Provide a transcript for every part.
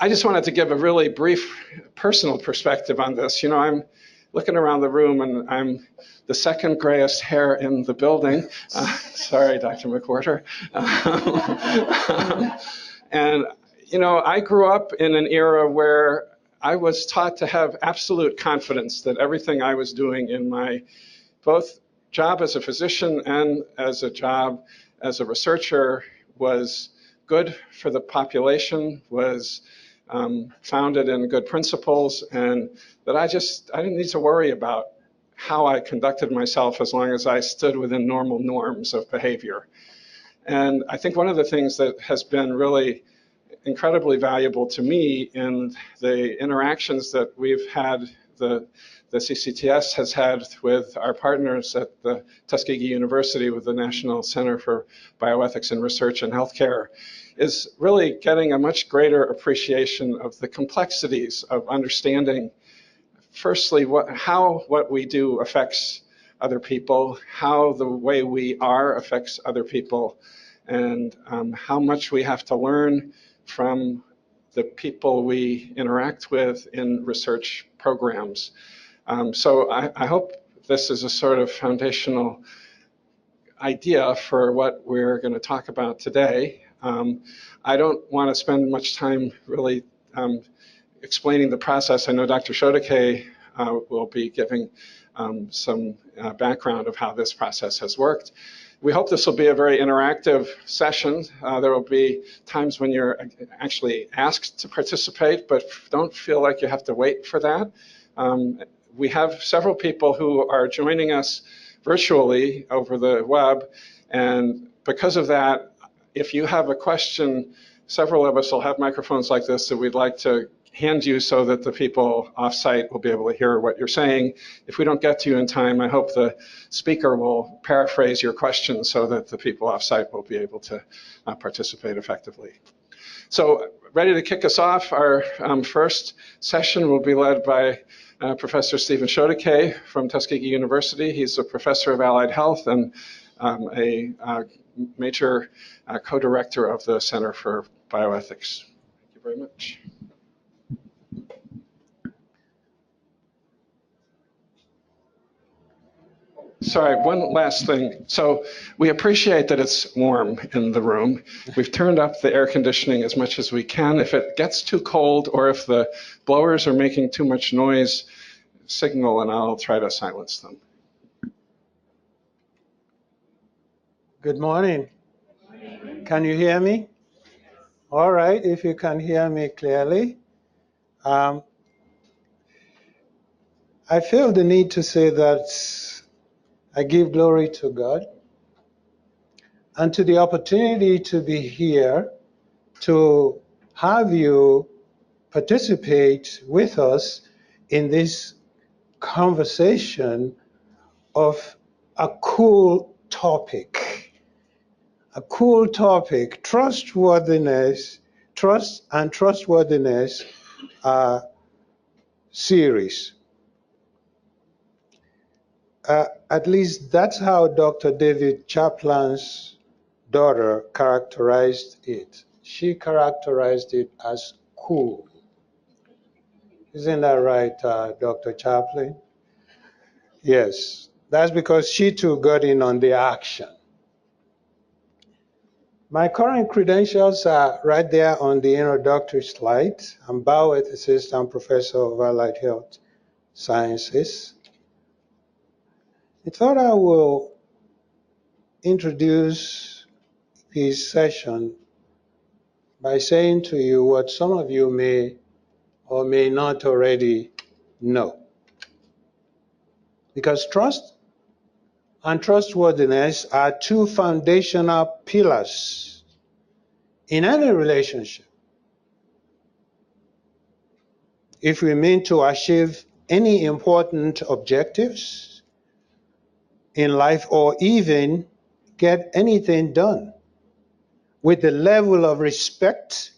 I just wanted to give a really brief personal perspective on this. You know, I'm looking around the room and I'm the second grayest hair in the building. Sorry, Dr. McWhorter. And, you know, I grew up in an era where I was taught to have absolute confidence that everything I was doing in my both job as a physician and as a job as a researcher was good for the population, was founded in good principles, and that I didn't need to worry about how I conducted myself as long as I stood within normal norms of behavior. And I think one of the things that has been really incredibly valuable to me in the interactions that we've had, the CCTS has had with our partners at the Tuskegee University with the National Center for Bioethics and Research in Healthcare, is really getting a much greater appreciation of the complexities of understanding, firstly, how what we do affects other people, how the way we are affects other people, and how much we have to learn from the people we interact with in research programs. So I hope this is a sort of foundational idea for what we're going to talk about today. I don't want to spend much time really explaining the process. I know Dr. Shodeke will be giving some background of how this process has worked. We hope this will be a very interactive session. There will be times when you're actually asked to participate, but don't feel like you have to wait for that. We have several people who are joining us virtually over the web, and because of that, if you have a question, several of us will have microphones like this that we'd like to hand you so that the people off-site will be able to hear what you're saying. If we don't get to you in time, I hope the speaker will paraphrase your question so that the people off-site will be able to participate effectively. So, ready to kick us off, our first session will be led by Professor Stephen Shodeke from Tuskegee University. He's a professor of allied health and a major co-director of the Center for Bioethics. Thank you very much. Sorry, one last thing. So we appreciate that it's warm in the room. We've turned up the air conditioning as much as we can. If it gets too cold or if the blowers are making too much noise, signal and I'll try to silence them. Good morning. Can you hear me? All right, if you can hear me clearly. I feel the need to say that I give glory to God and to the opportunity to be here to have you participate with us in this conversation of a cool topic. A cool topic, trustworthiness, trust and trustworthiness series. At least that's how Dr. David Chaplin's daughter characterized it. She characterized it as cool. Isn't that right, Dr. Chaplin? Yes, that's because she too got in on the action. My current credentials are right there on the introductory slide. I'm bioethicist and professor of allied health sciences. I thought I will introduce this session by saying to you what some of you may or may not already know. Because trust and trustworthiness are two foundational pillars in any relationship. If we mean to achieve any important objectives in life or even get anything done with the level of respect,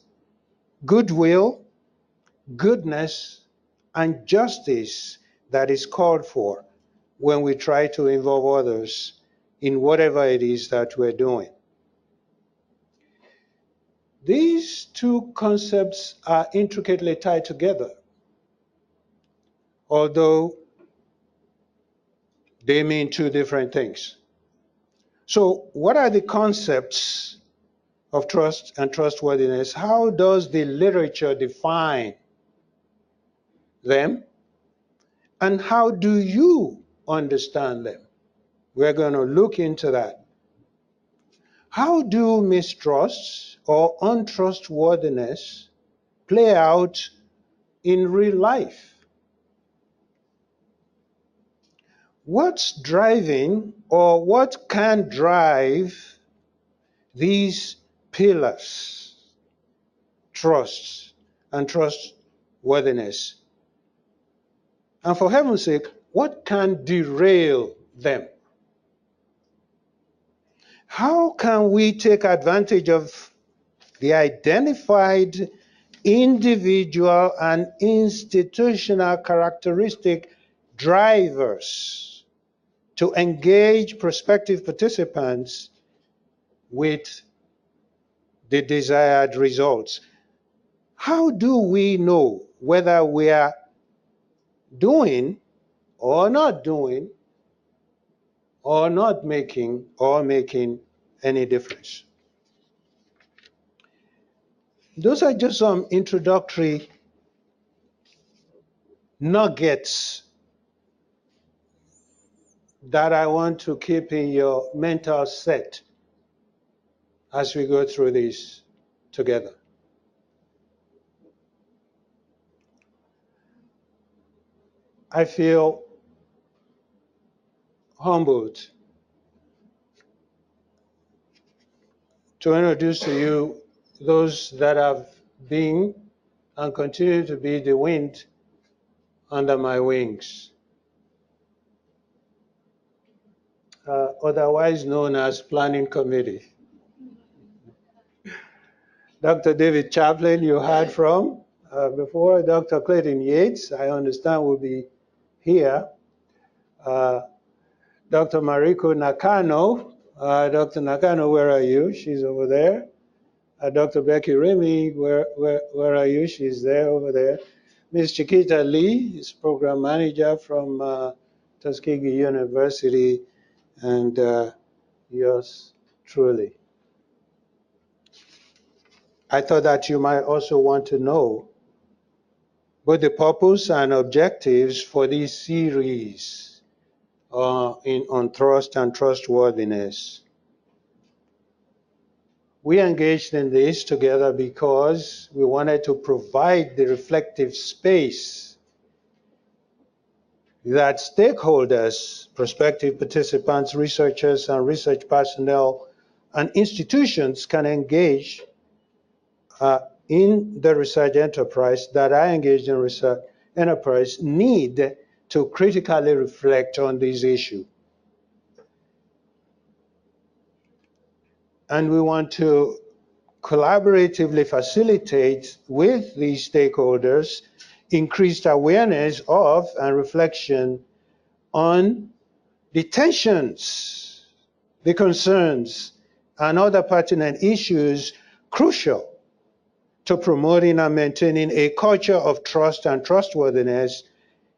goodwill, goodness, and justice that is called for when we try to involve others in whatever it is that we're doing. These two concepts are intricately tied together, although they mean two different things. So what are the concepts of trust and trustworthiness? How does the literature define them? And how do you understand them? We're going to look into that. How do mistrust or untrustworthiness play out in real life? What's driving or what can drive these pillars, trust and trustworthiness? And for heaven's sake, what can derail them? How can we take advantage of the identified individual and institutional characteristic drivers to engage prospective participants with the desired results? How do we know whether we are doing or not doing or not making or making any difference? Those are just some introductory nuggets that I want to keep in your mental set as we go through this together. I feel humbled to introduce to you those that have been and continue to be the wind under my wings, otherwise known as Planning Committee. Dr. David Chaplin, you heard from before. Dr. Clayton Yates, I understand, will be here. Dr. Mariko Nakano. Dr. Nakano, where are you? She's over there. Dr. Becky Remy, where are you? She's there, over there. Ms. Chiquita Lee is program manager from Tuskegee University, and yours truly. I thought that you might also want to know both the purpose and objectives for this series on trust and trustworthiness. We engaged in this together because we wanted to provide the reflective space that stakeholders, prospective participants, researchers, and research personnel, and institutions can engage in the research enterprise, that are engaged in research enterprise, need to critically reflect on this issue. And we want to collaboratively facilitate with these stakeholders increased awareness of and reflection on the tensions, the concerns, and other pertinent issues crucial to promoting and maintaining a culture of trust and trustworthiness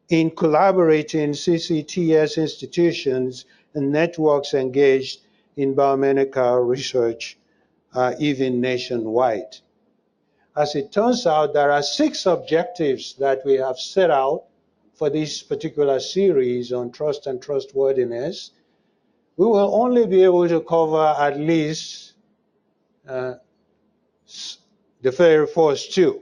in collaborating CCTS institutions and networks engaged in biomedical research, even nationwide. As it turns out, there are 6 objectives that we have set out for this particular series on trust and trustworthiness. We will only be able to cover at least the very first 2.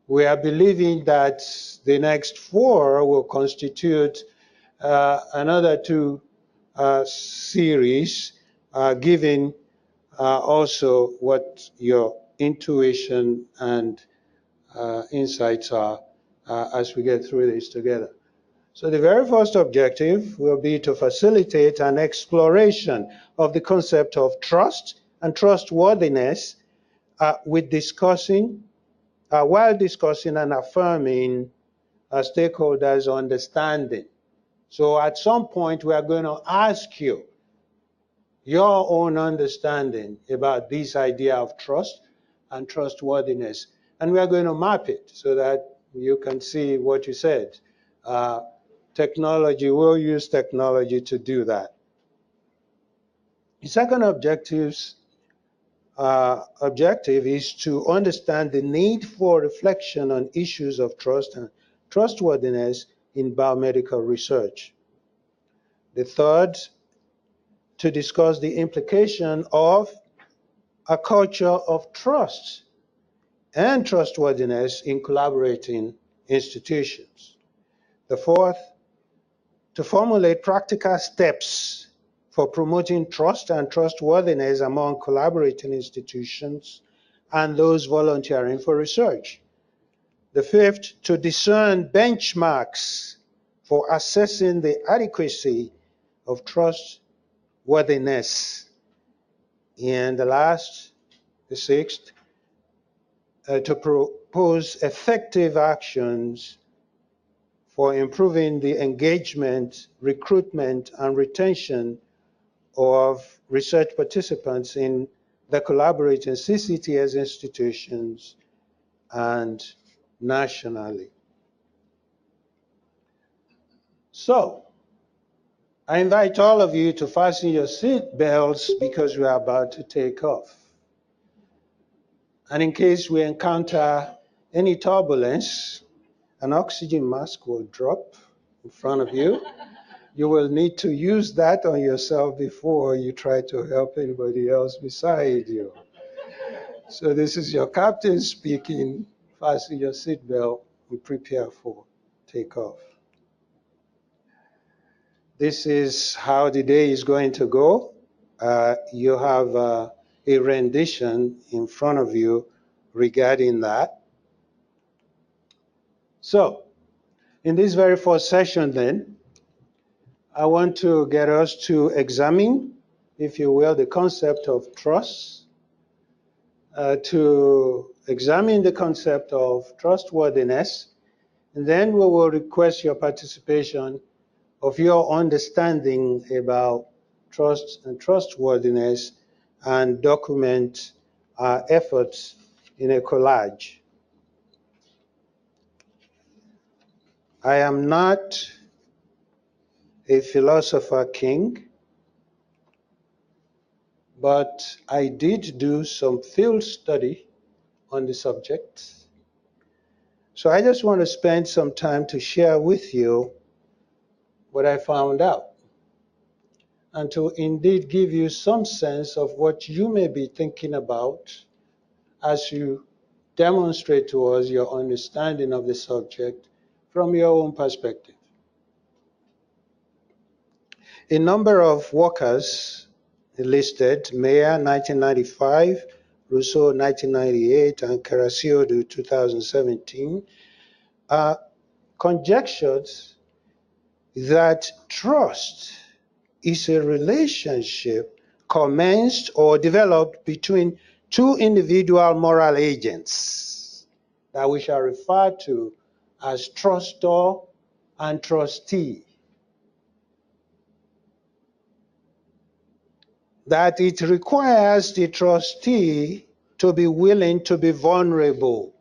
We are believing that the next 4 will constitute another 2 series, given also what your intuition and insights are as we get through this together. So the very first objective will be to facilitate an exploration of the concept of trust and trustworthiness while discussing and affirming stakeholders' understanding. So at some point, we are going to ask you your own understanding about this idea of trust and trustworthiness. And we are going to map it so that you can see what you said. Technology, we'll use technology to do that. The second objective is to understand the need for reflection on issues of trust and trustworthiness in biomedical research. The third, to discuss the implication of a culture of trust and trustworthiness in collaborating institutions. The fourth, to formulate practical steps for promoting trust and trustworthiness among collaborating institutions and those volunteering for research. The fifth, to discern benchmarks for assessing the adequacy of trustworthiness. And the last, the sixth, to propose effective actions for improving the engagement, recruitment, and retention of research participants in the collaborating CCTS institutions and nationally. So, I invite all of you to fasten your seat belts because we are about to take off. And in case we encounter any turbulence, an oxygen mask will drop in front of you. You will need to use that on yourself before you try to help anybody else beside you. So this is your captain speaking. Fasten your seatbelt and prepare for takeoff. This is how the day is going to go. You have a rendition in front of you regarding that. So, in this very first session then, I want to get us to examine, if you will, the concept of trust, to examine the concept of trustworthiness, and then we will request your participation of your understanding about trust and trustworthiness and document our efforts in a collage. I am not a philosopher king, but I did do some field study on the subject. So I just want to spend some time to share with you what I found out, and to indeed give you some sense of what you may be thinking about as you demonstrate to us your understanding of the subject from your own perspective. A number of workers listed: Mayer 1995, Rousseau 1998, and Karasiodu 2017, conjectured that trust is a relationship commenced or developed between two individual moral agents that we shall refer to as trustor and trustee. That it requires the trustee to be willing to be vulnerable,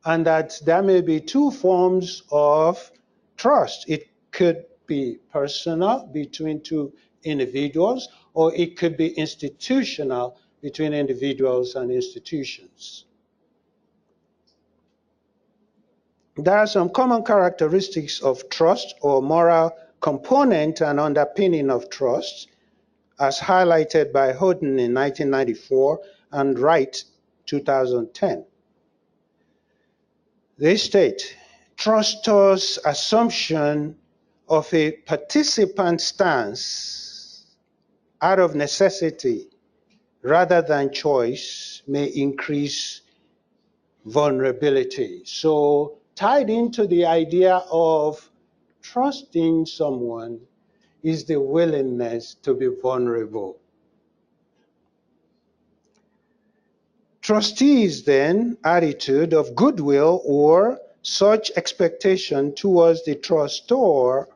and that there may be two forms of trust. It could be personal between two individuals, or it could be institutional between individuals and institutions. There are some common characteristics of trust or moral component and underpinning of trust, as highlighted by Houghton in 1994 and Wright 2010. They state, trustor's assumption of a participant stance out of necessity rather than choice may increase vulnerability. So tied into the idea of trusting someone is the willingness to be vulnerable. Trustees then attitude of goodwill or such expectation towards the trustor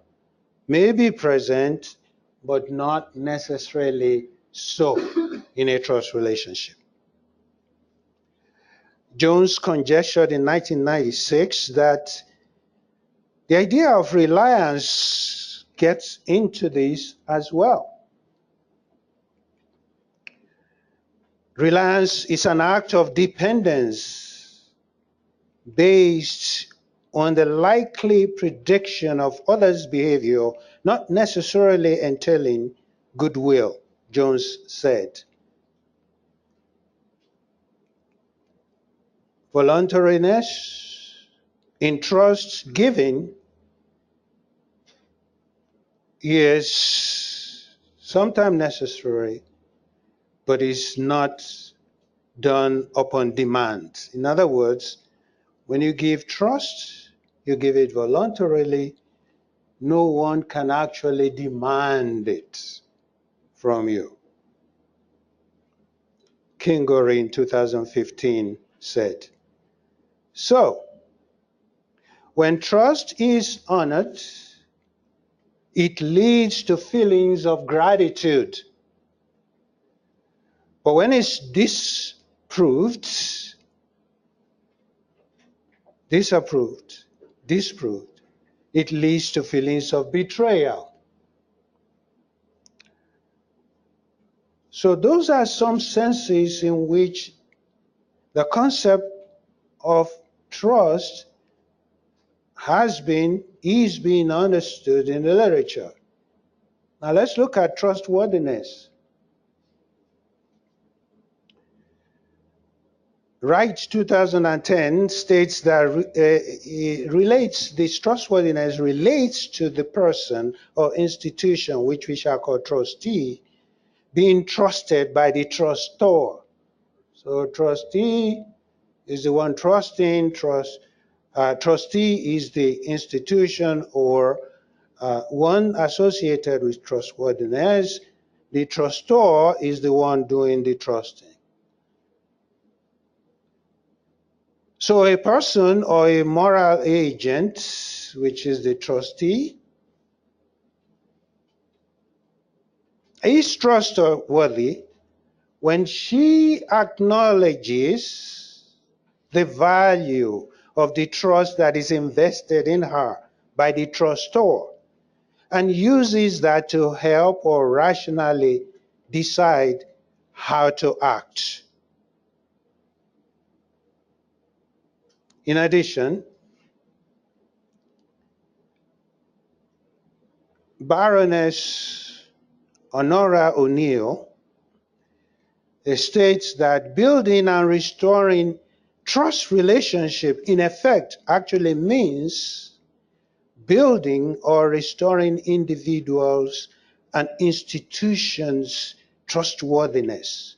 may be present, but not necessarily so in a trust relationship. Jones conjectured in 1996 that the idea of reliance gets into this as well. Reliance is an act of dependence based on the likely prediction of others' behavior, not necessarily entailing goodwill, Jones said. Voluntariness in trust giving is sometimes necessary, but is not done upon demand. In other words, when you give trust, you give it voluntarily. No one can actually demand it from you. Kingory in 2015 said. So, when trust is honored, it leads to feelings of gratitude. But when it's disapproved, it leads to feelings of betrayal. So those are some senses in which the concept of trust is being understood in the literature. Now let's look at trustworthiness. Wright 2010 states that this trustworthiness relates to the person or institution, which we shall call trustee, being trusted by the trustor. So trustee is the one trusting, trustee is the institution or one associated with trustworthiness. The trustor is the one doing the trusting. So a person or a moral agent, which is the trustee, is trustworthy when she acknowledges the value of the trust that is invested in her by the trustor and uses that to help or rationally decide how to act. In addition, Baroness Honora O'Neill states that building and restoring trust relationship in effect actually means building or restoring individuals and institutions' trustworthiness.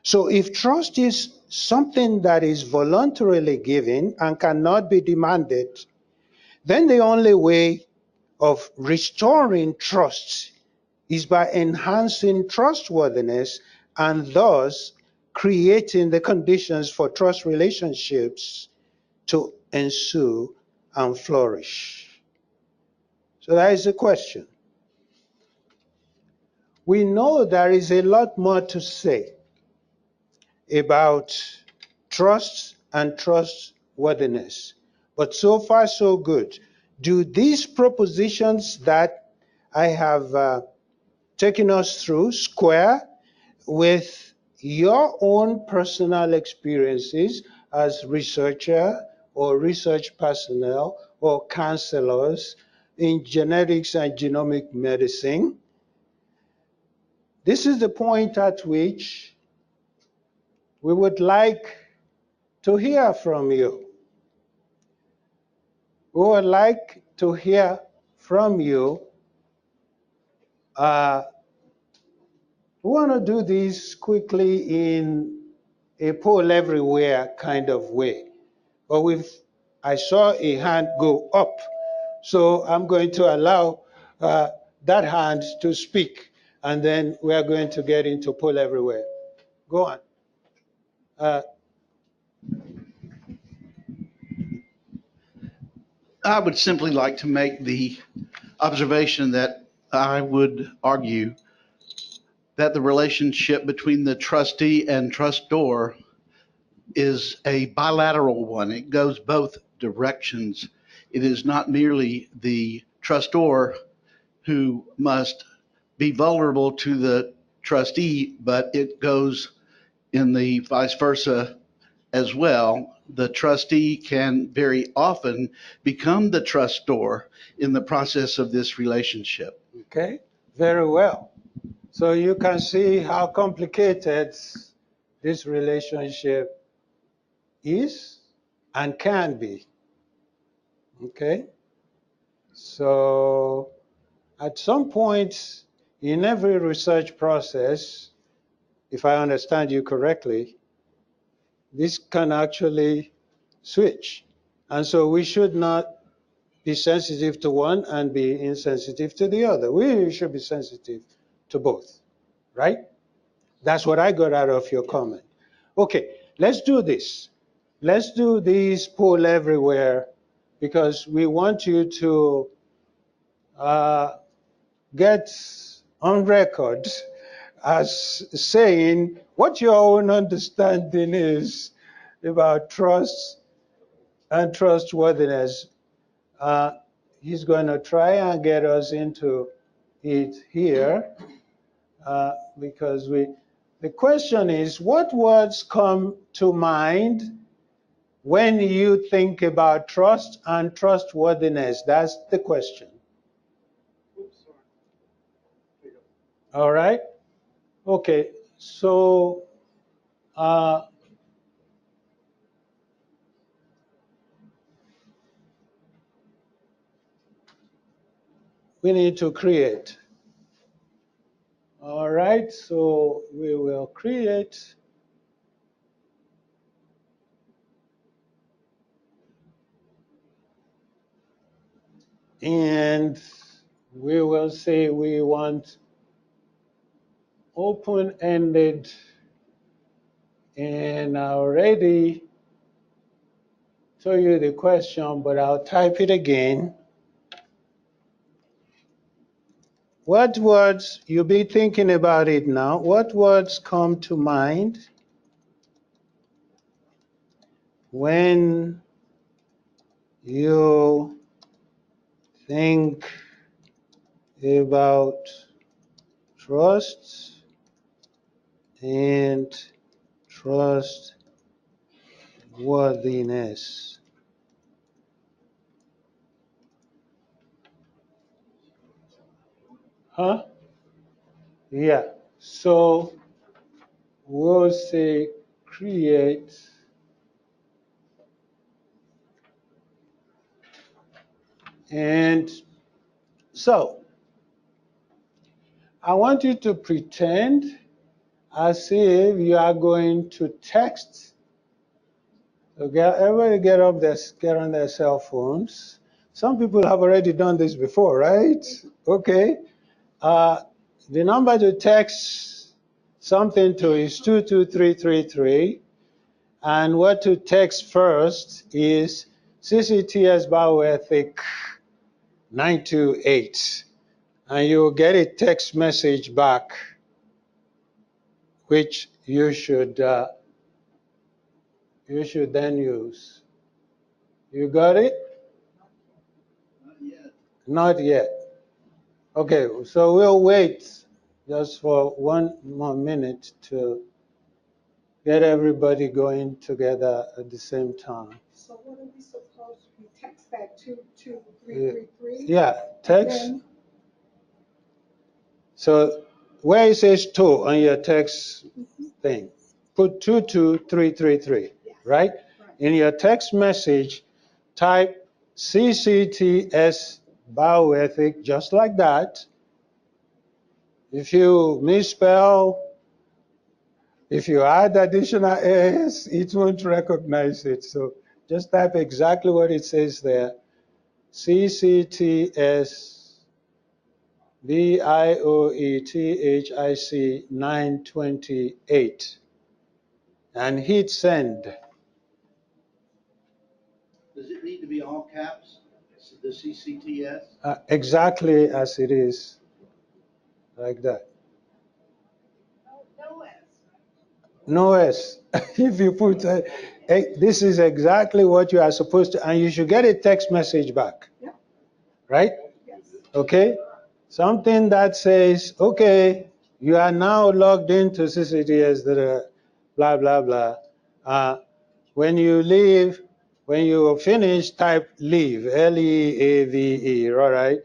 So if trust is something that is voluntarily given and cannot be demanded, then the only way of restoring trust is by enhancing trustworthiness and thus creating the conditions for trust relationships to ensue and flourish. So that is the question. We know there is a lot more to say about trust and trustworthiness, but so far so good. Do these propositions that I have taken us through square with your own personal experiences as researcher or research personnel or counselors in genetics and genomic medicine? This is the point at which we would like to hear from you. We would like to hear from you. We want to do this quickly in a poll everywhere kind of way. But I saw a hand go up, so I'm going to allow that hand to speak, and then we are going to get into poll everywhere. Go on. I would simply like to make the observation that I would argue that the relationship between the trustee and trustor is a bilateral one. It goes both directions. It is not merely the trustor who must be vulnerable to the trustee, but it goes in the vice versa as well. The trustee can very often become the trustor in the process of this relationship. Okay, very well. So you can see how complicated this relationship is and can be. Okay, so at some point in every research process, if I understand you correctly, this can actually switch. And so we should not be sensitive to one and be insensitive to the other. We should be sensitive to both, right? That's what I got out of your comment. Okay, let's do this. Let's do this poll everywhere because we want you to get on record as saying what your own understanding is about trust and trustworthiness. He's going to try and get us into it here because the question is, what words come to mind when you think about trust and trustworthiness? That's the question. All right? Okay, so we need to create. All right, so we will create. And we will say we want open-ended, and I already told you the question, but I'll type it again. What words, you'll be thinking about it now, what words come to mind when you think about trust and trustworthiness? Huh? Yeah, so we'll say create and so I want you to pretend as if you are going to text. So everybody get on their cell phones. Some people have already done this before, right? Okay. The number to text something to is 22333. And what to text first is CCTS Bioethic 928. And you'll get a text message back, which you should then use. You got it? Not yet. Not yet. Okay, so we'll wait just for one more minute to get everybody going together at the same time. So what are we supposed to text that 22333? Yeah, text. So where it says to on your text thing, put 22333, right? In your text message, type CCTS Bioethic, just like that. If you misspell, if you add additional S, it won't recognize it. So just type exactly what it says there. CCTS Bioethic 928 and hit send. Does it need to be all caps, the CCTS? Exactly as it is, like that. No S. No S. If you put, hey, this is exactly what you are supposed to, and you should get a text message back. Yep. Right? Yes. Okay? Something that says, okay, you are now logged into CCTS, blah, blah, blah. When you leave, when you finish, type leave, Leave, all right?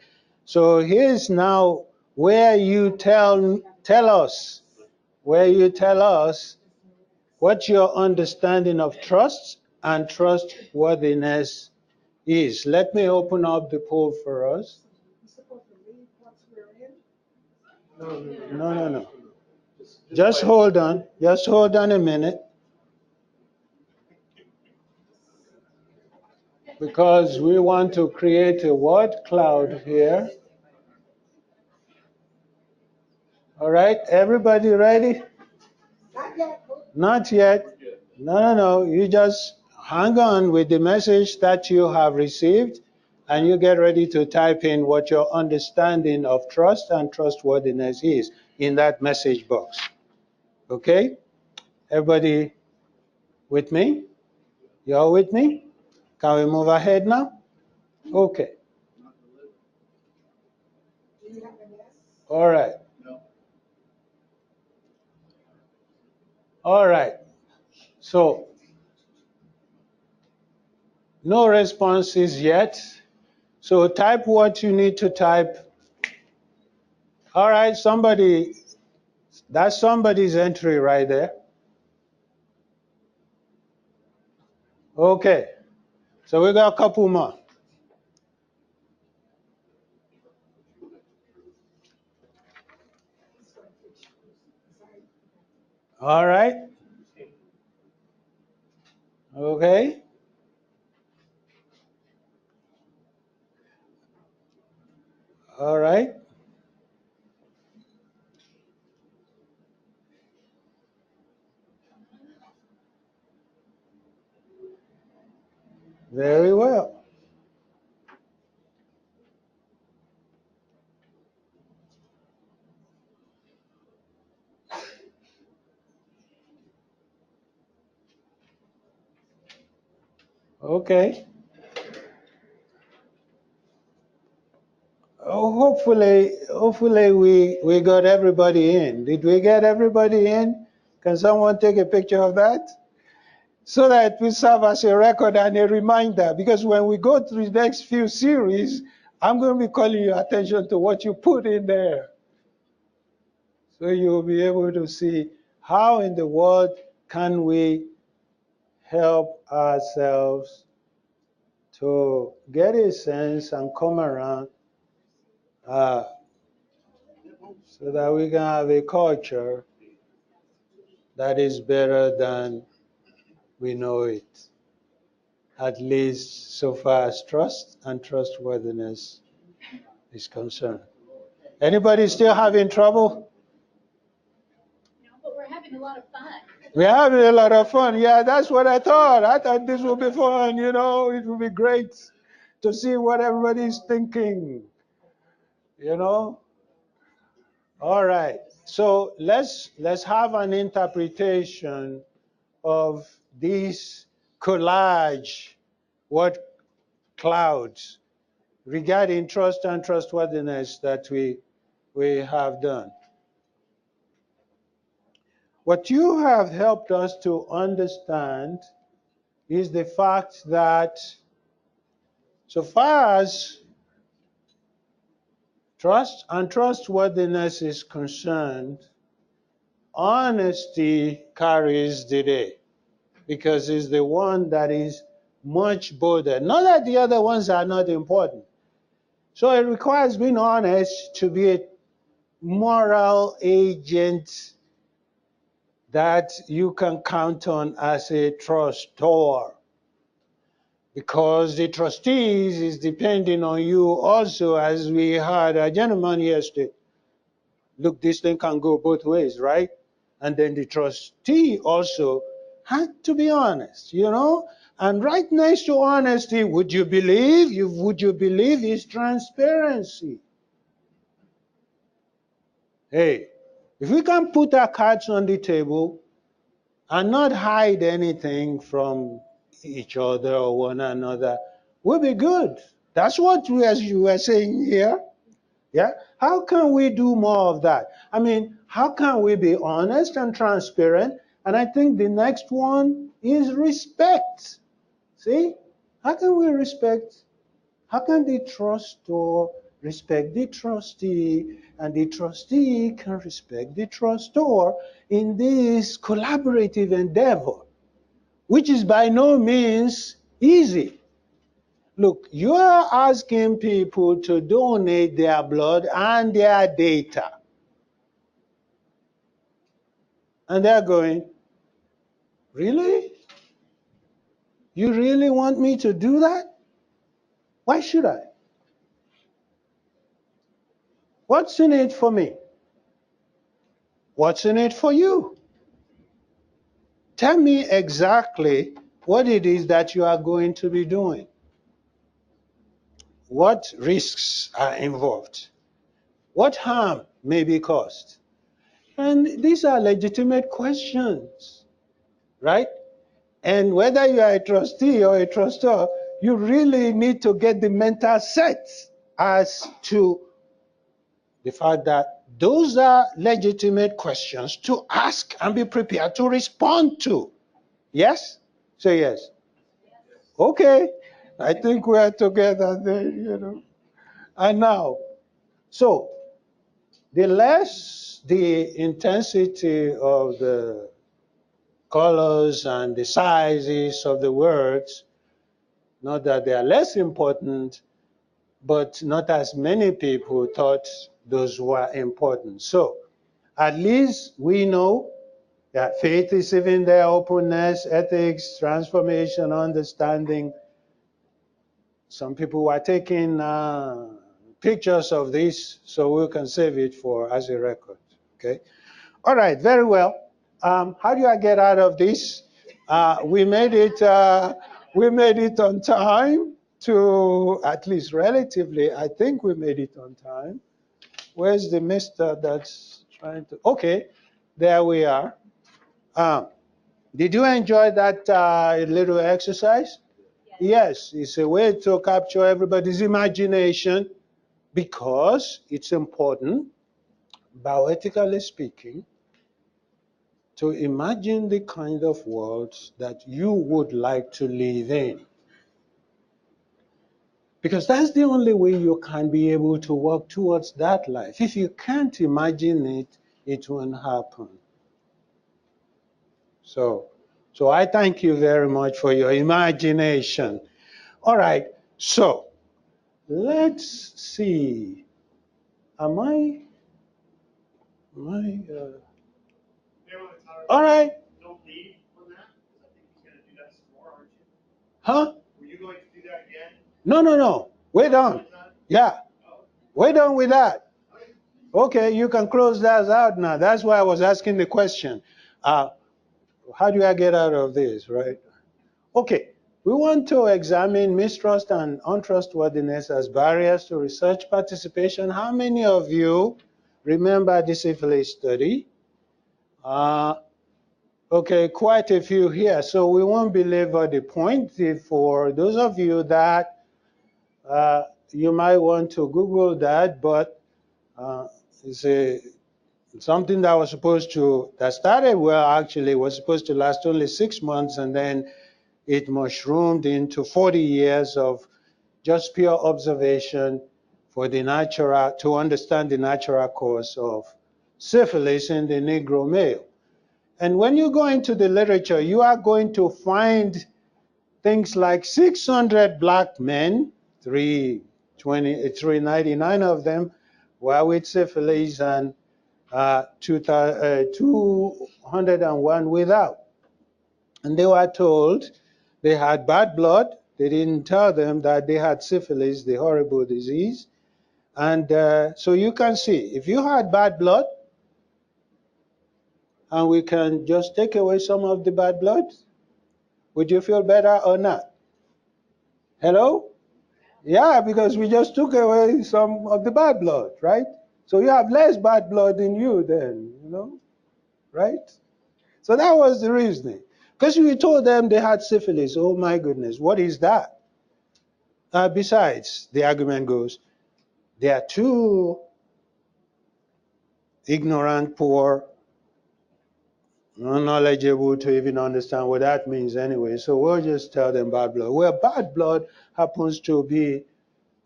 So here's now where you tell us what your understanding of trust and trustworthiness is. Let me open up the poll for us. You're supposed to leave once we're in. No. Just hold on. Just hold on a minute. Because we want to create a word cloud here. All right, everybody ready? Not yet. Not yet. No. You just hang on with the message that you have received, and you get ready to type in what your understanding of trust and trustworthiness is in that message box. Okay? Everybody with me? You all with me? Can we move ahead now? Okay. Do you have an S? All right. All right. So, no responses yet. So type what you need to type. All right, that's somebody's entry right there. Okay, so we got a couple more. All right. Okay. All right. Very well. Okay. Oh, hopefully we got everybody in. Did we get everybody in? Can someone take a picture of that? So that we serve as a record and a reminder, because when we go through the next few series, I'm going to be calling your attention to what you put in there. So you'll be able to see how in the world can we help ourselves to get a sense and come around so that we can have a culture that is better than we know it, at least so far as trust and trustworthiness is concerned. Anybody still having trouble? No, but we're having a lot of fun. We're having a lot of fun. Yeah, that's what I thought. I thought this would be fun, it would be great to see what everybody's thinking, All right. So let's have an interpretation of these collage word clouds regarding trust and trustworthiness that we have done. What you have helped us to understand is the fact that so far as trust and trustworthiness is concerned, honesty carries the day because it's the one that is much bolder. Not that the other ones are not important. So it requires being honest to be a moral agent that you can count on as a trustor. Because the trustees is depending on you also, as we had a gentleman yesterday. Look, this thing can go both ways, right? And then the trustee also had to be honest, And right next to honesty, would you believe is transparency. Hey, if we can put our cards on the table, and not hide anything from each other or one another, we'll be good. That's what we, as you were saying here. Yeah? How can we do more of that? I mean, how can we be honest and transparent? And I think the next one is respect. See? How can we respect? How can the trustor respect the trustee, and the trustee can respect the trustor in this collaborative endeavor, which is by no means easy. Look, you are asking people to donate their blood and their data. And they're going, really? You really want me to do that? Why should I? What's in it for me? What's in it for you? Tell me exactly what it is that you are going to be doing. What risks are involved? What harm may be caused? And these are legitimate questions, right? And whether you are a trustee or a trustor, you really need to get the mental set as to the fact that those are legitimate questions to ask and be prepared to respond to. Yes? Say yes. Okay. I think we are together there, you know. And now, so the less the intensity of the colors and the sizes of the words, not that they are less important, but not as many people thought those were important. So at least we know that faith is even there, openness, ethics, transformation, understanding. Some people were taking pictures of this so we can save it for as a record. Okay. All right. Very well. How do I get out of this? We made it. We made it on time to, at least relatively. I think we made it on time. Where's the mister that's trying to? Okay, there we are. Did you enjoy that little exercise? Yes, it's a way to capture everybody's imagination because it's important, bioethically speaking, to imagine the kind of world that you would like to live in. Because that's the only way you can be able to work towards that life. If you can't imagine it, it won't happen. So I thank you very much for your imagination. All right, so let's see. Am I all right. Don't leave on that, because I think he's going to do that some more, aren't you? Huh? Were you going to do that again? No. We're done. Yeah. We're done with that. Okay, you can close that out now. That's why I was asking the question. How do I get out of this, right? Okay, we want to examine mistrust and untrustworthiness as barriers to research participation. How many of you remember the syphilis study? Okay, quite a few here. So we won't belabor the point. For those of you that you might want to Google that, but it's something that was supposed to, that started well actually, was supposed to last only 6 months, and then it mushroomed into 40 years of just pure observation for the natural, to understand the natural cause of syphilis in the Negro male. And when you go into the literature, you are going to find things like 600 black men, 399 of them were with syphilis, and 201 without. And they were told they had bad blood. They didn't tell them that they had syphilis, the horrible disease. And so you can see, if you had bad blood, and we can just take away some of the bad blood, would you feel better or not? Hello? Yeah, because we just took away some of the bad blood, right? So you have less bad blood in you then, you know, right? So that was the reasoning. Because we told them they had syphilis. Oh my goodness, what is that? Besides, the argument goes, they are too ignorant, poor, unknowledgeable to even understand what that means anyway. So we'll just tell them bad blood. Well, bad blood happens to be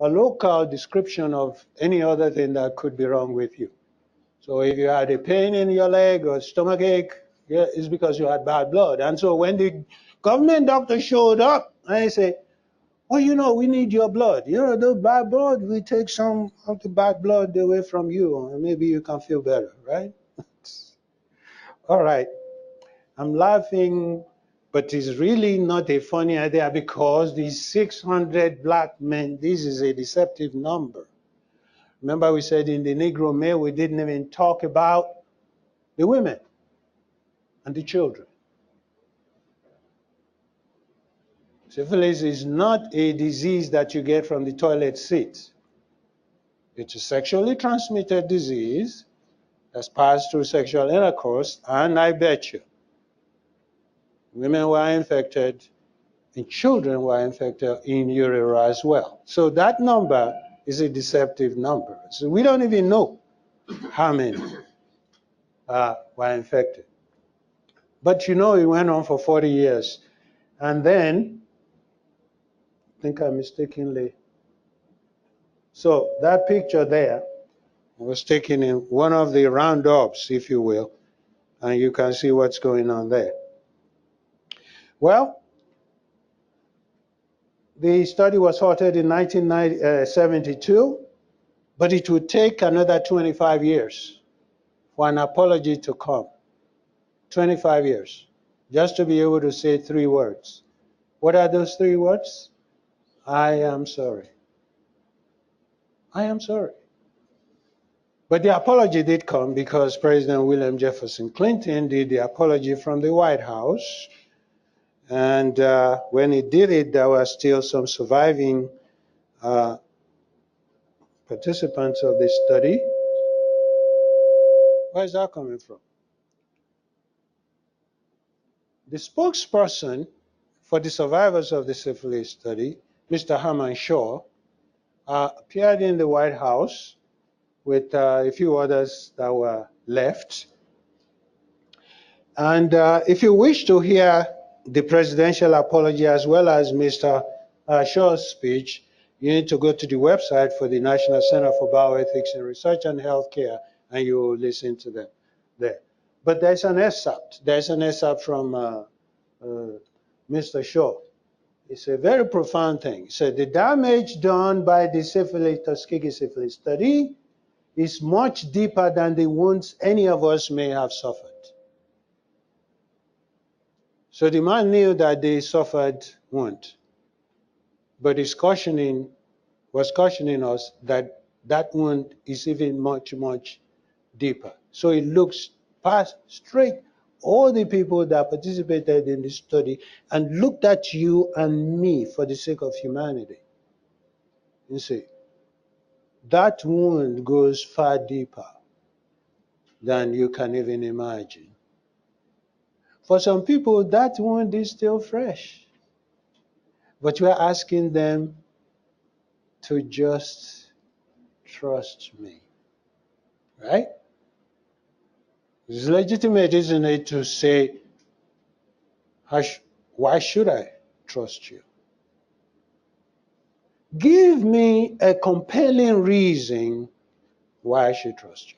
a local description of any other thing that could be wrong with you. So if you had a pain in your leg or stomach ache, yeah, it's because you had bad blood. And so when the government doctor showed up, I say, well, you know, we need your blood. You know, the bad blood, we take some of the bad blood away from you, and maybe you can feel better, right? All right. I'm laughing, but it's really not a funny idea because these 600 black men, this is a deceptive number. Remember we said in the Negro male, we didn't even talk about the women and the children. Syphilis is not a disease that you get from the toilet seat. It's a sexually transmitted disease that's passed through sexual intercourse, and I bet you women were infected and children were infected in utero as well. So that number is a deceptive number. So we don't even know how many were infected. But you know, it went on for 40 years. And then, I think I mistakenly, so that picture there was taken in one of the roundups, if you will, and you can see what's going on there. Well, the study was halted in 1972, but it would take another 25 years for an apology to come. 25 years, just to be able to say 3 words. What are those 3 words? I am sorry. I am sorry. But the apology did come because President William Jefferson Clinton did the apology from the White House. And when he did it, there were still some surviving participants of this study. Where is that coming from? The spokesperson for the survivors of the syphilis study, Mr. Herman Shaw, appeared in the White House with a few others that were left. And if you wish to hear the presidential apology as well as Mr. Shaw's speech, you need to go to the website for the National Center for Bioethics and Research and Healthcare, and you will listen to them there. But there's an excerpt. There's an excerpt from Mr. Shaw. It's a very profound thing. He said, the damage done by the syphilis, Tuskegee syphilis study is much deeper than the wounds any of us may have suffered. So the man knew that they suffered wound, but he's was cautioning us that that wound is even much, much deeper. So it looks past straight all the people that participated in this study and looked at you and me for the sake of humanity. You see, that wound goes far deeper than you can even imagine. For some people, that wound is still fresh. But we're asking them to just trust me, right? It's legitimate, isn't it, to say, why should I trust you? Give me a compelling reason why I should trust you.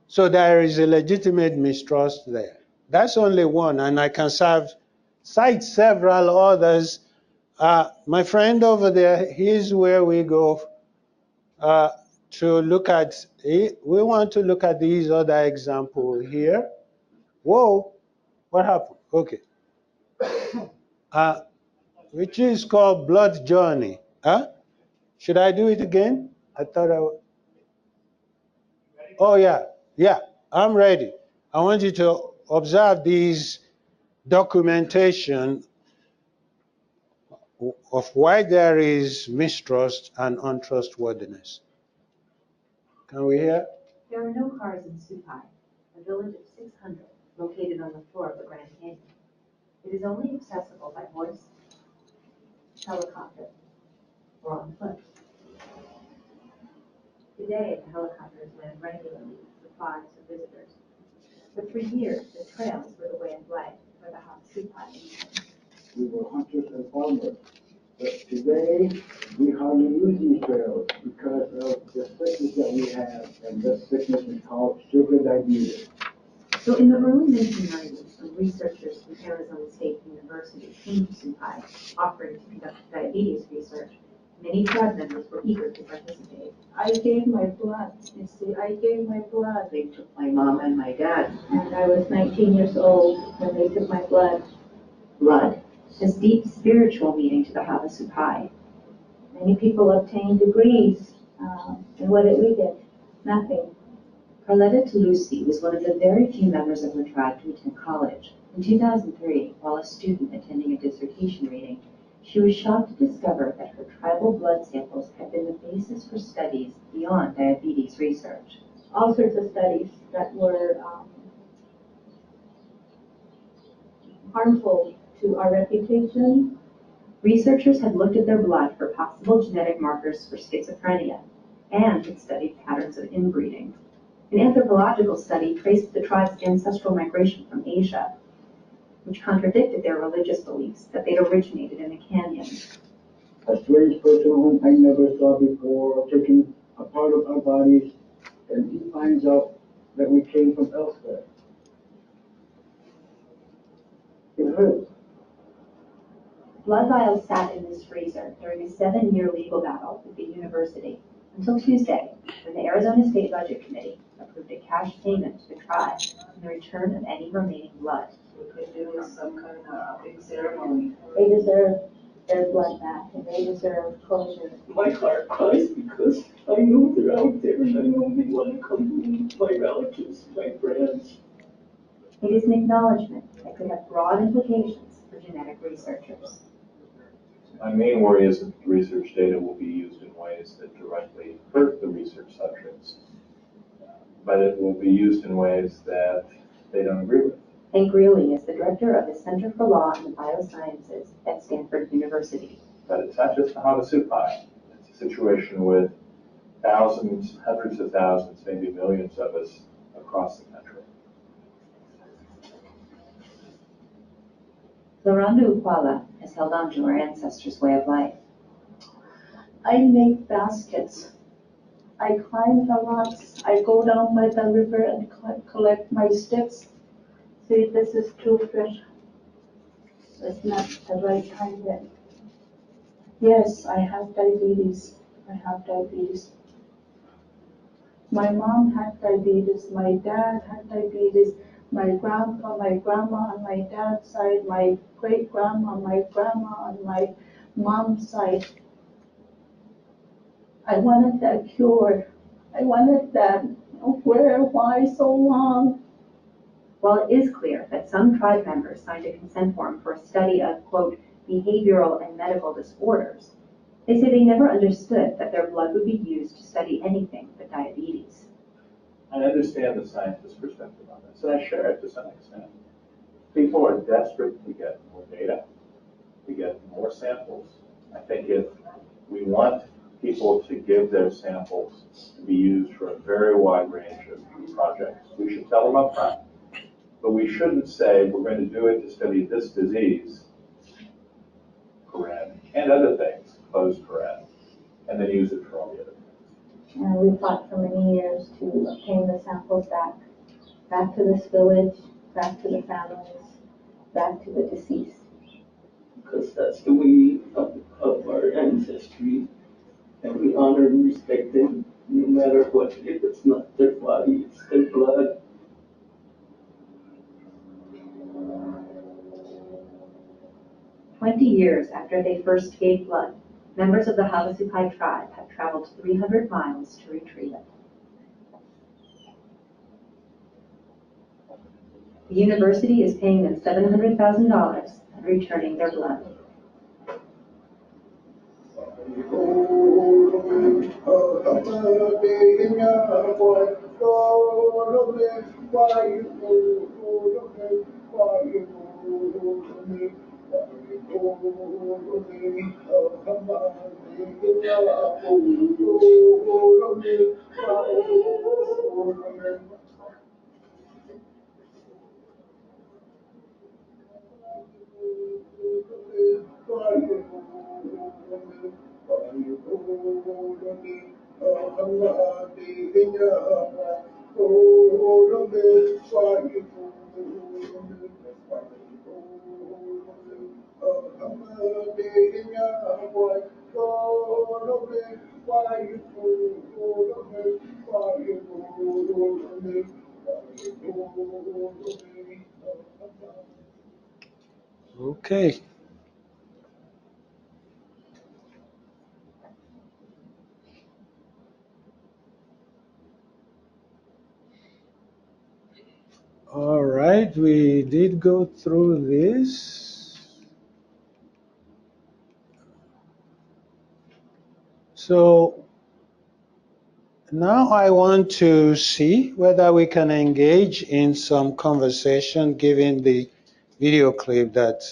So there is a legitimate mistrust there. That's only one, and I can cite several others. My friend over there, here's where we go to look at, we want to look at these other examples here. Whoa, what happened? Okay. Which is called Blood Journey. Huh? Should I do it again? I thought I would. Oh, yeah, I'm ready. I want you to observe these documentation of why there is mistrust and untrustworthiness. Can we hear? There are no cars in Supai. a village of 600 located on the floor of the Grand Canyon. It is only accessible by horse, helicopter, or on foot. Today, the helicopters land regularly with supplies of visitors. But for years, the trails were the way of life for the Havasupai. We were hunters and farmers. But today, we hardly use these trails because of the sickness that we have, and this sickness is called sugar diabetes. So in the early 1990s, when researchers from Arizona State University came to Supai, offering to conduct diabetes research, many tribe members were eager to participate. I gave my blood. You see, I gave my blood. They took my mom and my dad. And I was 19 years old when they took my blood. Blood has deep spiritual meaning to the Havasupai. Many people obtained degrees, and what did we get? Nothing. Carletta Toulouse was one of the very few members of her tribe to attend college. In 2003, while a student attending a dissertation reading, she was shocked to discover that her tribal blood samples had been the basis for studies beyond diabetes research. All sorts of studies that were harmful to our reputation. Researchers had looked at their blood for possible genetic markers for schizophrenia and had studied patterns of inbreeding. An anthropological study traced the tribe's ancestral migration from Asia, which contradicted their religious beliefs that they'd originated in the canyon. A strange person whom I never saw before, taking a part of our bodies, and he finds out that we came from elsewhere. It hurts. Blood vials sat in this freezer during a 7-year legal battle with the university until Tuesday, when the Arizona State Budget Committee approved a cash payment to the tribe in the return of any remaining blood. We could do some kind of big ceremony. They deserve their blood back, and they deserve closure. My heart cries because I know they're out there and I know they want to come to me, my relatives, my friends. It is an acknowledgement that could have broad implications for genetic researchers. My main worry is that the research data will be used in ways that directly hurt the research subjects, but it will be used in ways that they don't agree with. Hank Greeley is the director of the Center for Law and Biosciences at Stanford University. But it's not just the Havasupai. It's a situation with thousands, hundreds of thousands, maybe millions of us across the country. Floranda Ukwala has held on to her ancestors' way of life. I make baskets. I climb the rocks. I go down by the river and collect my sticks. See, this is too fresh. It's not the right time yet. Yes, I have diabetes. I have diabetes. My mom had diabetes. My dad had diabetes. My grandpa, my grandma on my dad's side, my great-grandma, my grandma on my mom's side. I wanted that cure. I wanted that. Where, why so long? While it is clear that some tribe members signed a consent form for a study of, quote, behavioral and medical disorders, they say they never understood that their blood would be used to study anything but diabetes. I understand the scientist's perspective on this, and I share it to some extent. People are desperate to get more data, to get more samples. I think if we want people to give their samples to be used for a very wide range of projects, we should tell them up front. But we shouldn't say we're going to do it to study this disease, paren, and other things, close paren, and then use it for all the other things. We fought for many years to obtain the samples back to this village, back to the families, back to the deceased. Because that's the way of our ancestry, and we honor and respect them no matter what. If it's not their body, it's their blood. "20 years after they first gave blood, members of the Havasupai tribe have traveled 300 miles to retrieve it. The university is paying them $700,000 and returning their blood. Okay. All right, we did go through this. So now I want to see whether we can engage in some conversation given the video clip that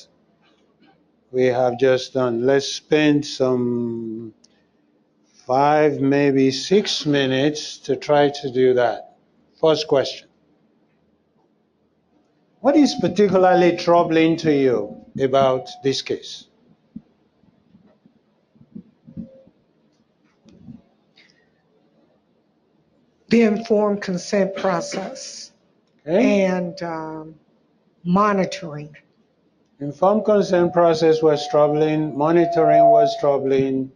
we have just done. Let's spend some 5, maybe 6 minutes to try to do that. First question. What is particularly troubling to you about this case? The informed consent process and monitoring. Informed consent process was troubling, monitoring was troubling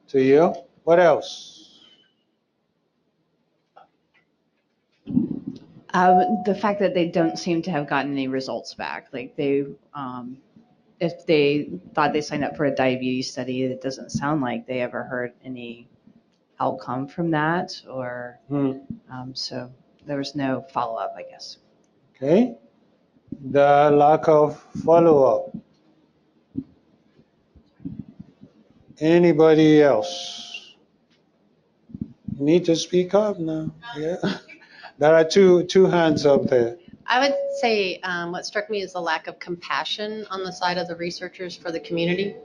to you. What else? The fact that they don't seem to have gotten any results back. Like they, if they thought they signed up for a diabetes study, it doesn't sound like they ever heard any outcome from that, or so there was no follow-up, I guess. Okay. The lack of follow-up. Anybody else? You need to speak up now. Yeah. There are two hands up there. I would say what struck me is the lack of compassion on the side of the researchers for the community.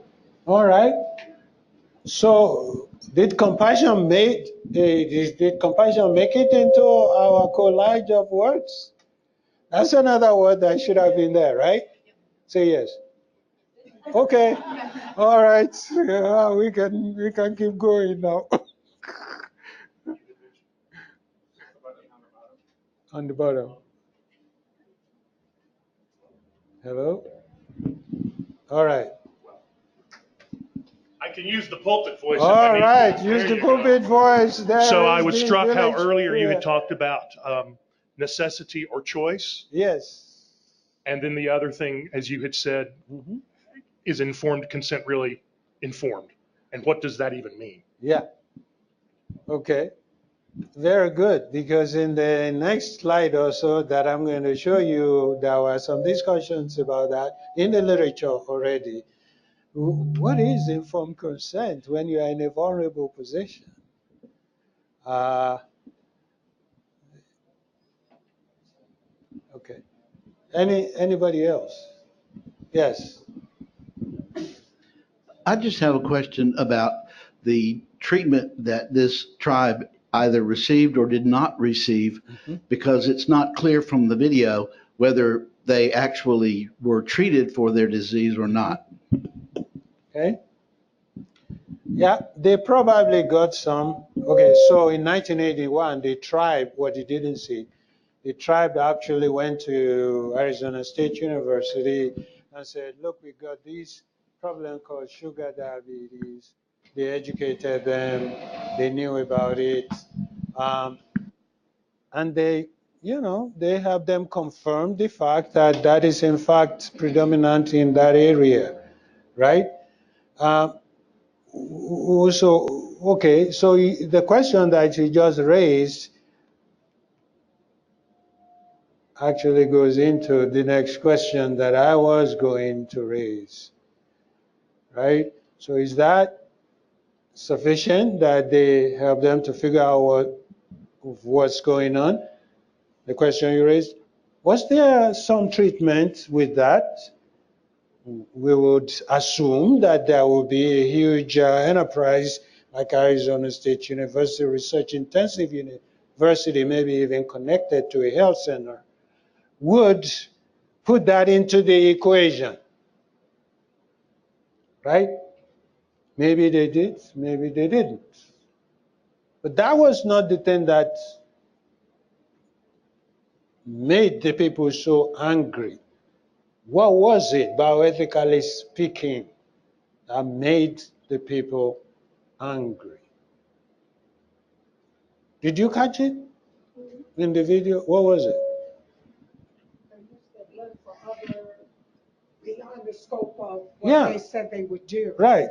All right. So did compassion make it into our collage of words? That's another word that should have been there, right? Say yes. Okay. All right. Yeah, we can keep going now. On the bottom. Hello? All right. I can use the pulpit voice. All if I need right. to. Use There the you pulpit go. voice. There So I is was the struck how village earlier you prayer. had talked about necessity or choice. Yes. And then the other thing, as you had said, is informed consent really informed? And what does that even mean? Yeah. Okay. Very good, because in the next slide also that I'm going to show you, there were some discussions about that in the literature already. What is informed consent when you are in a vulnerable position? Okay. Anybody else? Yes. I just have a question about the treatment that this tribe either received or did not receive, because it's not clear from the video whether they actually were treated for their disease or not. Okay. Yeah, they probably got some. Okay, so in 1981, the tribe, what they didn't see, the tribe actually went to Arizona State University and said, look, we got this problem called sugar diabetes. They educated them, they knew about it. And they, they have them confirm the fact that that is in fact predominant in that area, right? So, okay, so the question that you just raised actually goes into the next question that I was going to raise, right? So is that sufficient that they help them to figure out what's going on? the question you raised, was there some treatment with that? We would assume that there will be a huge enterprise like Arizona State University, research intensive university, maybe even connected to a health center, would put that into the equation, right? Maybe they did, maybe they didn't. But that was not the thing that made the people so angry. What was it, bioethically speaking, that made the people angry? Did you catch it in the video? What was it? Beyond the scope of what they said they would do. Right.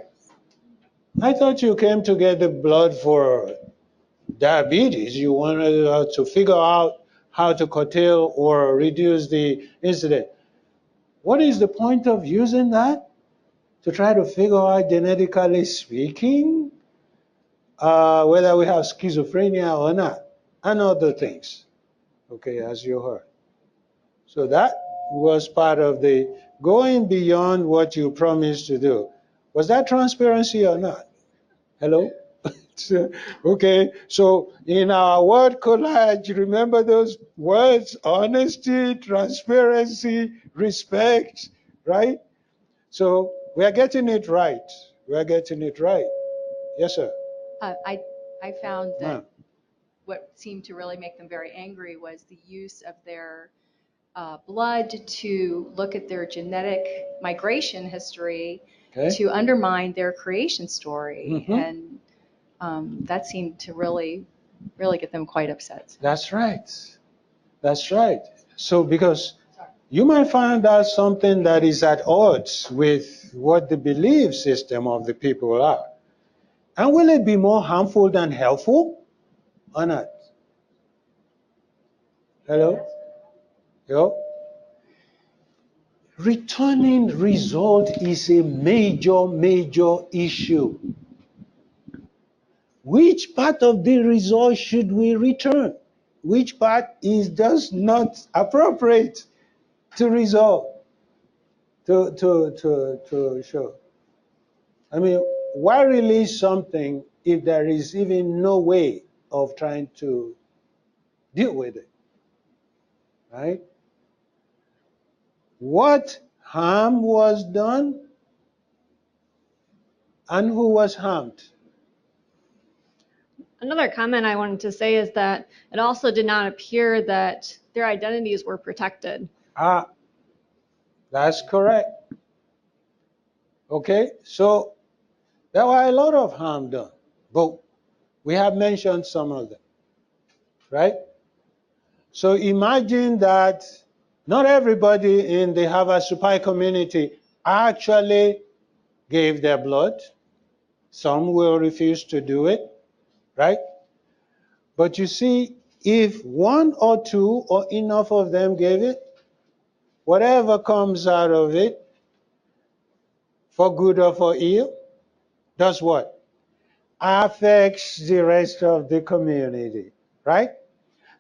I thought you came to get the blood for diabetes. You wanted to figure out how to curtail or reduce the incidence. What is the point of using that? To try to figure out, genetically speaking, whether we have schizophrenia or not, and other things, okay, as you heard. So that was part of the going beyond what you promised to do. Was that transparency or not? Hello? Okay, so in our word collage, remember those words: honesty, transparency, respect, right? So we are getting it right. We are getting it right. Yes, sir. I found that Ma'am. what seemed to really make them very angry was the use of their blood to look at their genetic migration history to undermine their creation story. And that seemed to really get them quite upset. That's right. That's right. So because you might find out something that is at odds with what the belief system of the people are. And will it be more harmful than helpful or not? Hello? Yo? Returning result is a major issue. Which part of the result should we return? Which part is just not appropriate to resolve, to show? I mean, why release something if there is even no way of trying to deal with it, right? What harm was done and who was harmed? Another comment I wanted to say is that it also did not appear that their identities were protected. That's correct. Okay, so there were a lot of harm done, but we have mentioned some of them, right? So imagine that not everybody in the Harvard Supply community actually gave their blood. Some will refuse to do it, right? But you see, if one or two or enough of them gave it, whatever comes out of it, for good or for ill, does what? Affects the rest of the community, right?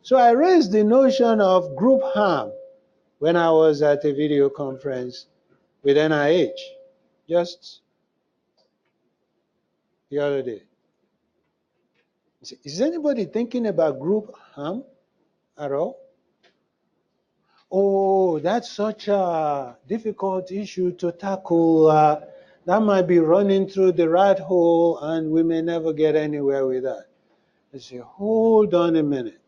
So I raised the notion of group harm when I was at a video conference with NIH just the other day. Is anybody thinking about group harm at all? Oh, that's such a difficult issue to tackle. That might be running through the rat hole and we may never get anywhere with that. I say, hold on a minute.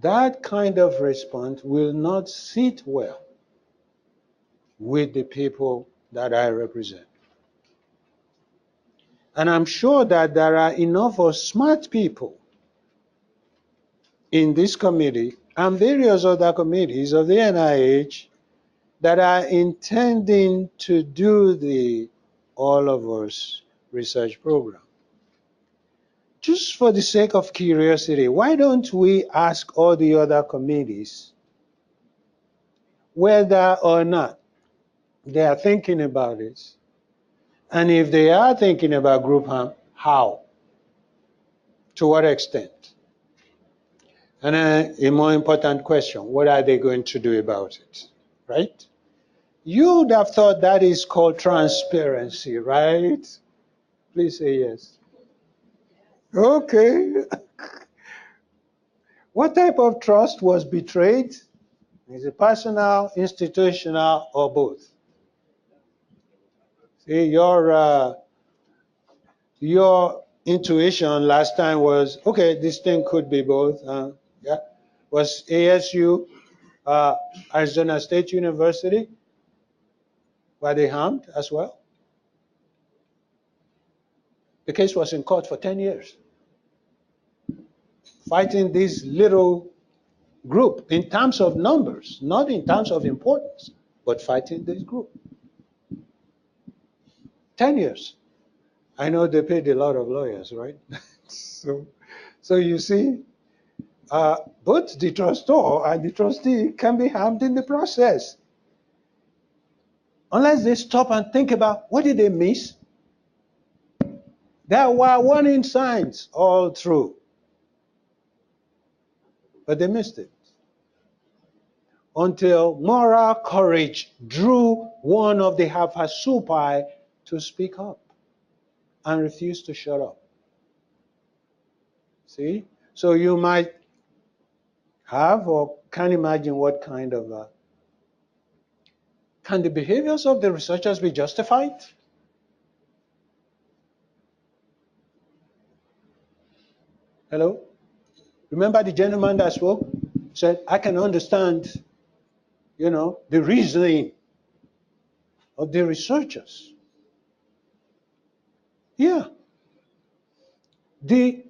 That kind of response will not sit well with the people that I represent. And I'm sure that there are enough of smart people in this committee and various other committees of the NIH that are intending to do the All of Us research program. Just for the sake of curiosity, why don't we ask all the other committees whether or not they are thinking about it? And if they are thinking about group harm, how? To what extent? And a more important question, what are they going to do about it, right? You would have thought that is called transparency, right? Please say yes. Okay. What type of trust was betrayed? Is it personal, institutional, or both? See, your intuition last time was, okay, this thing could be both. Yeah. Was ASU, Arizona State University, were they harmed as well? The case was in court for 10 years, fighting this little group in terms of numbers, not in terms of importance, but fighting this group. 10 years. I know they paid a lot of lawyers, right? so you see, both the trustor and the trustee can be harmed in the process. Unless they stop and think about, what did they miss? There were warning signs all through, but they missed it. Until moral courage drew one of the Hafasupai to speak up and refuse to shut up. See? So you might have or can imagine what kind of can the behaviors of the researchers be justified? Hello? Remember the gentleman that spoke? Said, I can understand, the reasoning of the researchers. Yeah.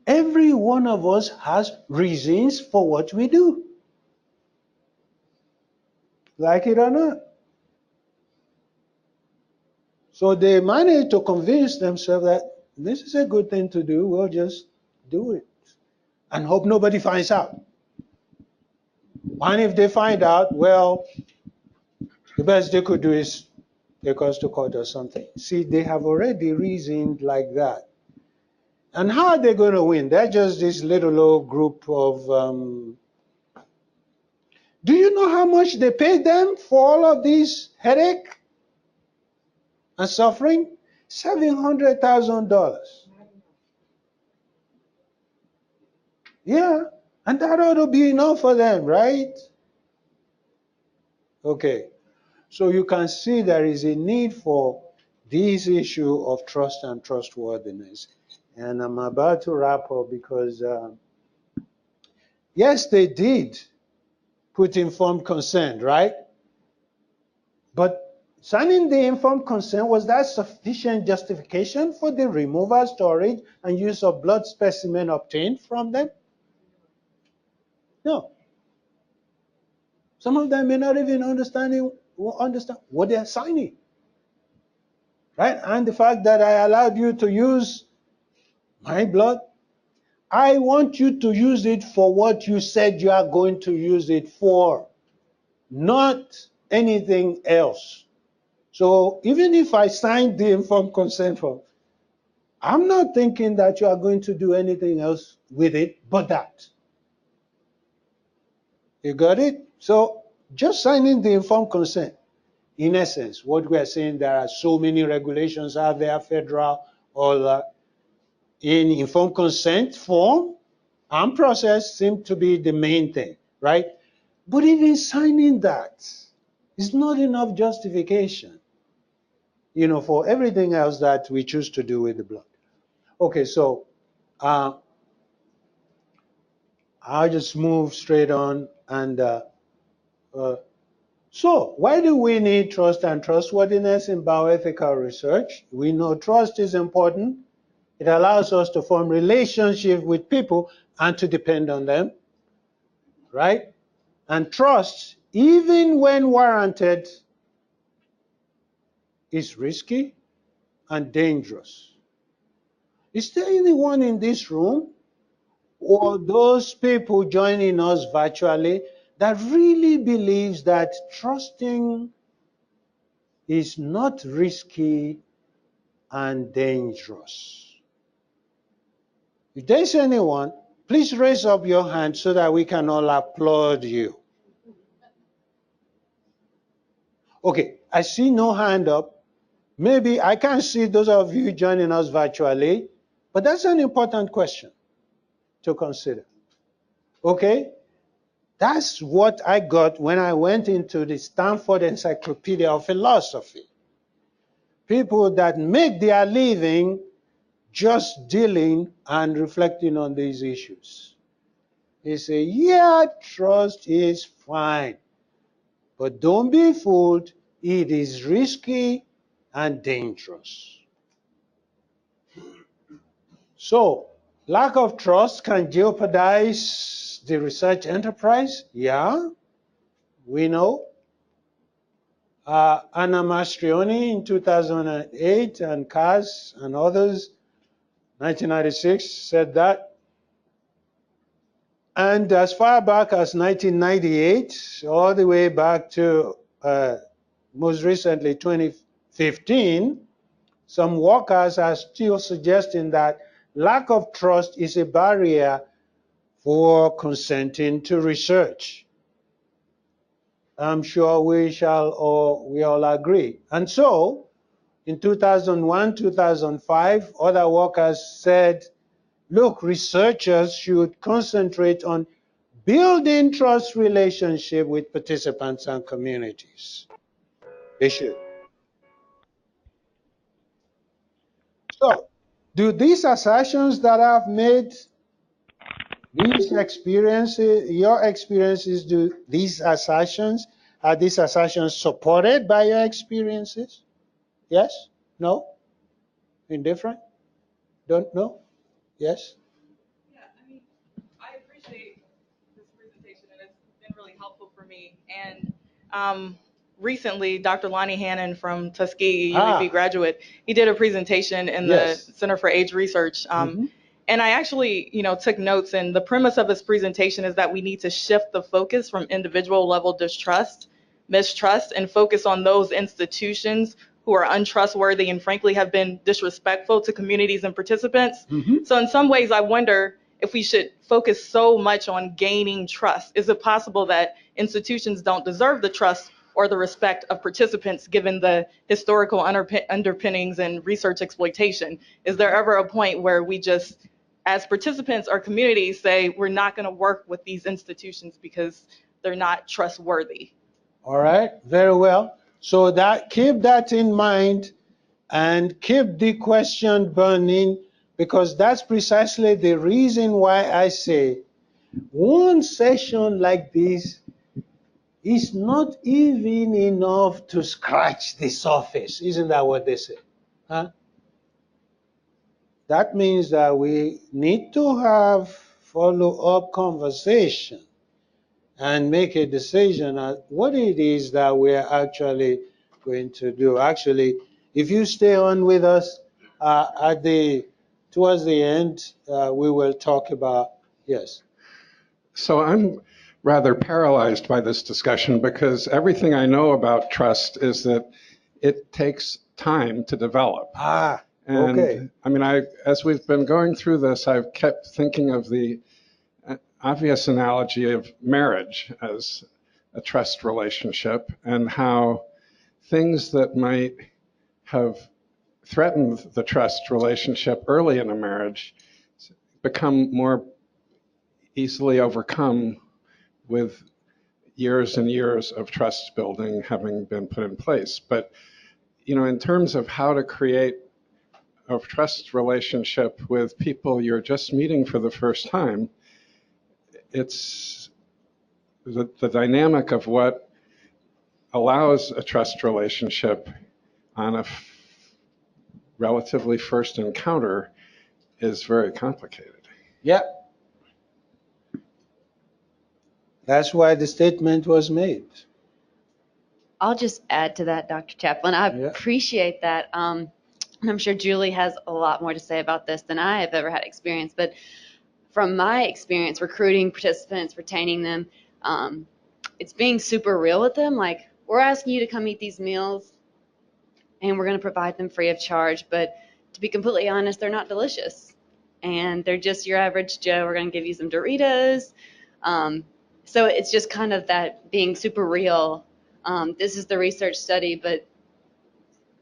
Every one of us has reasons for what we do. Like it or not. So they managed to convince themselves that this is a good thing to do, we'll just do it. And hope nobody finds out. And if they find out, well, the best they could do is take us to court or something. See, they have already reasoned like that. And how are they going to win? They're just this little old group of... do you know how much they paid them for all of this headache and suffering? $700,000. Yeah, and that ought to be enough for them, right? Okay, so you can see there is a need for this issue of trust and trustworthiness. And I'm about to wrap up because, yes, they did put informed consent, right? But signing the informed consent, was that sufficient justification for the removal, storage, and use of blood specimen obtained from them? No. Some of them may not even understand what they're signing. Right? And the fact that I allowed you to use my blood, I want you to use it for what you said you are going to use it for, not anything else. So even if I signed the informed consent form, I'm not thinking that you are going to do anything else with it but that. You got it? So just signing the informed consent, in essence, what we are saying, there are so many regulations out there, federal or in informed consent form and process seem to be the main thing, right? But even signing that is not enough justification, for everything else that we choose to do with the blood. Okay, so I'll just move straight on. And so why do we need trust and trustworthiness in bioethical research? We know trust is important. It allows us to form relationships with people and to depend on them, right? And trust, even when warranted, is risky and dangerous. Is there anyone in this room or those people joining us virtually that really believes that trusting is not risky and dangerous? If there's anyone, please raise up your hand so that we can all applaud you. Okay, I see no hand up. Maybe I can't see those of you joining us virtually, but that's an important question to consider. Okay? That's what I got when I went into the Stanford Encyclopedia of Philosophy. People that make their living just dealing and reflecting on these issues. They say, yeah, trust is fine, but don't be fooled. It is risky and dangerous. So, lack of trust can jeopardize the research enterprise. Yeah, we know. Anna Mastrioni in 2008 and Kaz and others, 1996, said that. And as far back as 1998, all the way back to most recently 2015, some workers are still suggesting that lack of trust is a barrier for consenting to research. I'm sure we all agree. And so, in 2001, 2005, other workers said, look, researchers should concentrate on building trust relationship with participants and communities. They should. So, do these assertions that I've made, these experiences, your experiences, are these assertions supported by your experiences? Yes? No? Indifferent? Don't know? Yes? Yeah, I mean, I appreciate this presentation, and it's been really helpful for me. And recently, Dr. Lonnie Hannon from Tuskegee, UEP graduate, he did a presentation in the Center for Age Research. And I actually, took notes, and the premise of his presentation is that we need to shift the focus from individual level distrust, mistrust, and focus on those institutions who are untrustworthy and frankly have been disrespectful to communities and participants. So in some ways, I wonder if we should focus so much on gaining trust. Is it possible that institutions don't deserve the trust or the respect of participants given the historical underpinnings and research exploitation? Is there ever a point where we just, as participants or communities, say we're not going to work with these institutions because they're not trustworthy? All right, very well. So keep that in mind and keep the question burning, because that's precisely the reason why I say one session like this is not even enough to scratch the surface. Isn't that what they say? Huh? That means that we need to have follow-up conversation and make a decision on what it is that we're actually going to do. Actually, if you stay on with us towards the end, we will talk about, yes. So I'm rather paralyzed by this discussion because everything I know about trust is that it takes time to develop. And okay. I mean, as we've been going through this, I've kept thinking of the obvious analogy of marriage as a trust relationship, and how things that might have threatened the trust relationship early in a marriage become more easily overcome with years and years of trust building having been put in place. But, in terms of how to create a trust relationship with people you're just meeting for the first time, it's the dynamic of what allows a trust relationship on a relatively first encounter is very complicated. Yeah. That's why the statement was made. I'll just add to that, Dr. Chaplin. I appreciate that. And I'm sure Julie has a lot more to say about this than I have ever had experience. But from my experience recruiting participants, retaining them, it's being super real with them. Like, we're asking you to come eat these meals, and we're going to provide them free of charge. But to be completely honest, they're not delicious. and they're just your average Joe. We're going to give you some Doritos. So it's just kind of that being super real. This is the research study, but,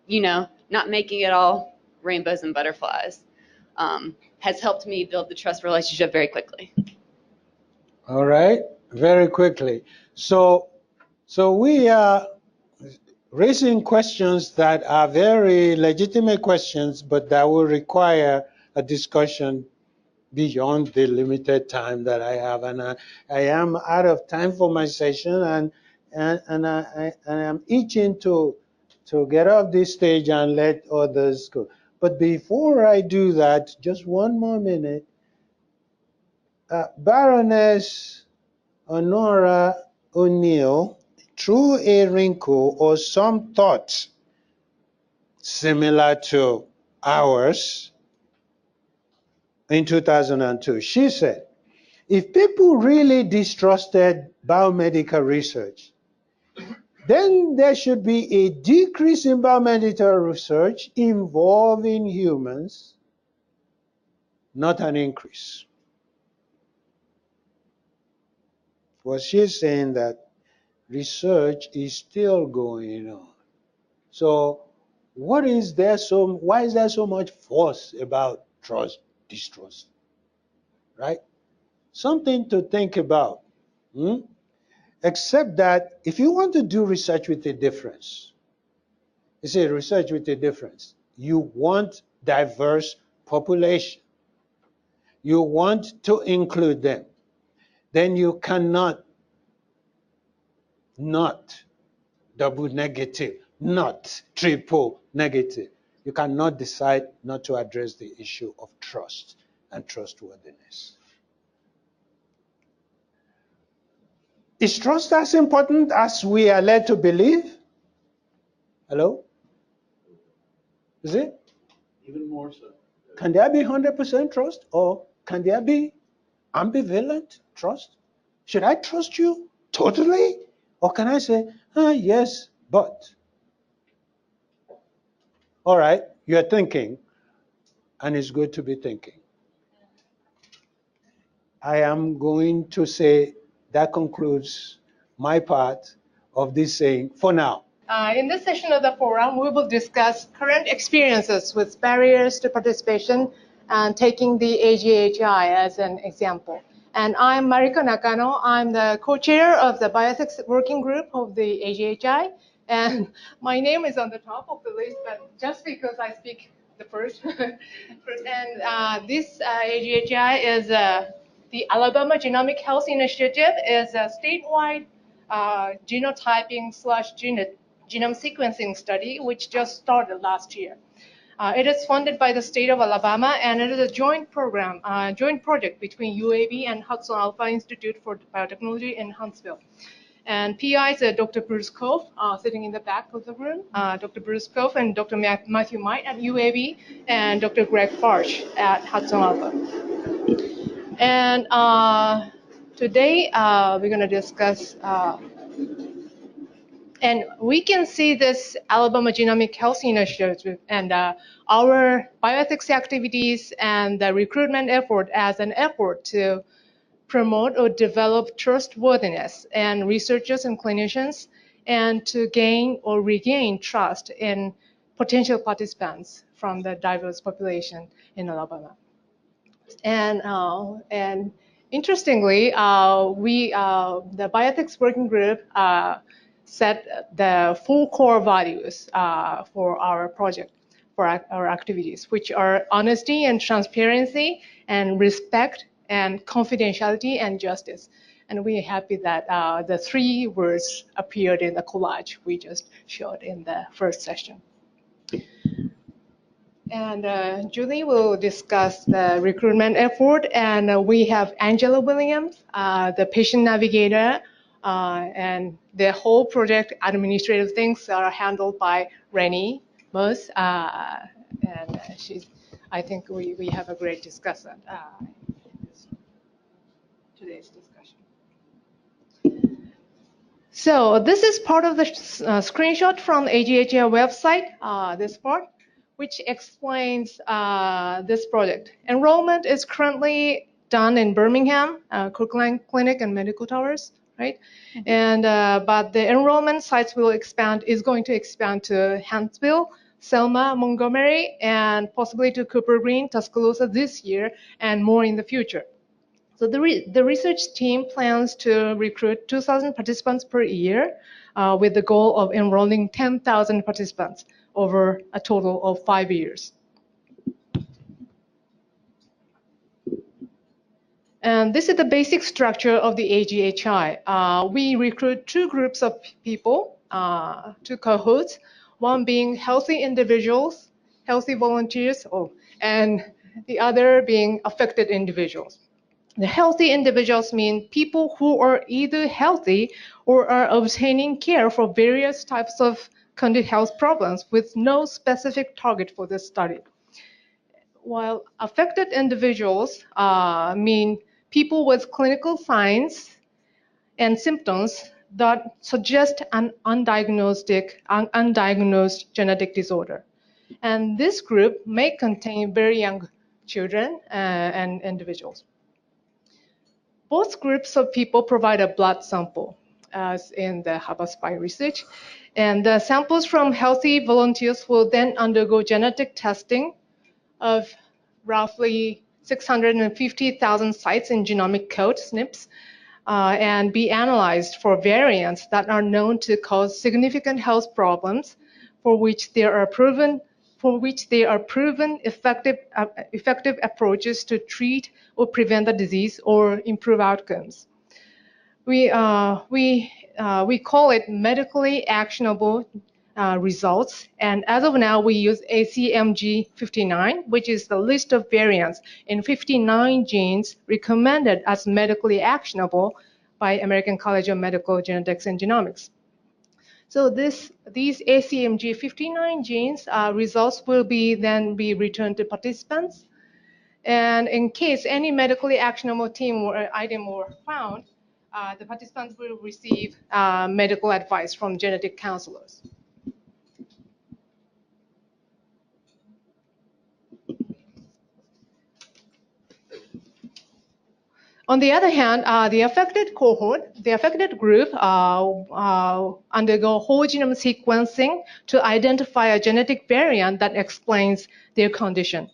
you know, not making it all rainbows and butterflies has helped me build the trust relationship very quickly. All right, very quickly. So we are raising questions that are very legitimate questions, but that will require a discussion beyond the limited time that I have. And I am out of time for my session, and I am itching to get off this stage and let others go. But before I do that, just one more minute. Baroness Honora O'Neill, through a wrinkle or some thoughts similar to ours in 2002, she said, if people really distrusted biomedical research, then there should be a decrease in biomedical research involving humans, not an increase. Well, she's saying that research is still going on. So why is there so much fuss about trust, distrust, right? Something to think about. Except that if you want to do research with a difference, you say research with a difference, you want diverse population. You want to include them. Then you cannot not double negative, not triple negative. You cannot decide not to address the issue of trust and trustworthiness. Is trust as important as we are led to believe? Hello? Is it? Even more so. Can there be 100% trust, or can there be ambivalent trust? Should I trust you totally? Or can I say, yes, but? All right, you're thinking, and it's good to be thinking. I am going to say that concludes my part of this saying for now. In this session of the forum, we will discuss current experiences with barriers to participation and taking the AGHI as an example. And I'm Mariko Nakano. I'm the co-chair of the Bioethics Working Group of the AGHI. And my name is on the top of the list, but just because I speak the first. And this AGHI is the Alabama Genomic Health Initiative, is a statewide genotyping / genome sequencing study, which just started last year. It is funded by the state of Alabama, and it is a joint program, joint project between UAB and Hudson Alpha Institute for Biotechnology in Huntsville. And PIs are Dr. Bruce Cove, sitting in the back of the room, Dr. Bruce Cove and Dr. Matthew Might at UAB, and Dr. Greg Farsh at Hudson Alpha. And today we're going to discuss and we can see this Alabama Genomic Health Initiative and our bioethics activities and the recruitment effort as an effort to promote or develop trustworthiness in researchers and clinicians, and to gain or regain trust in potential participants from the diverse population in Alabama. And interestingly, the Bioethics Working Group set the 4 core values for our project, for our activities, which are honesty and transparency and respect and confidentiality and justice. And we're happy that the 3 words appeared in the collage we just showed in the first session. And Julie will discuss the recruitment effort, and we have Angela Williams, the patient navigator, and the whole project administrative things are handled by Rennie Moss, and I think we have a great discussion in today's discussion. So this is part of the screenshot from the AGHI website, this part. which explains this project. Enrollment is currently done in Birmingham, Kirkland Clinic and Medical Towers, right? And but the enrollment sites is going to expand to Huntsville, Selma, Montgomery, and possibly to Cooper Green, Tuscaloosa this year, and more in the future. So the research team plans to recruit 2,000 participants per year with the goal of enrolling 10,000 participants over a total of 5 years. And this is the basic structure of the AGHI. We recruit two groups of people, two cohorts, one being healthy individuals, healthy volunteers, and the other being affected individuals. The healthy individuals mean people who are either healthy or are obtaining care for various types of health problems with no specific target for this study. While affected individuals mean people with clinical signs and symptoms that suggest an undiagnosed genetic disorder. And this group may contain very young children and individuals. Both groups of people provide a blood sample, as in the HABA-SPY research. And the samples from healthy volunteers will then undergo genetic testing of roughly 650,000 sites in genomic code, SNPs, and be analyzed for variants that are known to cause significant health problems for which there are proven effective approaches to treat or prevent the disease or improve outcomes. We call it medically actionable results, and as of now we use ACMG 59, which is the list of variants in 59 genes recommended as medically actionable by American College of Medical Genetics and Genomics. So these ACMG 59 genes results will then be returned to participants, and in case any medically actionable team or item were found, the participants will receive medical advice from genetic counselors. On the other hand, the affected group undergo whole genome sequencing to identify a genetic variant that explains their condition.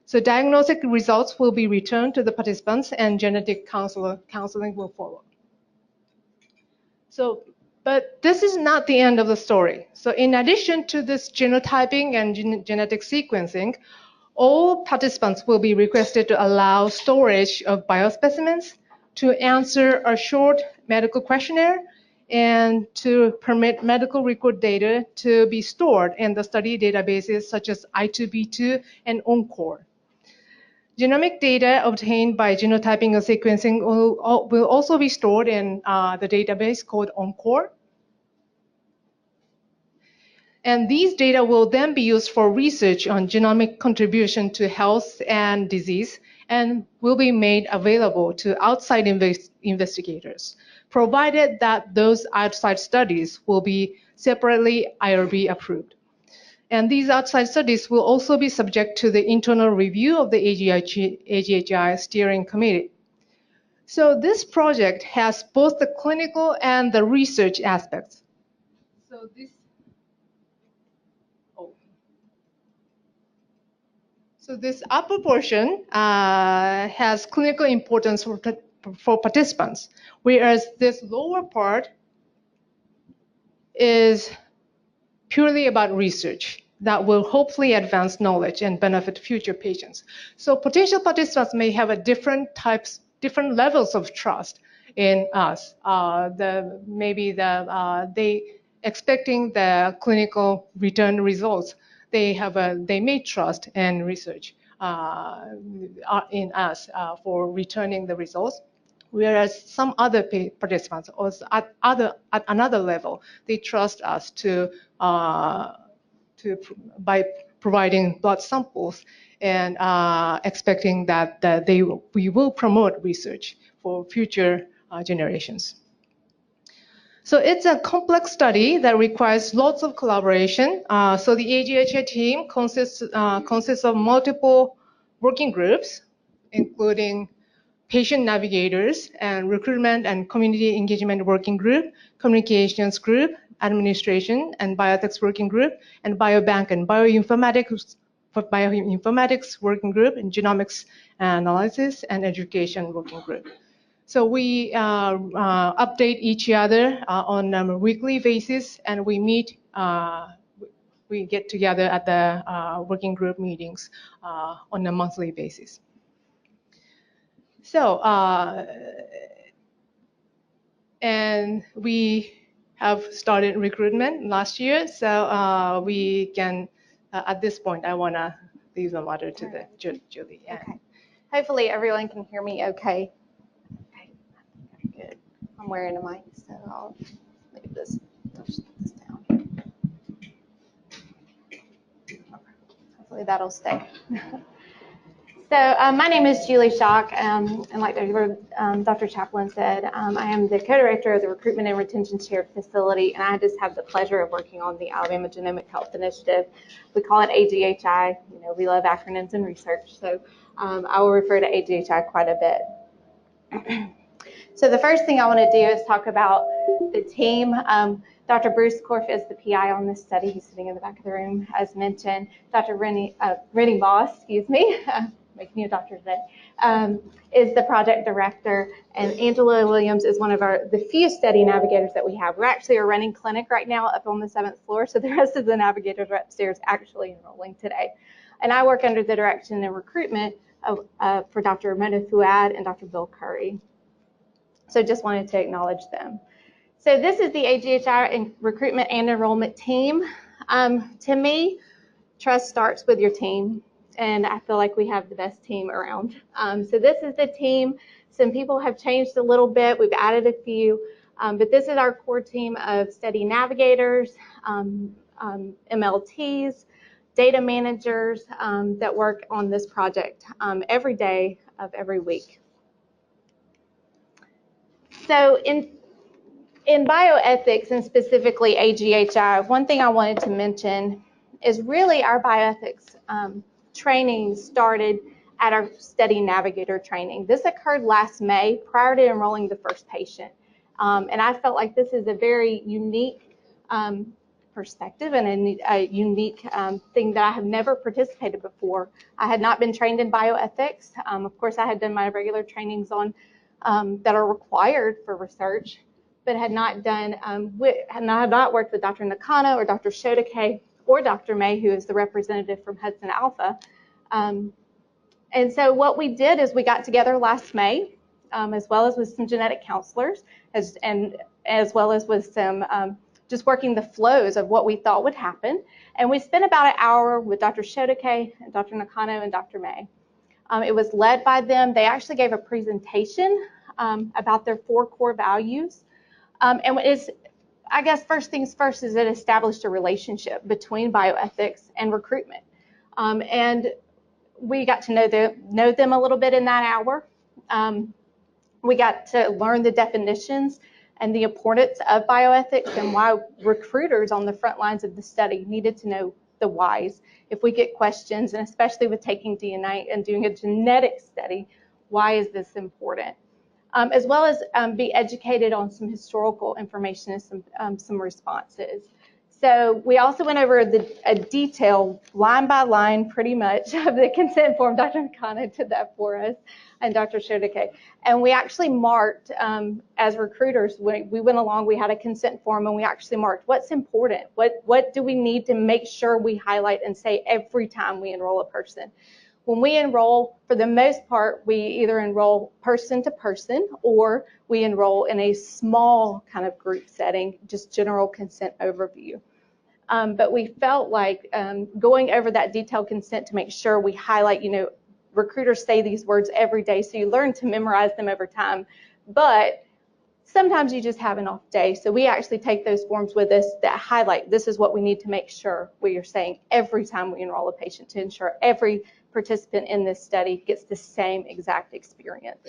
So diagnostic results will be returned to the participants and genetic counseling will follow. So, but this is not the end of the story. So in addition to this genotyping and genetic sequencing, all participants will be requested to allow storage of biospecimens, to answer a short medical questionnaire, and to permit medical record data to be stored in the study databases such as I2B2 and Encore. Genomic data obtained by genotyping or sequencing will also be stored in the database called Encore. And these data will then be used for research on genomic contribution to health and disease and will be made available to outside investigators, provided that those outside studies will be separately IRB approved. And these outside studies will also be subject to the internal review of the AGHI steering committee. So this project has both the clinical and the research aspects. So this upper portion has clinical importance for participants, whereas this lower part is purely about research that will hopefully advance knowledge and benefit future patients. So potential participants may have different levels of trust in us. They expecting the clinical return results. They may trust in research in us for returning the results. Whereas some other participants, or at another level, they trust us by providing blood samples and expecting that we will promote research for future generations. So it's a complex study that requires lots of collaboration. So the AGHI team consists of multiple working groups, including patient navigators and recruitment and community engagement working group, communications group, administration and bioethics working group, and biobank and bioinformatics working group, and genomics analysis and education working group. So we update each other on a weekly basis, and we meet, we get together at the working group meetings on a monthly basis. So, and we have started recruitment last year, so we can, at this point, I want to leave the matter to the Julie. Yeah. Okay. Hopefully everyone can hear me okay. Okay, good. I'm wearing a mic, so I'll leave this down. Hopefully that'll stay. So my name is Julie Schock, and like Dr. Chaplin said, I am the co-director of the Recruitment and Retention Shared Facility, and I just have the pleasure of working on the Alabama Genomic Health Initiative. We call it AGHI. You know, we love acronyms in research, so I will refer to AGHI quite a bit. So the first thing I want to do is talk about the team. Dr. Bruce Korf is the PI on this study. He's sitting in the back of the room, as mentioned. Dr. Rennie Moss, excuse me, making you a doctor today, is the project director, and Angela Williams is one of the few study navigators that we have. We're actually a running clinic right now up on the 7th floor, so the rest of the navigators are upstairs actually enrolling today. And I work under the direction and recruitment for Dr. Mona Fuad and Dr. Bill Curry. So just wanted to acknowledge them. So this is the AGHI recruitment and enrollment team. To me, trust starts with your team, and I feel like we have the best team around. So this is the team. Some people have changed a little bit. We've added a few, but this is our core team of study navigators, MLTs, data managers that work on this project every day of every week. So in bioethics, and specifically AGHI, one thing I wanted to mention is really our bioethics training started at our study navigator training. This occurred last May prior to enrolling the first patient. And I felt like this is a very unique perspective and a unique thing that I have never participated before. I had not been trained in bioethics. Of course, I had done my regular trainings on that are required for research, but had not done, had not worked with Dr. Nakano or Dr. Shodake or Dr. May, who is the representative from Hudson Alpha. And so what we did is we got together last May, as well as with some genetic counselors, as well as with some just working the flows of what we thought would happen. And we spent about an hour with Dr. Shodake, and Dr. Nakano, and Dr. May. It was led by them. They actually gave a presentation about their 4 core values. And it's, I guess first things first is it established a relationship between bioethics and recruitment. And we got to know them a little bit in that hour. We got to learn the definitions and the importance of bioethics and why recruiters on the front lines of the study needed to know the whys. If we get questions, and especially with taking DNA and doing a genetic study, why is this important? As well as be educated on some historical information and some responses. So we also went over a detail, line by line, pretty much, of the consent form. Dr. Nakano did that for us, and Dr. Shodake. And we actually marked, as recruiters, when we went along, we had a consent form, and we actually marked what's important. What do we need to make sure we highlight and say every time we enroll a person? When we enroll, for the most part, we either enroll person to person or we enroll in a small kind of group setting, just general consent overview. But we felt like going over that detailed consent to make sure we highlight, recruiters say these words every day, so you learn to memorize them over time. But sometimes you just have an off day. So we actually take those forms with us that highlight this is what we need to make sure we are saying every time we enroll a patient to ensure every participant in this study gets the same exact experience.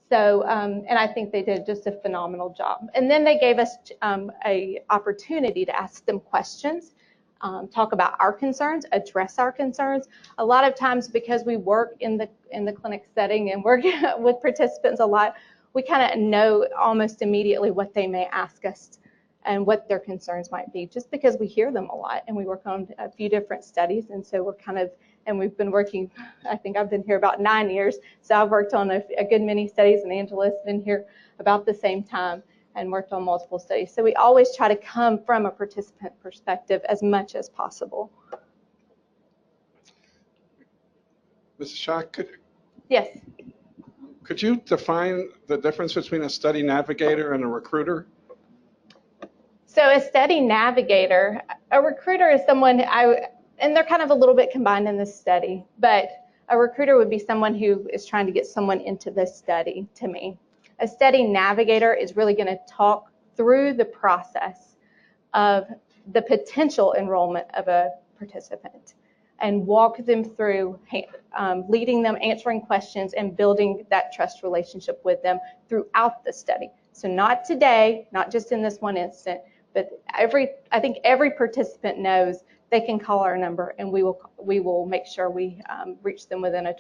So, and I think they did just a phenomenal job. And then they gave us a opportunity to ask them questions, talk about our concerns, address our concerns. A lot of times, because we work in the clinic setting and work with participants a lot, we kind of know almost immediately what they may ask us and what their concerns might be, just because we hear them a lot and we work on a few different studies. And so we're kind of, and we've been working, I think I've been here about 9 years, so I've worked on a good many studies, and Angela's been here about the same time and worked on multiple studies. So we always try to come from a participant perspective as much as possible. Mrs. Shaw, Yes. Could you define the difference between a study navigator and a recruiter? So a study navigator, a recruiter is someone, and they're kind of a little bit combined in this study, but a recruiter would be someone who is trying to get someone into this study, to me. A study navigator is really going to talk through the process of the potential enrollment of a participant and walk them through, leading them, answering questions, and building that trust relationship with them throughout the study. So not today, not just in this one instant, but I think every participant knows they can call our number, and we will make sure we reach them within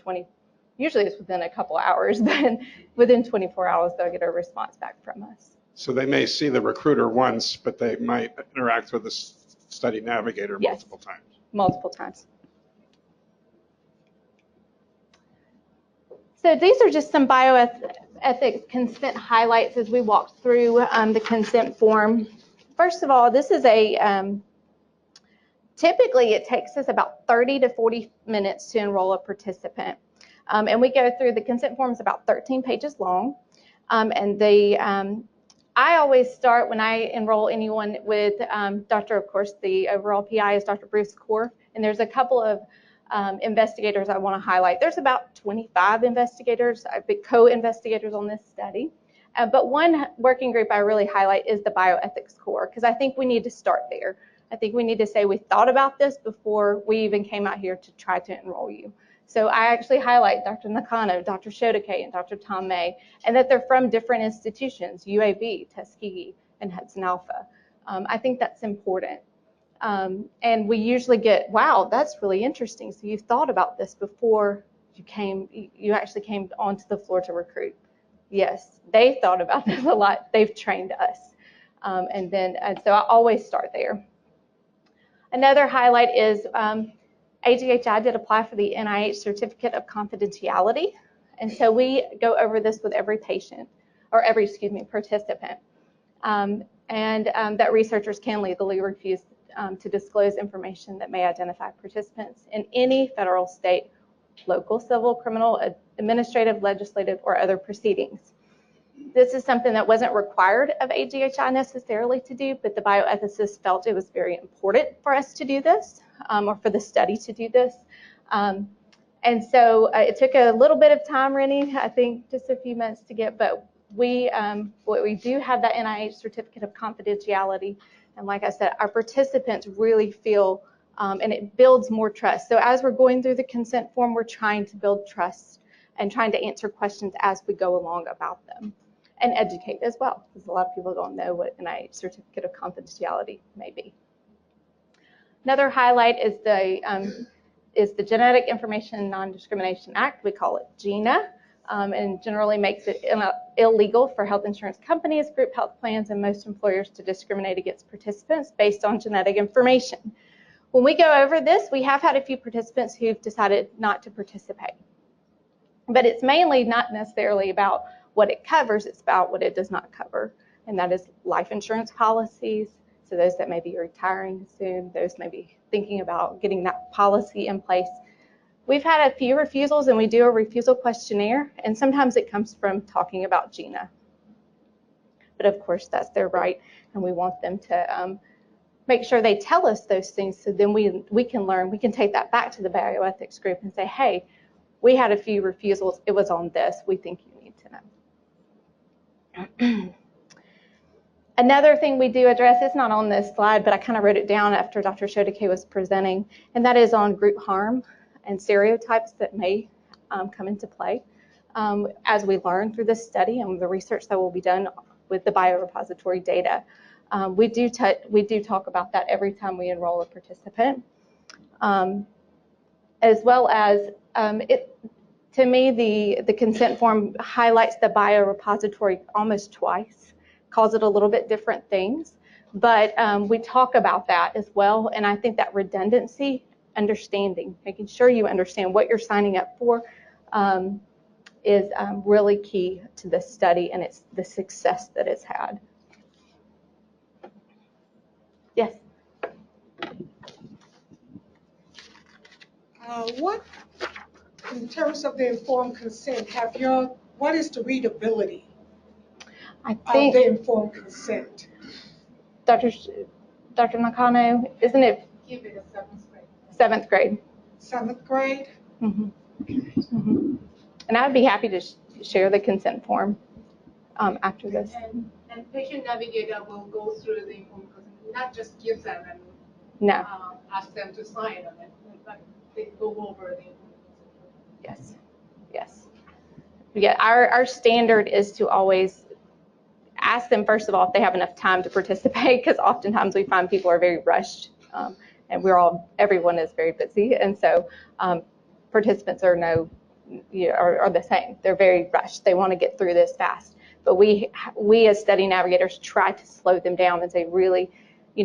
usually it's within a couple hours, but within 24 hours they'll get a response back from us. So they may see the recruiter once, but they might interact with the study navigator multiple times. Multiple times. So these are just some bioethics consent highlights as we walk through the consent form. First of all, this is typically it takes us about 30 to 40 minutes to enroll a participant. And we go through, the consent form is about 13 pages long. I always start when I enroll anyone with of course, the overall PI is Dr. Bruce Core, and there's a couple of investigators I want to highlight. There's about 25 investigators, co-investigators on this study. But one working group I really highlight is the Bioethics Core, because I think we need to start there. I think we need to say we thought about this before we even came out here to try to enroll you. So I actually highlight Dr. Nakano, Dr. Shodake, and Dr. Tom May, and that they're from different institutions, UAB, Tuskegee, and Hudson Alpha. I think that's important. And we usually get, wow, that's really interesting. So you thought about this before you actually came onto the floor to recruit. Yes, they thought about this a lot. They've trained us. And so I always start there. Another highlight is AGHI did apply for the Nih Certificate of Confidentiality. And so we go over this with every patient, or every participant. That researchers can legally refuse to disclose information that may identify participants in any federal, state, local, civil, criminal, administrative, legislative, or other proceedings. This is something that wasn't required of AGHI necessarily to do, but the bioethicists felt it was very important for us to do this, or for the study to do this. And so it took a little bit of time, Rennie, I think just a few months to get, but we do have that NIH Certificate of Confidentiality. And like I said, our participants really feel, and it builds more trust. So as we're going through the consent form, we're trying to build trust and trying to answer questions as we go along about them, and educate as well, because a lot of people don't know what an NIH Certificate of Confidentiality may be. Another highlight is the Genetic Information Non-Discrimination Act. We call it GINA, and generally makes it illegal for health insurance companies, group health plans, and most employers to discriminate against participants based on genetic information. When we go over this, we have had a few participants who've decided not to participate. But it's mainly not necessarily about what it covers, it's about what it does not cover, and that is life insurance policies. So those that may be retiring soon, those may be thinking about getting that policy in place. We've had a few refusals, and we do a refusal questionnaire, and sometimes it comes from talking about GINA. But of course, that's their right, and we want them to make sure they tell us those things, so then we can learn. We can take that back to the bioethics group and say, hey, we had a few refusals. It was on this. We think you need to know. Another thing we do address, it's not on this slide, but I kind of wrote it down after Dr. Shodake was presenting, and that is on group harm and stereotypes that may come into play. as we learn through this study and the research that will be done with the biorepository data. We do talk about that every time we enroll a participant, as well as to me, the consent form highlights the biorepository almost twice, calls it a little bit different things, but we talk about that as well. And I think that redundancy, understanding, making sure you understand what you're signing up for, is really key to this study and it's the success that it's had. Yes. What, in terms of the informed consent, what is the readability of the informed consent? Dr. Nakano, isn't it? Give it a 7th grade. 7th grade. 7th grade? Mm-hmm. Mm-hmm. And I'd be happy to share the consent form after this. And patient navigator will go through the informed consent, not just give them and ask them to sign on it, but they go over the informed consent. Yes, yes. Yeah, our standard is to always ask them, first of all, if they have enough time to participate, because oftentimes we find people are very rushed, and everyone is very busy, and so participants are the same. They're very rushed. They want to get through this fast. But we as study navigators try to slow them down and say, really,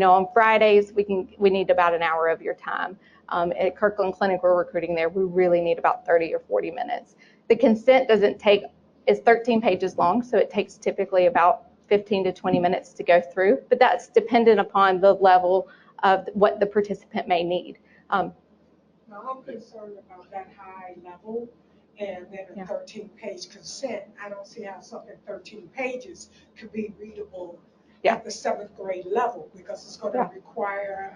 on Fridays we need about an hour of your time. At Kirkland Clinic, we're recruiting there. We really need about 30 or 40 minutes. The consent is 13 pages long, so it takes typically about 15 to 20 minutes to go through, but that's dependent upon the level of what the participant may need. Now, I'm concerned about that high level and then a 13-page consent. I don't see how something 13 pages could be readable at the 7th grade level, because it's going to require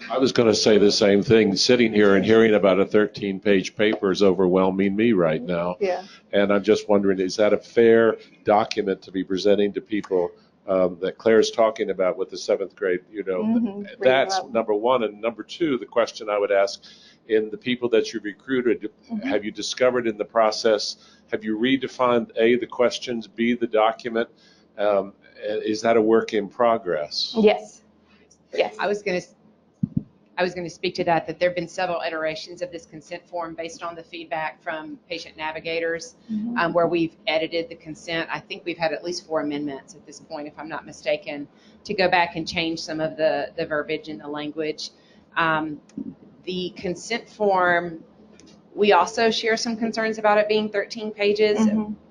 I was going to say the same thing. Sitting here and hearing about a 13-page paper is overwhelming me right now. Yeah. And I'm just wondering, is that a fair document to be presenting to people that Claire's talking about with the 7th grade? That's number one. And number two, the question I would ask, in the people that you recruited, have you discovered in the process, have you redefined A, the questions, B, the document? Is that a work in progress? Yes. Yes. I was going to speak to that there have been several iterations of this consent form based on the feedback from patient navigators, where we've edited the consent. I think we've had at least 4 amendments at this point, if I'm not mistaken, to go back and change some of the verbiage and the language. The consent form, we also share some concerns about it being 13 pages.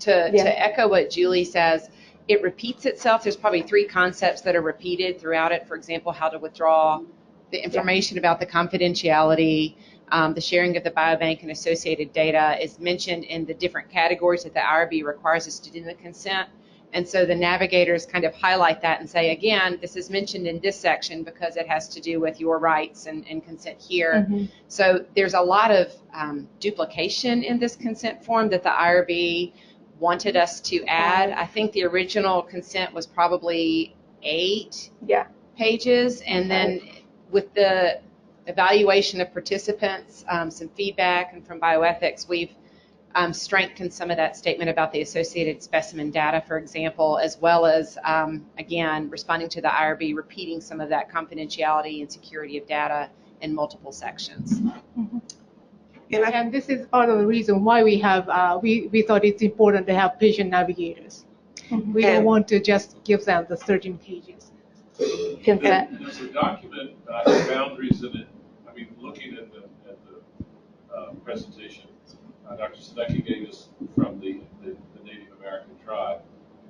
To echo what Julie says, it repeats itself. There's probably 3 concepts that are repeated throughout it. For example, how to withdraw the information about the confidentiality, the sharing of the biobank and associated data is mentioned in the different categories that the IRB requires us to do in the consent. And so the navigators kind of highlight that and say, again, this is mentioned in this section because it has to do with your rights and consent here. So there's a lot of duplication in this consent form that the IRB wanted us to add. I think the original consent was probably 8 pages, and then with the evaluation of participants, some feedback, and from bioethics, we've strengthened some of that statement about the associated specimen data, for example, as well as, again, responding to the IRB, repeating some of that confidentiality and security of data in multiple sections. And this is part of the reason why we have, we thought it's important to have patient navigators. We don't want to just give them the 13 pages. Consent. There's a document that has boundaries in it. I mean, looking at the presentation Dr. Sadecki gave us from the Native American tribe,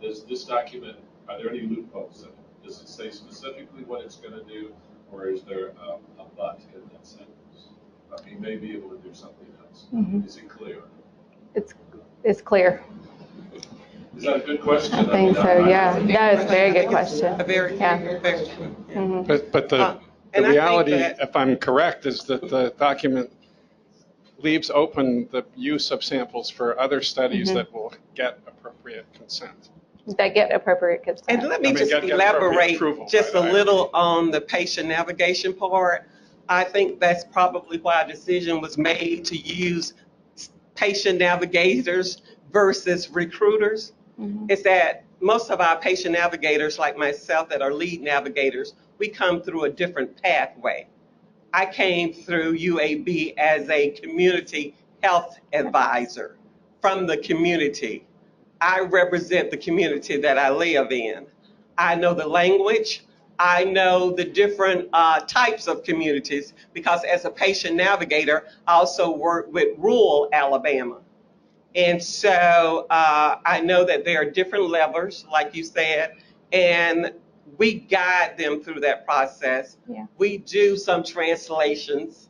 does this document, are there any loopholes in it? Does it say specifically what it's going to do, or is there a but in that sentence? He may be able to do something else. Is it clear? It's clear. Is that a good question? I think so, yeah. That is a very good question. A very good question. But the reality, if I'm correct, is that the document leaves open the use of samples for other studies that will get appropriate consent. That get appropriate consent. And let me just elaborate just a little on the patient navigation part. I think that's probably why a decision was made to use patient navigators versus recruiters is that most of our patient navigators, like myself, that are lead navigators, we come through a different pathway. I came through UAB as a community health advisor from the community. I represent the community that I live in. I know the language. I know the different types of communities because as a patient navigator, I also work with rural Alabama. And so I know that there are different levels, like you said, and we guide them through that process. Yeah. We do some translations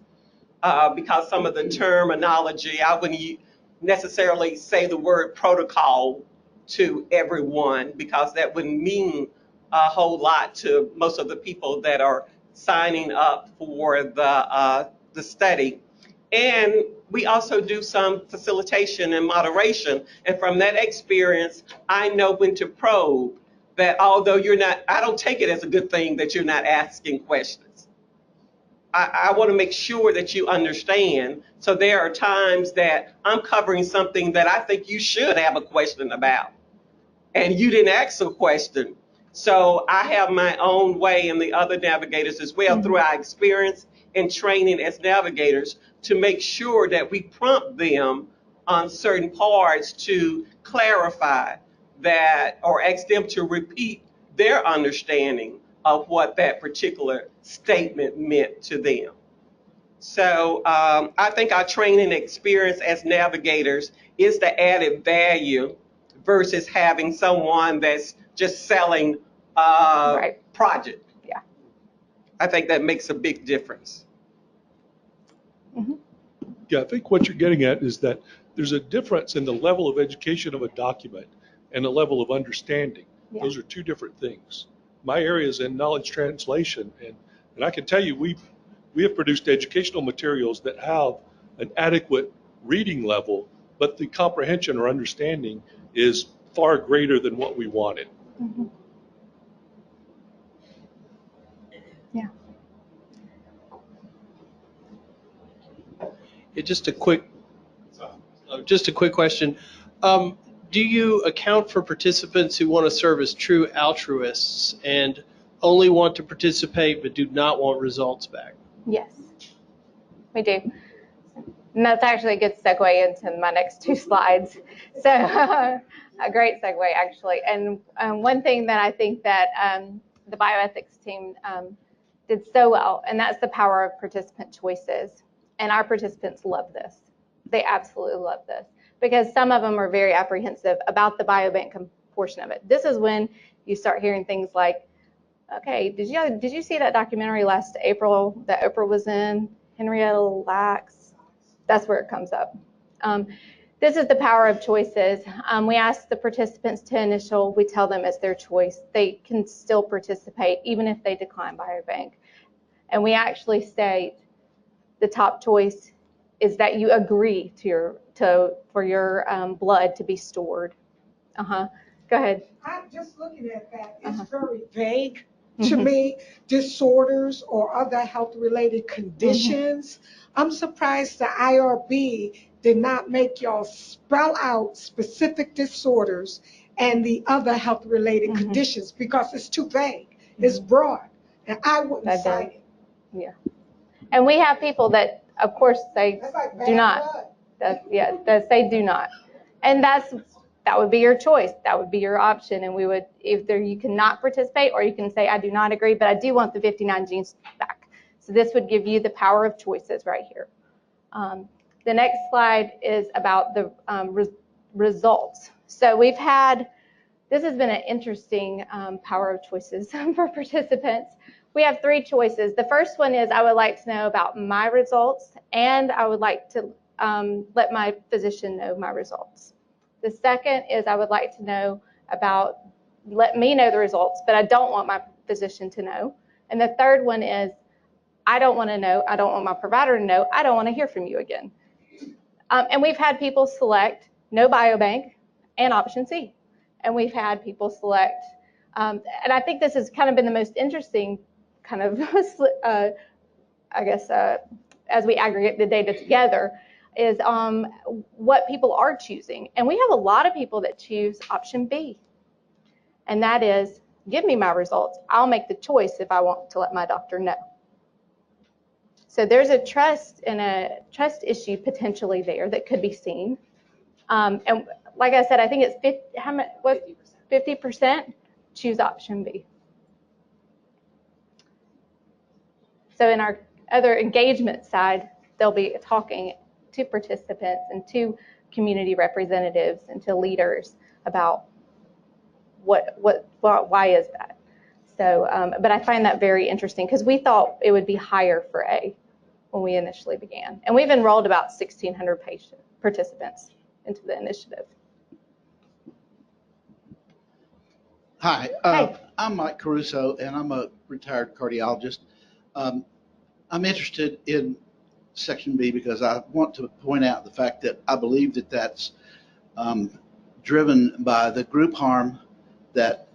because some of the terminology, I wouldn't necessarily say the word protocol to everyone because that wouldn't mean a whole lot to most of the people that are signing up for the study. And we also do some facilitation and moderation. And from that experience, I know when to probe that although you're not, I don't take it as a good thing that you're not asking questions. I want to make sure that you understand. So there are times that I'm covering something that I think you should have a question about, and you didn't ask a question. So I have my own way, and the other navigators as well, through our experience and training as navigators, to make sure that we prompt them on certain parts to clarify that or ask them to repeat their understanding of what that particular statement meant to them. So I think our training experience as navigators is the added value versus having someone that's just selling a project. Yeah. I think that makes a big difference. Yeah, I think what you're getting at is that there's a difference in the level of education of a document and the level of understanding. Yeah. Those are two different things. My area is in knowledge translation, and I can tell you we have produced educational materials that have an adequate reading level, but the comprehension or understanding is far greater than what we wanted. Yeah. Just a quick question. Do you account for participants who want to serve as true altruists and only want to participate but do not want results back? Yes, we do. And that's actually a good segue into my next two slides. So a great segue, actually. And one thing that I think that the bioethics team did so well, and that's the power of participant choices. And our participants love this. They absolutely love this because some of them are very apprehensive about the biobank portion of it. This is when you start hearing things like, okay, did you see that documentary last April that Oprah was in, Henrietta Lacks? That's where it comes up. This is the power of choices. We ask the participants to initial. We tell them it's their choice. They can still participate even if they decline biobank. And we actually state the top choice is that you agree for your blood to be stored. Go ahead. I'm just looking at that. It's very vague to me. Disorders or other health-related conditions. I'm surprised the IRB did not make y'all spell out specific disorders and the other health-related conditions because it's too vague. It's broad, and I wouldn't cite it. Yeah. And we have people that, of course, say do not. That say do not. And that would be your choice. That would be your option. And we would, either you cannot participate or you can say, I do not agree, but I do want the 59 genes back. So this would give you the power of choices right here. The next slide is about the results. So we've had, this has been an interesting power of choices for participants. We have three choices. The first one is I would like to know about my results, and I would like to let my physician know my results. The second is I would like to know about, let me know the results, but I don't want my physician to know. And the third one is I don't want to know, I don't want my provider to know, I don't want to hear from you again. And we've had people select no biobank and option C. And we've had people select, and I think this has kind of been the most interesting kind of, I guess, as we aggregate the data together, is what people are choosing. And we have a lot of people that choose option B. And that is, give me my results. I'll make the choice if I want to let my doctor know. So there's a trust issue potentially there that could be seen. And like I said, I think it's 50% choose option B. So in our other engagement side, they'll be talking to participants and to community representatives and to leaders about why is that. So, but I find that very interesting because we thought it would be higher for A when we initially began. And we've enrolled about 1,600 participants into the initiative. Hi, Hey. I'm Mike Caruso, and I'm a retired cardiologist. I'm interested in Section B because I want to point out the fact that I believe that that's driven by the group harm that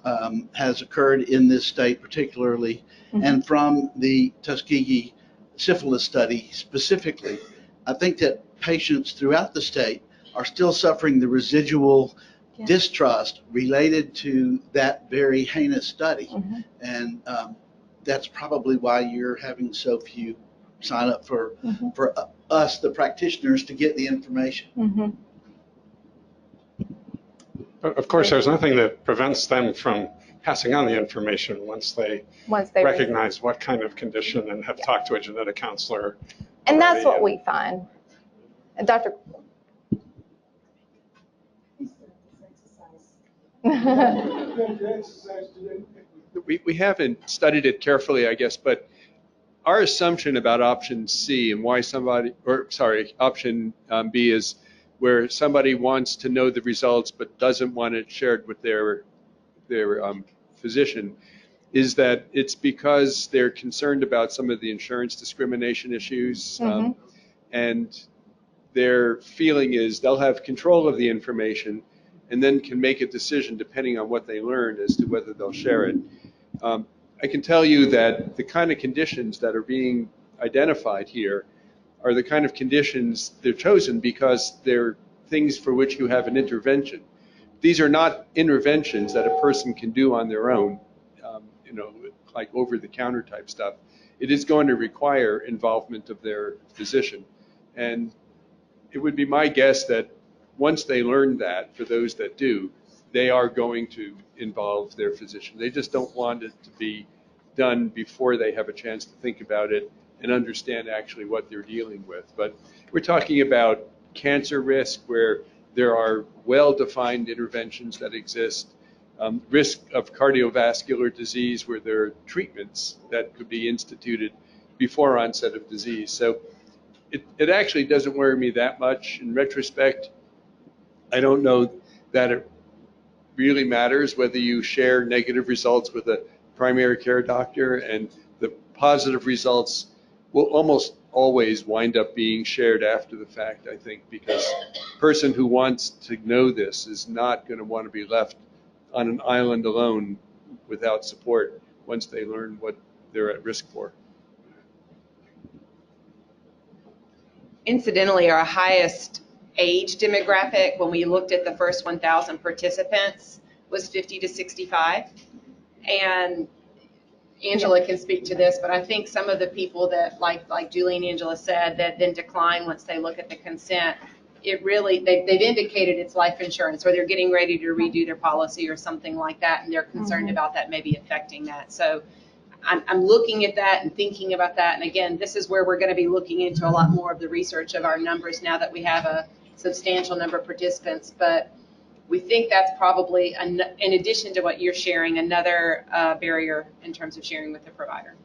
has occurred in this state particularly, and from the Tuskegee syphilis study specifically. I think that patients throughout the state are still suffering the residual distrust related to that very heinous study. And that's probably why you're having so few sign up for us, the practitioners, to get the information. Of course, there's nothing that prevents them from passing on the information once they recognize what kind of condition and have talked to a genetic counselor. And that's what we find. And Dr. We haven't studied it carefully, I guess, but our assumption about option C and why option B is where somebody wants to know the results but doesn't want it shared with their physician, is that it's because they're concerned about some of the insurance discrimination issues, and their feeling is they'll have control of the information and then can make a decision depending on what they learn as to whether they'll share it. I can tell you that the kind of conditions that are being identified here are the kind of conditions they're chosen because they're things for which you have an intervention. These are not interventions that a person can do on their own, like over-the-counter type stuff. It is going to require involvement of their physician. And it would be my guess that once they learn that, for those that do, they are going to involve their physician. They just don't want it to be done before they have a chance to think about it and understand actually what they're dealing with. But we're talking about cancer risk where there are well-defined interventions that exist, risk of cardiovascular disease where there are treatments that could be instituted before onset of disease. So it actually doesn't worry me that much. In retrospect, I don't know that it really matters whether you share negative results with a primary care doctor, and the positive results will almost always wind up being shared after the fact, I think, because a person who wants to know this is not going to want to be left on an island alone without support once they learn what they're at risk for. Incidentally, our highest age demographic when we looked at the first 1,000 participants was 50 to 65. And Angela can speak to this, but I think some of the people that, like Julie and Angela said, that then decline once they look at the consent, it really, they've indicated it's life insurance, or they're getting ready to redo their policy or something like that, and they're concerned about that maybe affecting that. So I'm looking at that and thinking about that. And again, this is where we're going to be looking into a lot more of the research of our numbers now that we have a substantial number of participants. But we think that's probably, in addition to what you're sharing, another barrier in terms of sharing with the provider.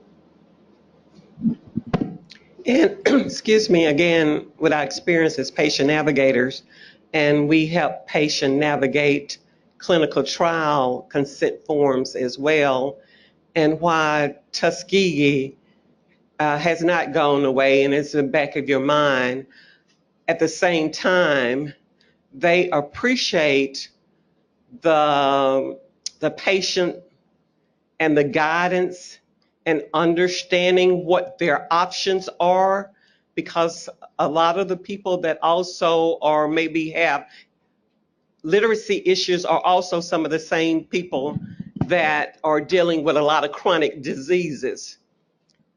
And excuse me, again, with our experience as patient navigators, and we help patient navigate clinical trial consent forms as well, and why Tuskegee has not gone away and it's in the back of your mind. At the same time, they appreciate the patient and the guidance and understanding what their options are because a lot of the people that also or maybe have literacy issues are also some of the same people that are dealing with a lot of chronic diseases.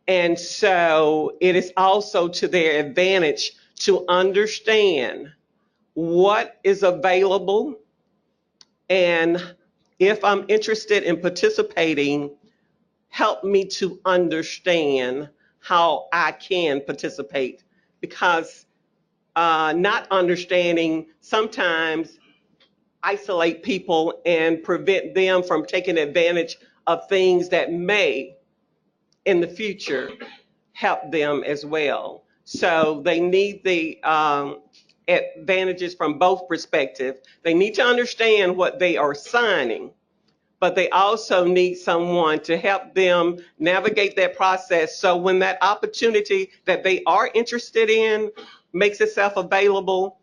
And so it is also to their advantage to understand what is available, and if I'm interested in participating, help me to understand how I can participate, because not understanding sometimes isolate people and prevent them from taking advantage of things that may in the future help them as well. So they need the advantages from both perspectives. They need to understand what they are signing, but they also need someone to help them navigate that process. So when that opportunity that they are interested in makes itself available,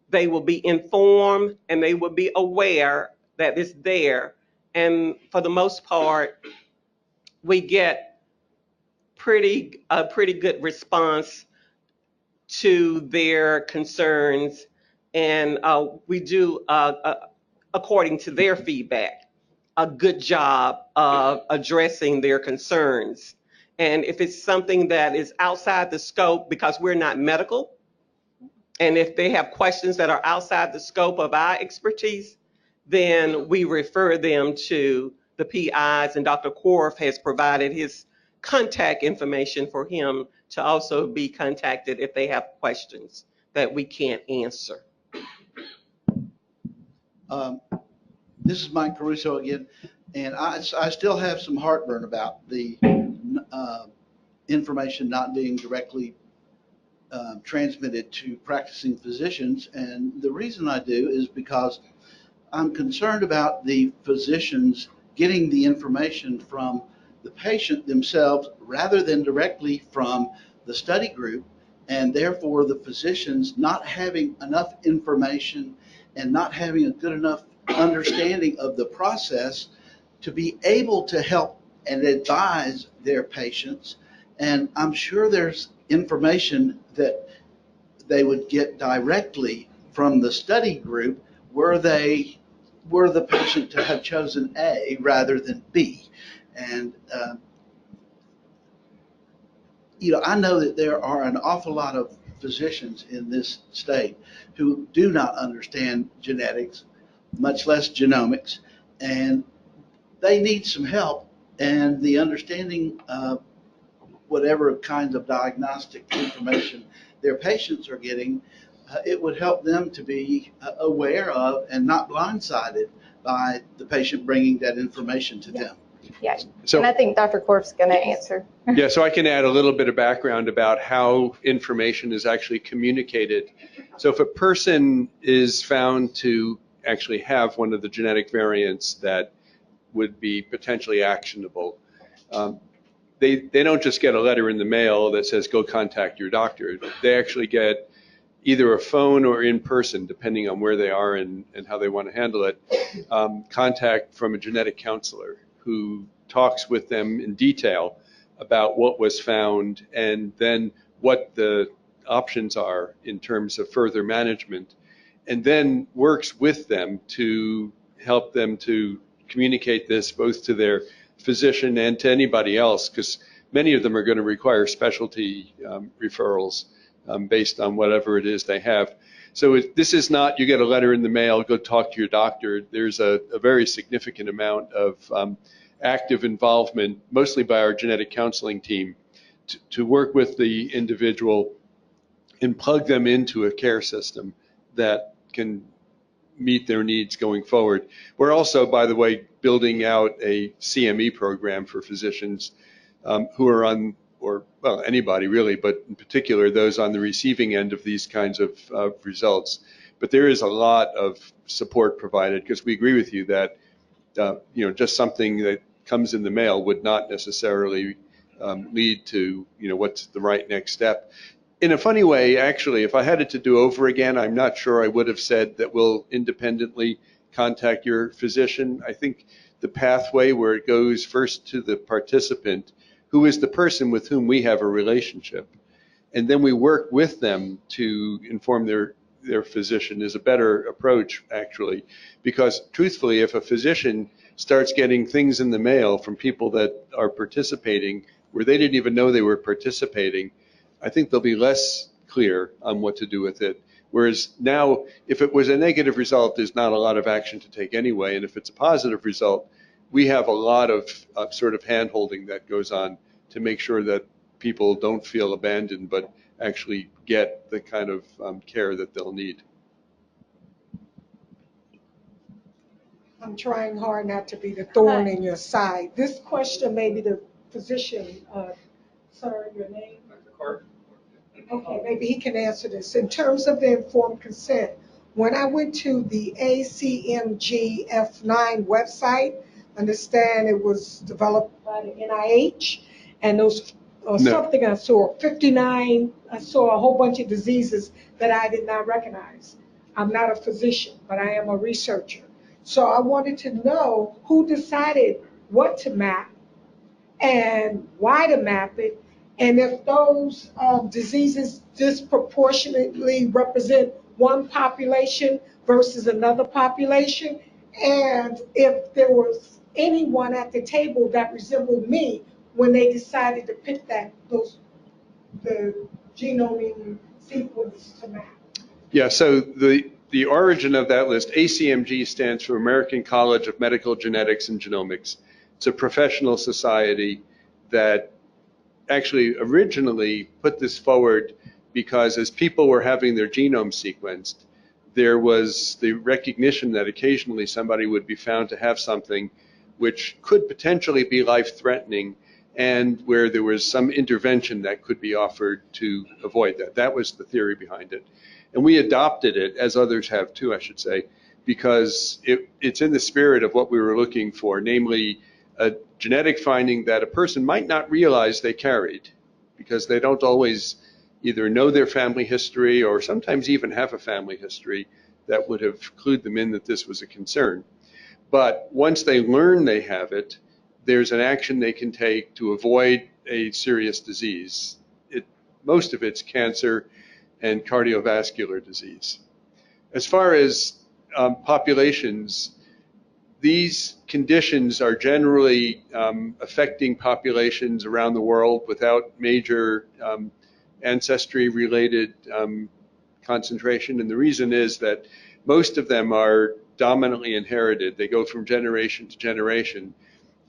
they will be informed and they will be aware that it's there. And for the most part, we get a pretty good response to their concerns, and we do, according to their feedback, a good job of addressing their concerns. And if it's something that is outside the scope, because we're not medical, and if they have questions that are outside the scope of our expertise, then we refer them to the PIs, and Dr. Korf has provided his contact information for him to also be contacted if they have questions that we can't answer. This is Mike Caruso again, and I still have some heartburn about the information not being directly transmitted to practicing physicians. And the reason I do is because I'm concerned about the physicians getting the information from the patient themselves rather than directly from the study group, and therefore the physicians not having enough information and not having a good enough understanding of the process to be able to help and advise their patients. And I'm sure there's information that they would get directly from the study group were the patient to have chosen A rather than B. And I know that there are an awful lot of physicians in this state who do not understand genetics, much less genomics, and they need some help. And the understanding of whatever kinds of diagnostic information their patients are getting, it would help them to be aware of and not blindsided by the patient bringing that information to them. Yeah, So, and I think Dr. Korf's going to answer. Yeah, so I can add a little bit of background about how information is actually communicated. So if a person is found to actually have one of the genetic variants that would be potentially actionable, they don't just get a letter in the mail that says go contact your doctor. They actually get either a phone or in person, depending on where they are and how they want to handle it, contact from a genetic counselor who talks with them in detail about what was found and then what the options are in terms of further management, and then works with them to help them to communicate this both to their physician and to anybody else, because many of them are going to require specialty referrals based on whatever it is they have. So this is not you get a letter in the mail, go talk to your doctor. There's a very significant amount of active involvement, mostly by our genetic counseling team, to work with the individual and plug them into a care system that can meet their needs going forward. We're also, by the way, building out a CME program for physicians who are on, or well, anybody really, but in particular those on the receiving end of these kinds of results. But there is a lot of support provided, because we agree with you that just something that comes in the mail would not necessarily lead to what's the right next step. In a funny way, actually, if I had it to do over again, I'm not sure I would have said that we'll independently contact your physician. I think the pathway where it goes first to the participant, who is the person with whom we have a relationship, and then we work with them to inform their physician is a better approach, actually, because truthfully, if a physician starts getting things in the mail from people that are participating where they didn't even know they were participating, I think they'll be less clear on what to do with it. Whereas now, if it was a negative result, there's not a lot of action to take anyway. And if it's a positive result, we have a lot of sort of hand-holding that goes on to make sure that people don't feel abandoned, but actually get the kind of care that they'll need. I'm trying hard not to be the thorn in your side. This question, maybe the physician, sir, your name? Okay, maybe he can answer this. In terms of the informed consent, when I went to the ACMG F9 website, understand it was developed by the NIH, and those something I saw, 59, I saw a whole bunch of diseases that I did not recognize. I'm not a physician, but I am a researcher. So I wanted to know who decided what to map and why to map it, and if those diseases disproportionately represent one population versus another population, and if there was anyone at the table that resembled me when they decided to pick the genome sequence to map. Yeah, so the origin of that list, ACMG stands for American College of Medical Genetics and Genomics. It's a professional society that actually originally put this forward because as people were having their genome sequenced, there was the recognition that occasionally somebody would be found to have something which could potentially be life-threatening, and where there was some intervention that could be offered to avoid that. That was the theory behind it. And we adopted it, as others have too, I should say, because it's in the spirit of what we were looking for, namely a genetic finding that a person might not realize they carried, because they don't always either know their family history or sometimes even have a family history that would have clued them in that this was a concern. But once they learn they have it, there's an action they can take to avoid a serious disease. Most of it's cancer and cardiovascular disease. As far as populations, these conditions are generally affecting populations around the world without major ancestry-related concentration. And the reason is that most of them are dominantly inherited. They go from generation to generation,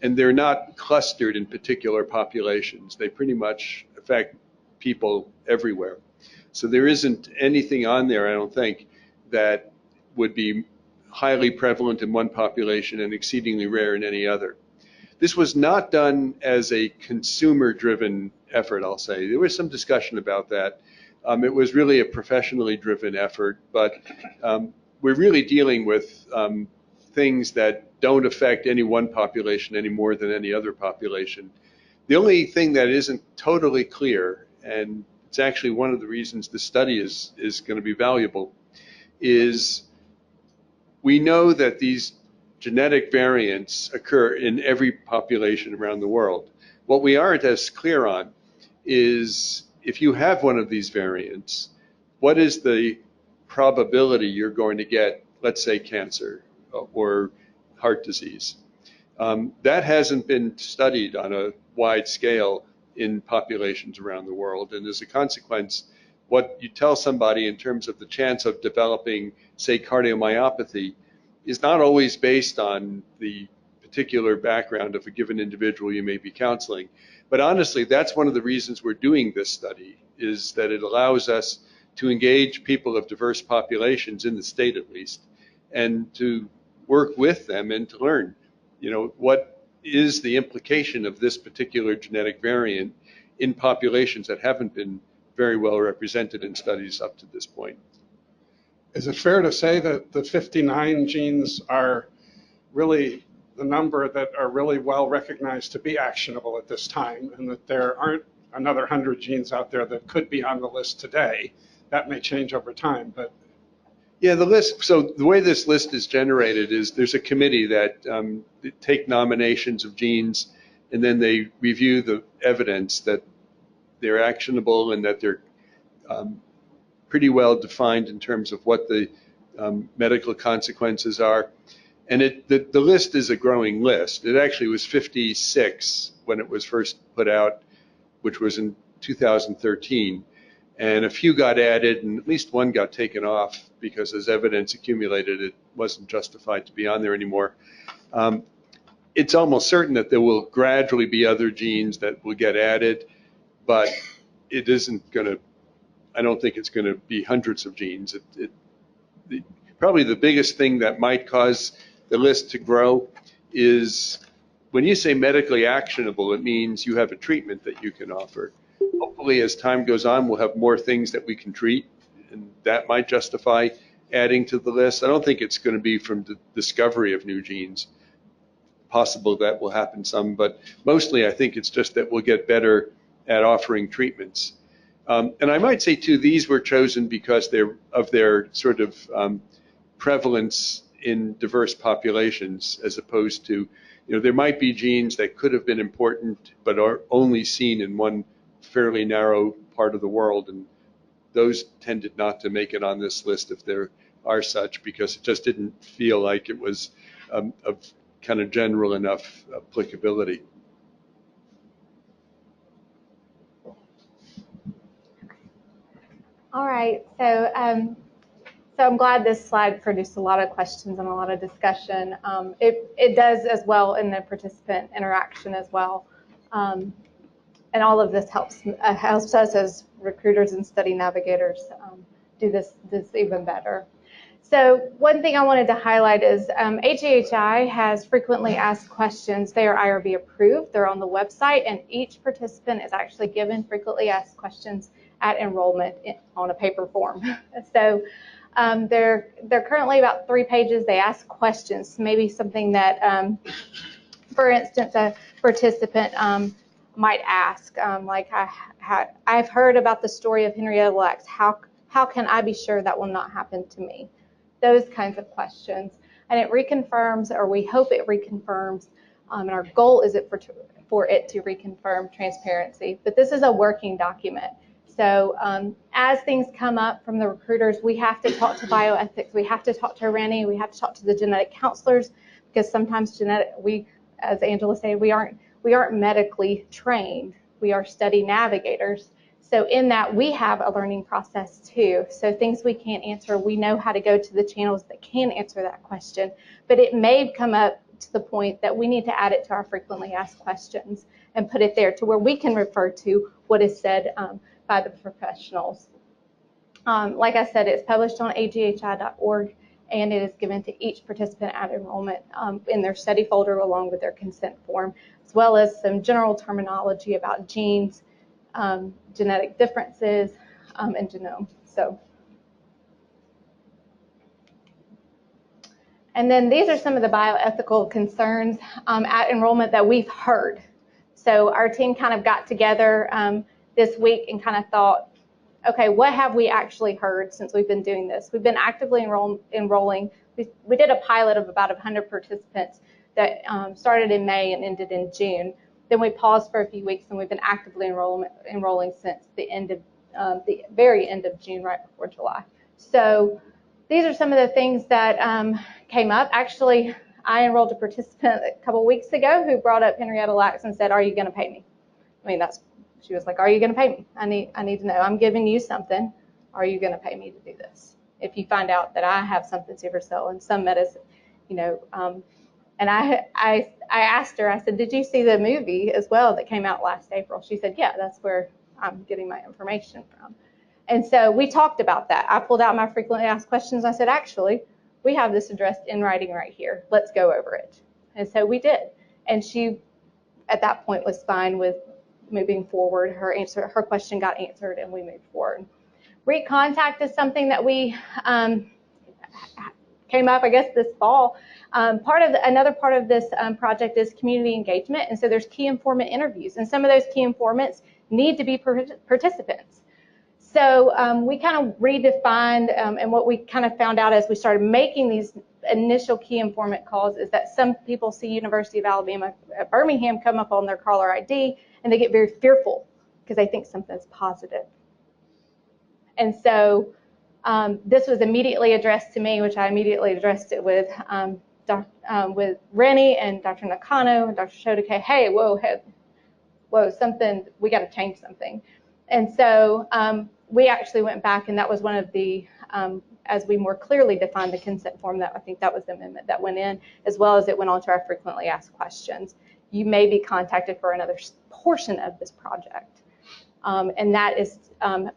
and they're not clustered in particular populations. They pretty much affect people everywhere. So there isn't anything on there, I don't think, that would be highly prevalent in one population and exceedingly rare in any other. This was not done as a consumer-driven effort, I'll say. There was some discussion about that. It was really a professionally driven effort, but we're really dealing with things that don't affect any one population any more than any other population. The only thing that isn't totally clear, and it's actually one of the reasons the study is going to be valuable, is we know that these genetic variants occur in every population around the world. What we aren't as clear on is if you have one of these variants, what is the probability you're going to get, let's say, cancer or heart disease? That hasn't been studied on a wide scale in populations around the world. And as a consequence, what you tell somebody in terms of the chance of developing, say, cardiomyopathy is not always based on the particular background of a given individual you may be counseling. But honestly, that's one of the reasons we're doing this study, is that it allows us to engage people of diverse populations, in the state at least, and to work with them and to learn, what is the implication of this particular genetic variant in populations that haven't been very well represented in studies up to this point. Is it fair to say that the 59 genes are really the number that are really well recognized to be actionable at this time, and that there aren't another 100 genes out there that could be on the list today? That may change over time, but... Yeah, the list, so the way this list is generated is there's a committee that take nominations of genes, and then they review the evidence that they're actionable and that they're pretty well defined in terms of what the medical consequences are. And the list is a growing list. It actually was 56 when it was first put out, which was in 2013. And a few got added, and at least one got taken off because as evidence accumulated, it wasn't justified to be on there anymore. It's almost certain that there will gradually be other genes that will get added, but it isn't going to, I don't think it's going to be hundreds of genes. Probably the biggest thing that might cause the list to grow is when you say medically actionable, it means you have a treatment that you can offer. Hopefully, as time goes on, we'll have more things that we can treat, and that might justify adding to the list. I don't think it's going to be from the discovery of new genes. Possible that will happen some, but mostly I think it's just that we'll get better at offering treatments. And I might say, too, these were chosen because of their sort of prevalence in diverse populations, as opposed to, there might be genes that could have been important but are only seen in one fairly narrow part of the world, and those tended not to make it on this list if there are such, because it just didn't feel like it was of kind of general enough applicability. All right, so I'm glad this slide produced a lot of questions and a lot of discussion. It does as well in the participant interaction as well. And all of this helps us as recruiters and study navigators do this even better. So one thing I wanted to highlight is AGHI has frequently asked questions. They are IRB approved. They're on the website, and each participant is actually given frequently asked questions at enrollment on a paper form. So they're currently about 3 pages. They ask questions, maybe something that, for instance, a participant might ask, like, I've heard about the story of Henrietta Lacks. How can I be sure that will not happen to me? Those kinds of questions. And it reconfirms, or we hope it reconfirms, and our goal is for it to reconfirm transparency. But this is a working document. So as things come up from the recruiters, we have to talk to bioethics. We have to talk to Rennie. We have to talk to the genetic counselors, because sometimes as Angela said, we aren't medically trained. We are study navigators. So in that, we have a learning process too. So things we can't answer, we know how to go to the channels that can answer that question. But it may come up to the point that we need to add it to our frequently asked questions and put it there to where we can refer to what is said by the professionals. Like I said, it's published on aghi.org, and it is given to each participant at enrollment in their study folder along with their consent form, as well as some general terminology about genes, genetic differences, and genome. And then these are some of the bioethical concerns at enrollment that we've heard. So our team kind of got together this week and kind of thought, okay, what have we actually heard since we've been doing this? We've been actively enrolling. We did a pilot of about 100 participants that started in May and ended in June. Then we paused for a few weeks, and we've been actively enrolling since the very end of June, right before July. So these are some of the things that came up. Actually, I enrolled a participant a couple weeks ago who brought up Henrietta Lacks and said, "Are you going to pay me?" I mean, she was like, "Are you going to pay me? I need to know. I'm giving you something. Are you going to pay me to do this? If you find out that I have something sickle cell and some medicine, And I asked her, I said, "Did you see the movie as well that came out last April?" She said, "Yeah, that's where I'm getting my information from." And so we talked about that. I pulled out my frequently asked questions. I said, "Actually, we have this addressed in writing right here. Let's go over it." And so we did. And she, at that point, was fine with moving forward. Her question got answered, and we moved forward. Recontact is something that we came up, I guess, this fall. Another part of this project is community engagement, and so there's key informant interviews, and some of those key informants need to be participants. So we kind of redefined, and what we kind of found out as we started making these initial key informant calls is that some people see University of Alabama at Birmingham come up on their caller ID, and they get very fearful because they think something's positive. And so this was immediately addressed to me, which I immediately addressed it with Rennie and Dr. Nakano and Dr. Shodake. Hey, whoa, something, we got to change something. And so we actually went back, and that was one of the, as we more clearly defined the consent form, that I think that was the amendment that went in, as well as it went on to our frequently asked questions. You may be contacted for another portion of this project. And that is,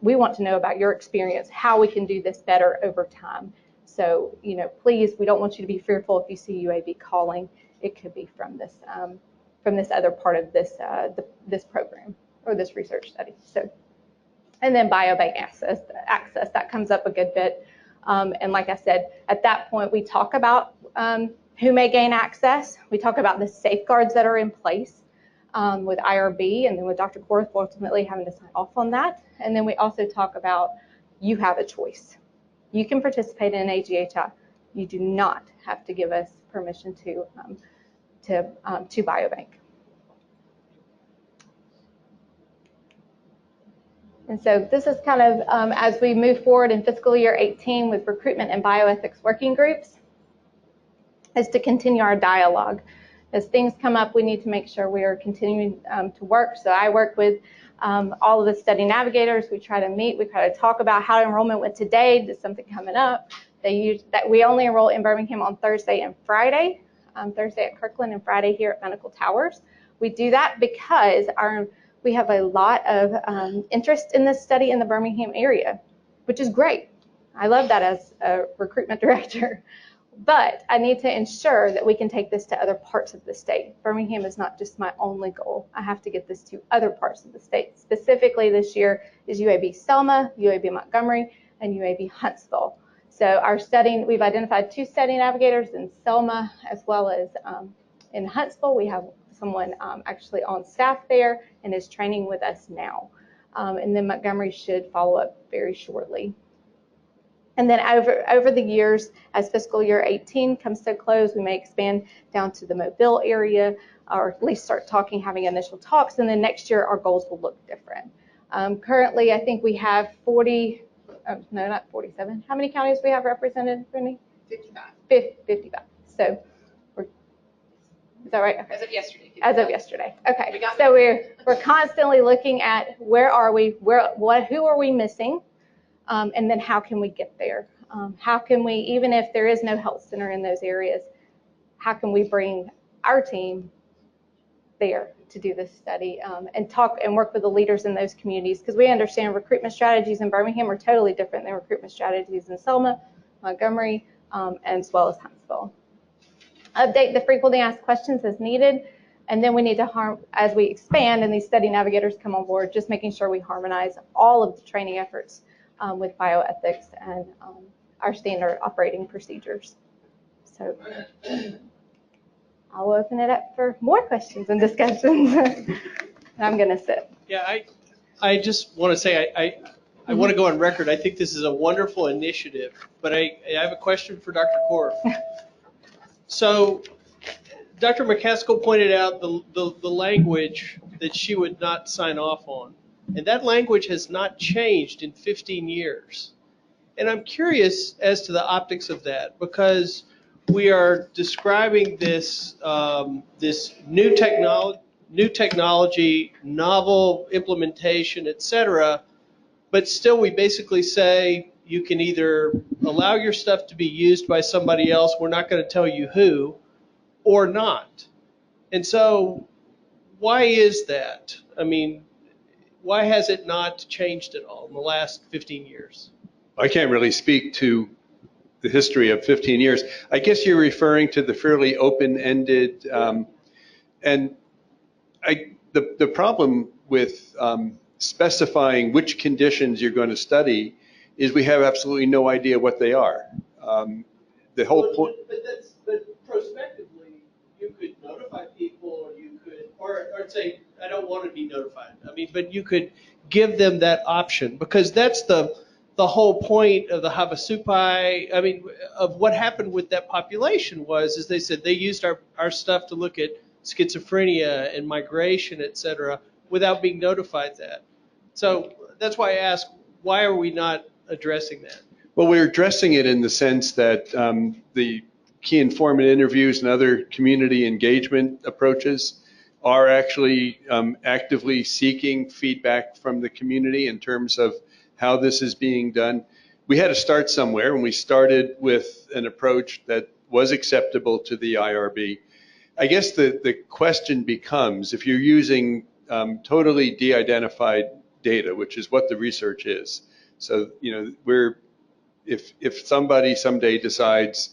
we want to know about your experience, how we can do this better over time. So, please, we don't want you to be fearful if you see UAB calling. It could be from this other part of this this program or this research study. So, and then biobank access that comes up a good bit. And like I said, at that point, we talk about who may gain access. We talk about the safeguards that are in place with IRB, and then with Dr. Korth ultimately having to sign off on that. And then we also talk about you have a choice. You can participate in an AGHI. You do not have to give us permission to biobank. And so this is kind of as we move forward in fiscal year 18 with recruitment and bioethics working groups, is to continue our dialogue. As things come up, we need to make sure we are continuing to work. So I work with all of the study navigators. We try to meet. We try to talk about how enrollment went today. There's something coming up. We only enroll in Birmingham on Thursday and Friday. Thursday at Kirkland and Friday here at Medical Towers. We do that because we have a lot of interest in this study in the Birmingham area, which is great. I love that as a recruitment director. But I need to ensure that we can take this to other parts of the state. Birmingham is not just my only goal. I have to get this to other parts of the state. Specifically this year is UAB Selma, UAB Montgomery, and UAB Huntsville. So our studying, we've identified 2 study navigators in Selma as well as in Huntsville. We have someone actually on staff there and is training with us now. And then Montgomery should follow up very shortly. And then over the years, as fiscal year 18 comes to a close, we may expand down to the Mobile area, or at least start having initial talks. And then next year, our goals will look different. Currently, I think we have 47. How many counties we have represented, Brittany? 55. So, is that right? Okay. As of yesterday. As of yesterday. Okay. So we're constantly looking at where are we, who are we missing? And then how can we get there? How can we, even if there is no health center in those areas, how can we bring our team there to do this study and talk and work with the leaders in those communities? Because we understand recruitment strategies in Birmingham are totally different than recruitment strategies in Selma, Montgomery, as well as Huntsville. Update the frequently asked questions as needed. And then we need to, as we expand and these study navigators come on board, just making sure we harmonize all of the training efforts with bioethics and our standard operating procedures. So I'll open it up for more questions and discussions. I'm going to sit. Yeah, I just want to say I want to go on record. I think this is a wonderful initiative, but I have a question for Dr. Korth. So Dr. McCaskill pointed out the language that she would not sign off on. And that language has not changed in 15 years. And I'm curious as to the optics of that, because we are describing this this new technology, novel implementation, et cetera, but still we basically say you can either allow your stuff to be used by somebody else, we're not going to tell you who, or not. And so why is that? I mean, why has it not changed at all in the last 15 years? I can't really speak to the history of 15 years. I guess you're referring to the fairly open-ended, and the problem with specifying which conditions you're going to study is we have absolutely no idea what they are. The whole point. But prospectively, you could notify people, or say, I don't want to be notified. I mean, but you could give them that option, because that's the whole point of the Havasupai. I mean, of what happened with that population was, as they said, they used our stuff to look at schizophrenia and migration, et cetera, without being notified that. So that's why I ask, why are we not addressing that? Well, we're addressing it in the sense that the key informant interviews and other community engagement approaches are actually actively seeking feedback from the community in terms of how this is being done. We had to start somewhere, and we started with an approach that was acceptable to the IRB. I guess the question becomes, if you're using totally de-identified data, which is what the research is. So, if somebody someday decides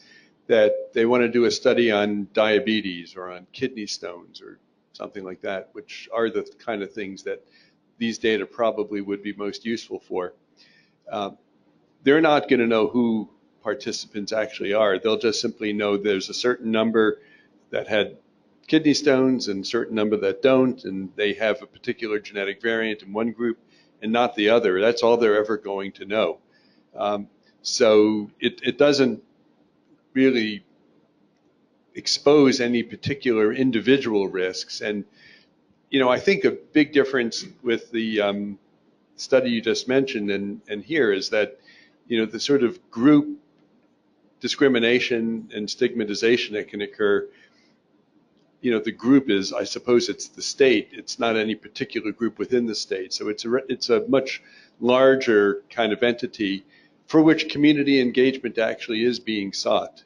that they want to do a study on diabetes or on kidney stones or something like that, which are the kind of things that these data probably would be most useful for, they're not going to know who participants actually are. They'll just simply know there's a certain number that had kidney stones and a certain number that don't, and they have a particular genetic variant in one group and not the other. That's all they're ever going to know. So it doesn't really expose any particular individual risks. And, I think a big difference with the study you just mentioned and here is that, the sort of group discrimination and stigmatization that can occur, the group is, I suppose it's the state. It's not any particular group within the state. So it's a much larger kind of entity for which community engagement actually is being sought.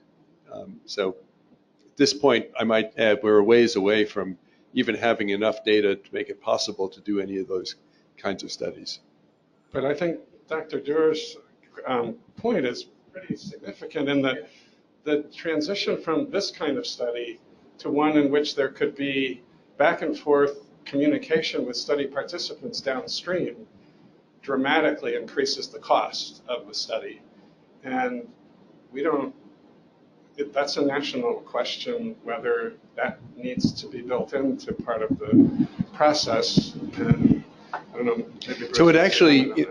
So at this point, I might add, we're a ways away from even having enough data to make it possible to do any of those kinds of studies. But I think Dr. Durr's point is pretty significant in that the transition from this kind of study to one in which there could be back and forth communication with study participants downstream dramatically increases the cost of the study. And that's a national question, whether that needs to be built into part of the process. And I don't know, maybe so it actually,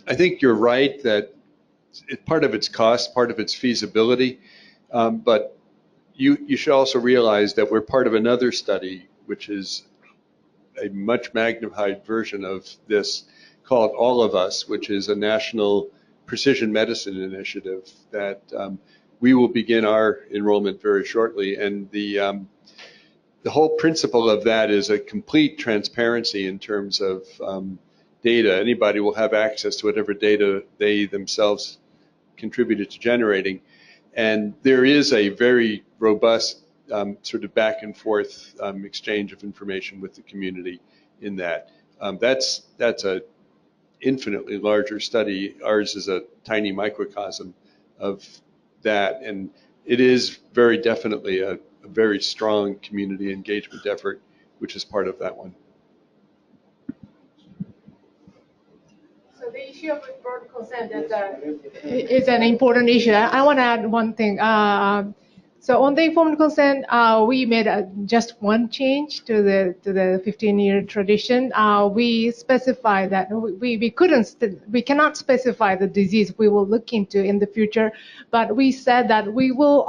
I think you're right that part of its cost, part of its feasibility, but you should also realize that we're part of another study, which is a much magnified version of this called All of Us, which is a national precision medicine initiative that we will begin our enrollment very shortly. And the whole principle of that is a complete transparency in terms of data. Anybody will have access to whatever data they themselves contributed to generating. And there is a very robust sort of back and forth exchange of information with the community in that. That's a infinitely larger study. Ours is a tiny microcosm of that, and it is very definitely a very strong community engagement effort, which is part of that one. So the issue of informed consent is an important issue. I want to add one thing. So on the informed consent, we made just one change to the 15-year tradition. We specify that we cannot specify the disease we will look into in the future, but we said that we will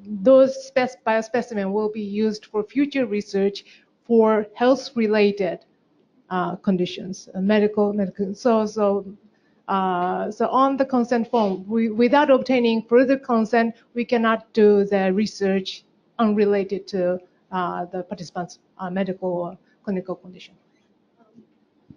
those biospecimen will be used for future research for health-related conditions, medical. So on the consent form, without obtaining further consent, we cannot do the research unrelated to the participant's medical or clinical condition.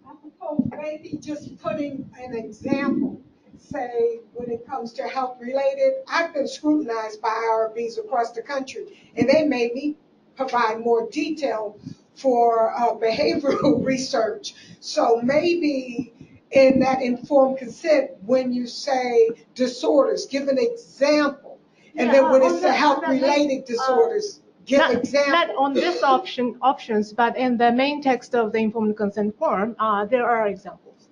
I propose maybe just putting an example, say when it comes to health related. I've been scrutinized by IRBs across the country, and they made me provide more detail for behavioral research. So maybe in that informed consent, when you say disorders, give an example. And then when it's the health-related disorders, give examples. Not on this options, but in the main text of the informed consent form, there are examples.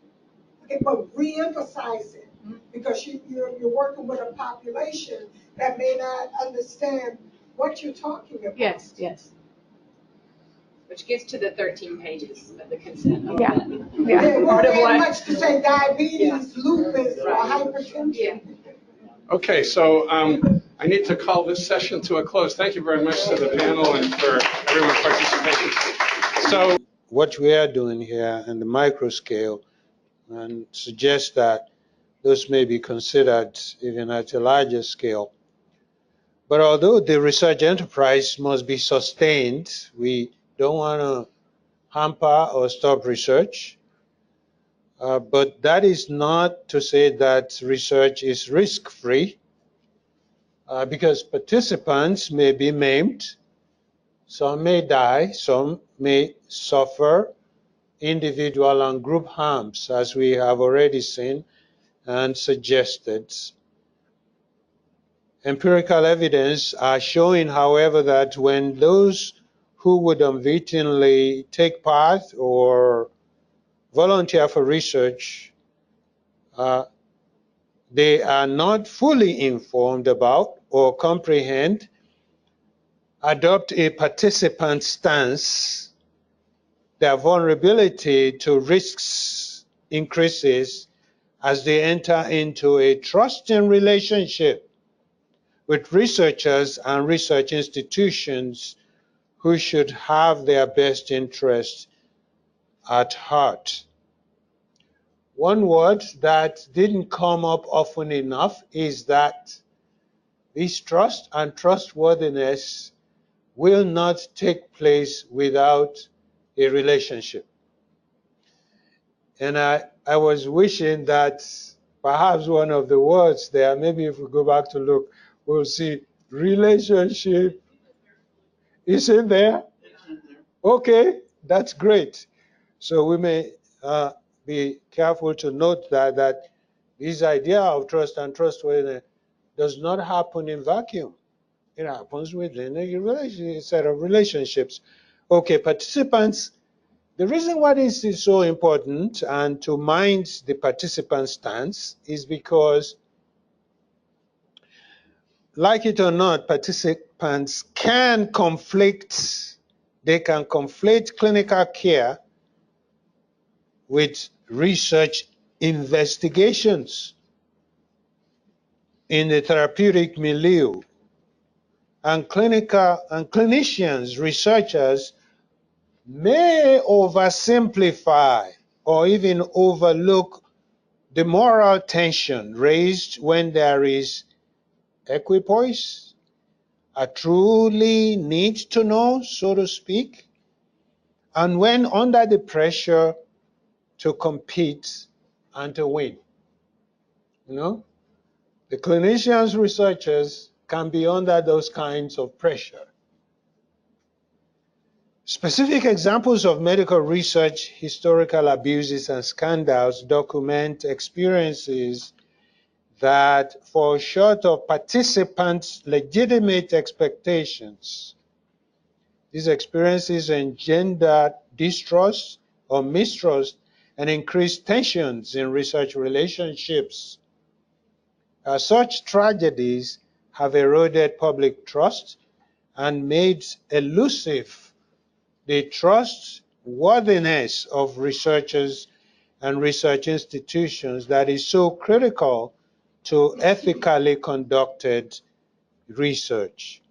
Okay, but re-emphasize it, because you're working with a population that may not understand what you're talking about. Yes. Which gets to the 13 pages of the consent. Yeah. Part of what much to say diabetes, lupus, or hypertension. Okay, so I need to call this session to a close. Thank you very much to the panel and for everyone participating. So what we are doing here in the micro scale, and suggest that those may be considered even at a larger scale. But although the research enterprise must be sustained, we don't want to hamper or stop research. But that is not to say that research is risk-free, because participants may be maimed, some may die, some may suffer individual and group harms, as we have already seen and suggested. Empirical evidence are showing, however, that when those who would unwittingly take part or volunteer for research, they are not fully informed about or comprehend, adopt a participant stance, their vulnerability to risks increases as they enter into a trusting relationship with researchers and research institutions who should have their best interests at heart. One word that didn't come up often enough is that this trust and trustworthiness will not take place without a relationship. And I was wishing that perhaps one of the words there, maybe if we go back to look, we'll see relationship. Is it there? Okay, that's great. So we may be careful to note that this idea of trust and trustworthiness does not happen in vacuum. It happens within a set of relationships. Okay, participants, the reason why this is so important and to mind the participant stance is because, like it or not, participants can conflict. They can conflate clinical care with research investigations in the therapeutic milieu. And clinicians, researchers may oversimplify or even overlook the moral tension raised when there is equipoise, a truly need to know, so to speak, and when under the pressure to compete and to win. You know, the clinicians, researchers can be under those kinds of pressure. Specific examples of medical research, historical abuses, and scandals document experiences that fall short of participants' legitimate expectations. These experiences engender distrust or mistrust and increase tensions in research relationships. Such tragedies have eroded public trust and made elusive the trustworthiness of researchers and research institutions that is so critical to ethically conducted research.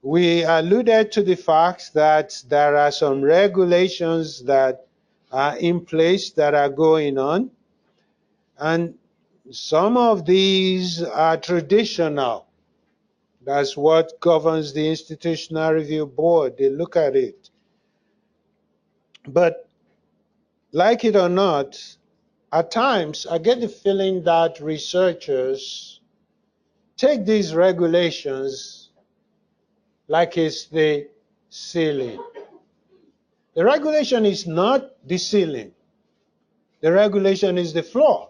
We alluded to the fact that there are some regulations that are in place that are going on, and some of these are traditional. That's what governs the Institutional Review Board. They look at it. But like it or not, at times I get the feeling that researchers take these regulations like it's the ceiling. The regulation is not the ceiling. The regulation is the floor.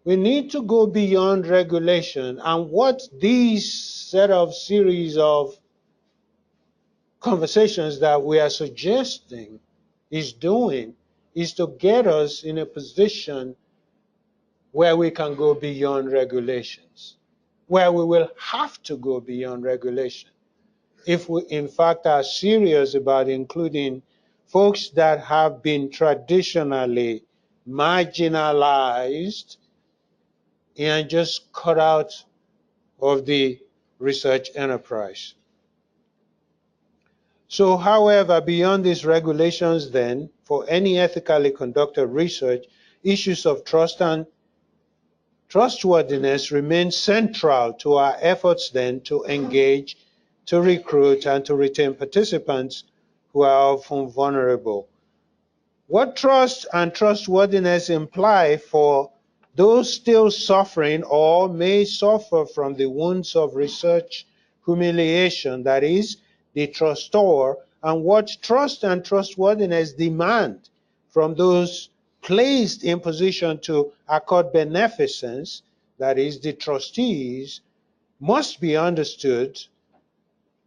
We need to go beyond regulation, and what these set of series of conversations that we are suggesting is doing is to get us in a position where we can go beyond regulations, where we will have to go beyond regulation if we in fact are serious about including folks that have been traditionally marginalized and just cut out of the research enterprise. So, however, beyond these regulations then, for any ethically conducted research, issues of trust and trustworthiness remain central to our efforts then to engage, to recruit, and to retain participants who are often vulnerable. What trust and trustworthiness imply for those still suffering or may suffer from the wounds of research humiliation, that is, the trustor, and what trust and trustworthiness demand from those placed in position to accord beneficence, that is, the trustees, must be understood,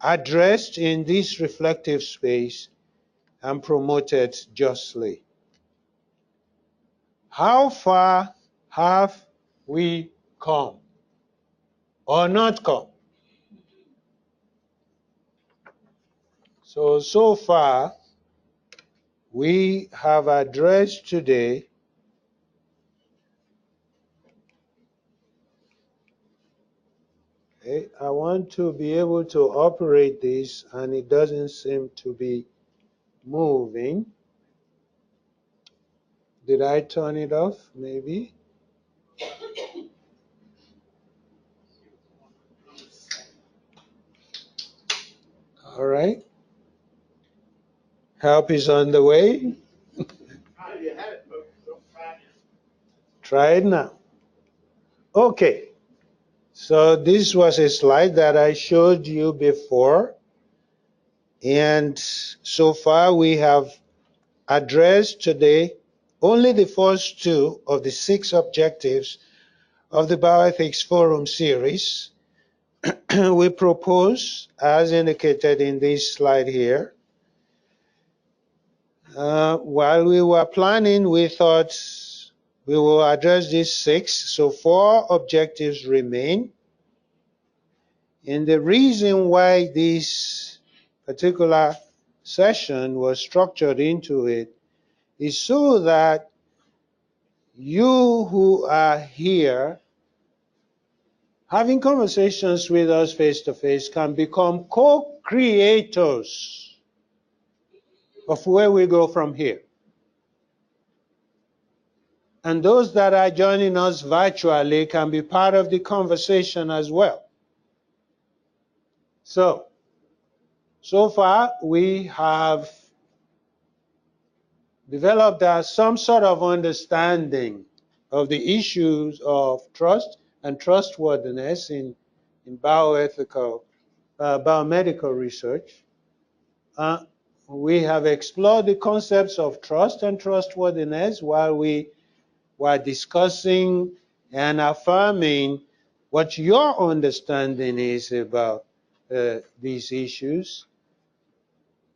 addressed in this reflective space, and promoted justly. How far have we come or not come? So far, we have addressed today I want to be able to operate this, and it doesn't seem to be moving. Did I turn it off, maybe? All right. Help is on the way. Try it now. Okay. So this was a slide that I showed you before. And so far we have addressed today only the first two of the 6 objectives of the Bioethics Forum series. We propose, as indicated in this slide here, while we were planning, we thought we will address these 6, so 4 objectives remain. And the reason why this particular session was structured into it is so that you who are here having conversations with us face to face can become co-creators of where we go from here. And those that are joining us virtually can be part of the conversation as well. So far we have developed some sort of understanding of the issues of trust and trustworthiness in bioethical, biomedical research. We have explored the concepts of trust and trustworthiness while we were discussing and affirming what your understanding is about these issues.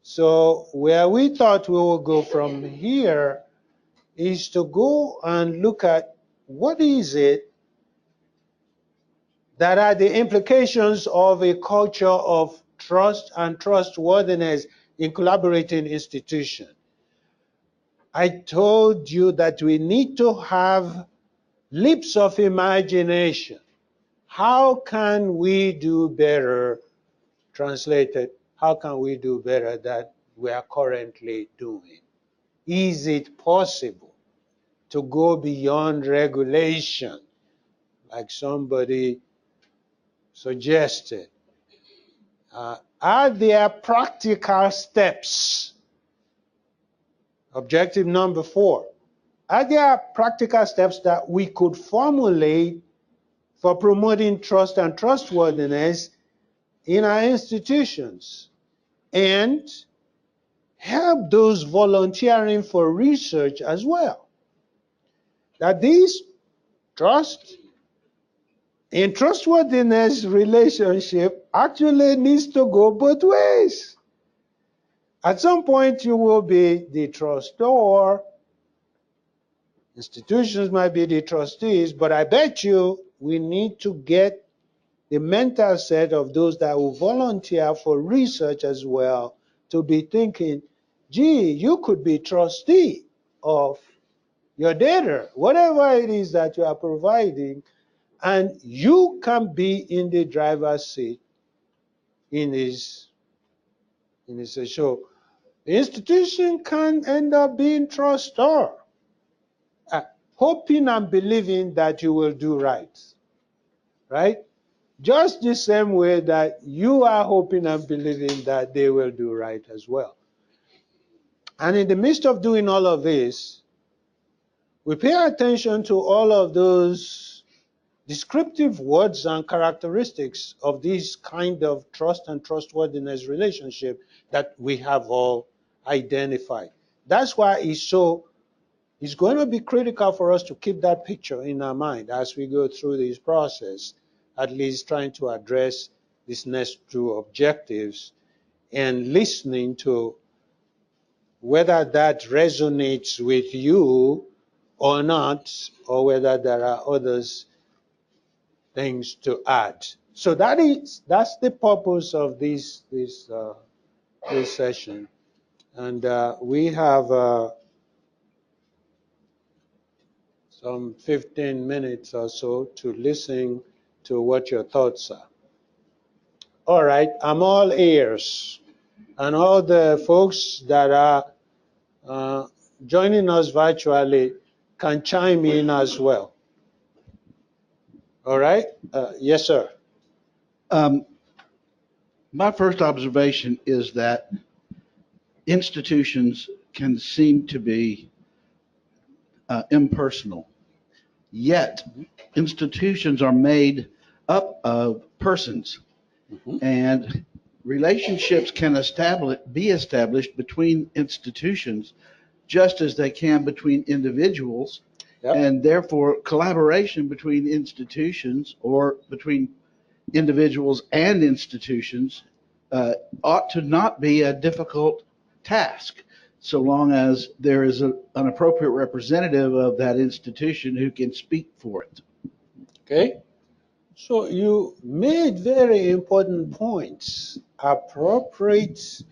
So where we thought we would go from here is to go and look at what is it that are the implications of a culture of trust and trustworthiness in collaborating institutions. I told you that we need to have leaps of imagination. How can we do better? Translated, how can we do better than we are currently doing? Is it possible to go beyond regulation, like somebody suggested? Are there practical steps? Objective number 4. Are there practical steps that we could formulate for promoting trust and trustworthiness in our institutions and help those volunteering for research as well? That this trust and trustworthiness relationship actually needs to go both ways. At some point, you will be the trustor. Institutions might be the trustees, but I bet you we need to get the mental set of those that will volunteer for research as well to be thinking, gee, you could be trustee of your data, whatever it is that you are providing, and you can be in the driver's seat in this And he said, so the institution can end up being trustor, hoping and believing that you will do right, right? Just the same way that you are hoping and believing that they will do right as well. And in the midst of doing all of this, we pay attention to all of those descriptive words and characteristics of this kind of trust and trustworthiness relationship that we have all identified. That's why it's going to be critical for us to keep that picture in our mind as we go through this process, at least trying to address these next two objectives and listening to whether that resonates with you or not, or whether there are others things to add. So that's the purpose of this session, and we have some 15 minutes or so to listen to what your thoughts are. All right, I'm all ears, and all the folks that are joining us virtually can chime in as well. All right, yes, sir. My first observation is that institutions can seem to be impersonal, yet institutions are made up of persons, and relationships can be established between institutions just as they can between individuals. Yep. And therefore collaboration between institutions or between individuals and institutions ought to not be a difficult task, so long as there is an appropriate representative of that institution who can speak for it. Okay, so you made very important points. Appropriate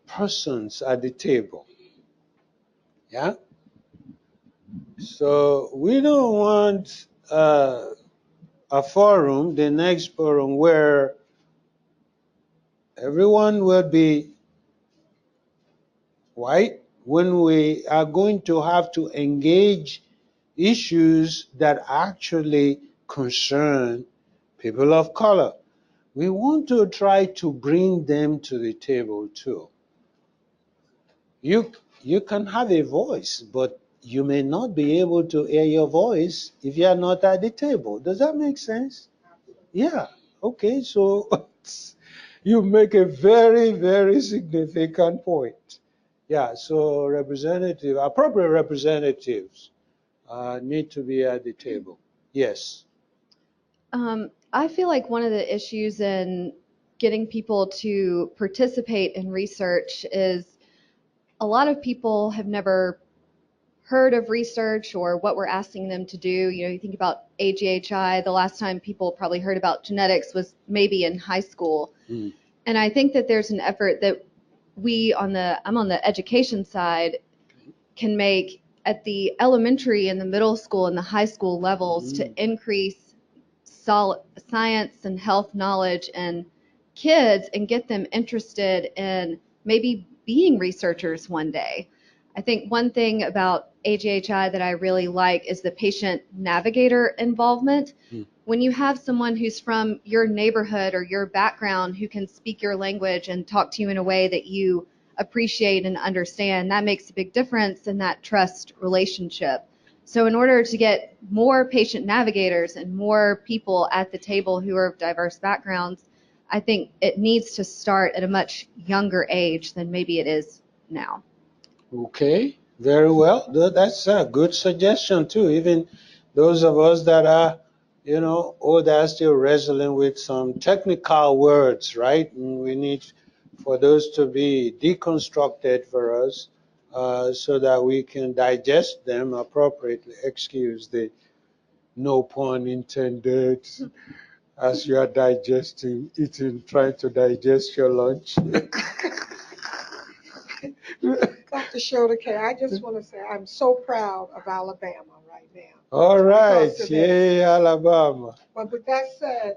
persons at the table. Yeah. So we don't want a forum, the next forum, where everyone will be white when we are going to have to engage issues that actually concern people of color. We want to try to bring them to the table too. You can have a voice, but you may not be able to hear your voice if you are not at the table. Does that make sense? Yeah. Okay, so you make a very, very significant point. Yeah, so appropriate representatives need to be at the table. Yes. I feel like one of the issues in getting people to participate in research is a lot of people have never heard of research or what we're asking them to do. You know, you think about AGHI, the last time people probably heard about genetics was maybe in high school. Mm. And I think that there's an effort that I'm on the education side, can make at the elementary and the middle school and the high school levels to increase science and health knowledge in kids and get them interested in maybe being researchers one day. I think one thing about AGHI that I really like is the patient navigator involvement. When you have someone who's from your neighborhood or your background who can speak your language and talk to you in a way that you appreciate and understand, that makes a big difference in that trust relationship. So in order to get more patient navigators and more people at the table who are of diverse backgrounds, I think it needs to start at a much younger age than maybe it is now. Okay, very well. That's a good suggestion too. Even those of us that are, older, still wrestling with some technical words, right? And we need for those to be deconstructed for us so that we can digest them appropriately. Excuse the no pun intended as you are trying to digest your lunch. Dr. Shodake, I just want to say I'm so proud of Alabama right now. All right, yay, Alabama. But with that said,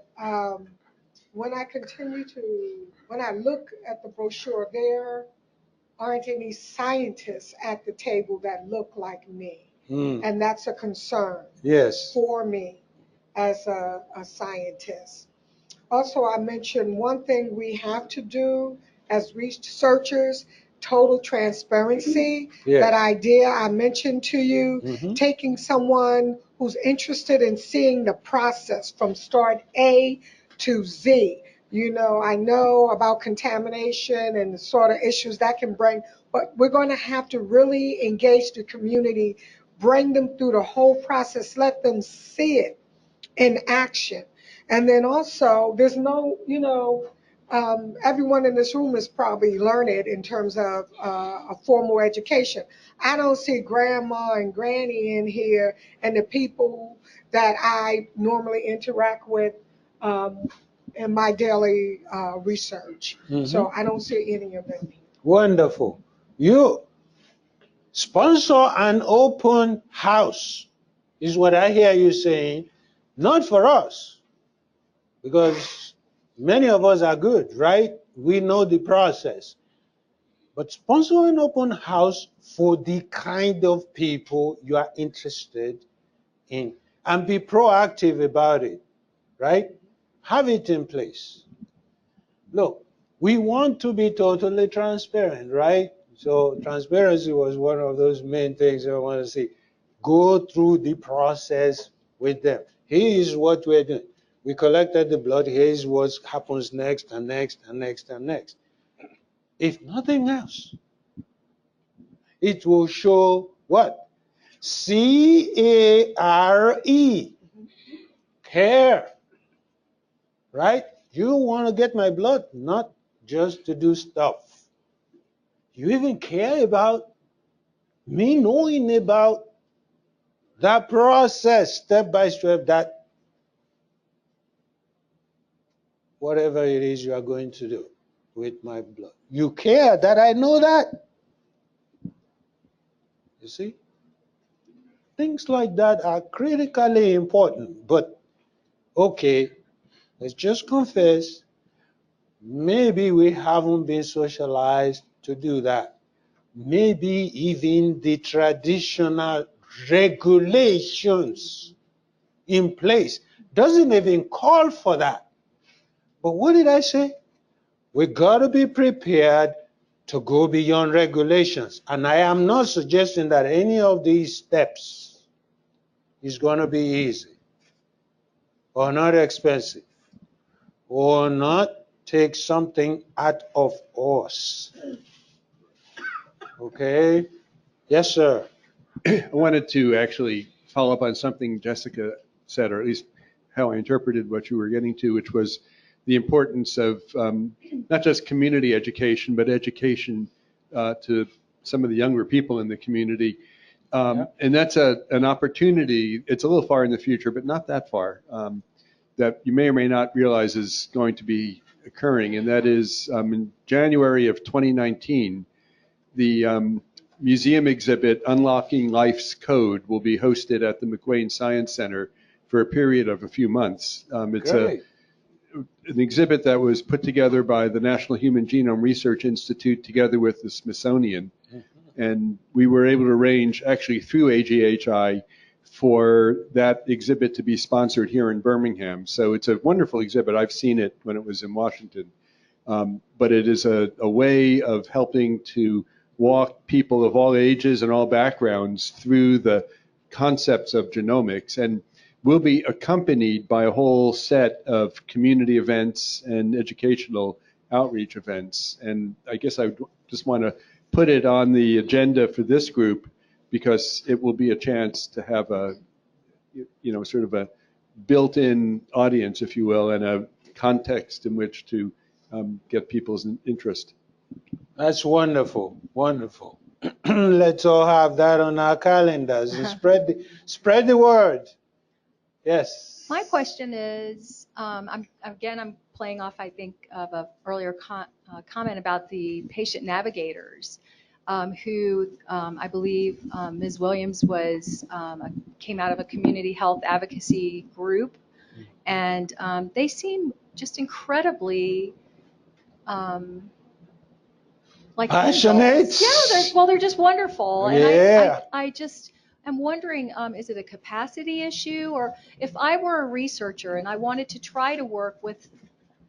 when I look at the brochure, there aren't any scientists at the table that look like me. And that's a concern for me as a scientist. Also, I mentioned one thing we have to do as researchers, total transparency. That idea I mentioned to you, taking someone who's interested in seeing the process from start A to Z. I know about contamination and the sort of issues that can bring, but we're going to have to really engage the community, bring them through the whole process, let them see it in action. And then also, there's no, everyone in this room is probably learned in terms of a formal education. I don't see grandma and granny in here and the people that I normally interact with in my daily research. So I don't see any of them. Wonderful. You sponsor an open house, is what I hear you saying, not for us, because many of us are good, right? We know the process. But sponsor an open house for the kind of people you are interested in, and be proactive about it, right? Have it in place. Look, we want to be totally transparent, right? So transparency was one of those main things I want to see. Go through the process with them. Here is what we're doing. We collected the blood. Here is what happens next and next and next and next. If nothing else, it will show what? CARE. Care. Right? You want to get my blood, not just to do stuff. You even care about me knowing about that process, step by step, that whatever it is you are going to do with my blood. You care that I know that. You see? Things like that are critically important. But, okay, let's just confess, maybe we haven't been socialized to do that. Maybe even the traditional regulations in place doesn't even call for that. But what did I say? We got to be prepared to go beyond regulations. And I am not suggesting that any of these steps is going to be easy or not expensive or not take something out of us. Okay? Yes, sir. I wanted to actually follow up on something Jessica said, or at least how I interpreted what you were getting to, which was the importance of not just community education, but education to some of the younger people in the community. And that's an opportunity. It's a little far in the future, but not that far, that you may or may not realize is going to be occurring. And that is in January of 2019, the museum exhibit Unlocking Life's Code will be hosted at the McWane Science Center for a period of a few months. It's an exhibit that was put together by the National Human Genome Research Institute together with the Smithsonian. And we were able to arrange, actually through AGHI, for that exhibit to be sponsored here in Birmingham. So it's a wonderful exhibit. I've seen it when it was in Washington. But it is a way of helping to walk people of all ages and all backgrounds through the concepts of genomics, and will be accompanied by a whole set of community events and educational outreach events. And I guess I just want to put it on the agenda for this group because it will be a chance to have a, sort of a built-in audience, if you will, and a context in which to get people's interest. That's wonderful, wonderful. Let's all have that on our calendars and spread the word. Yes. My question is, I'm playing off, I think, of an earlier comment about the patient navigators, who I believe Ms. Williams came out of a community health advocacy group, and they seem just incredibly like passionate. angels. Yeah, they're just wonderful. Yeah. And I just am wondering, is it a capacity issue, or if I were a researcher and I wanted to try to work with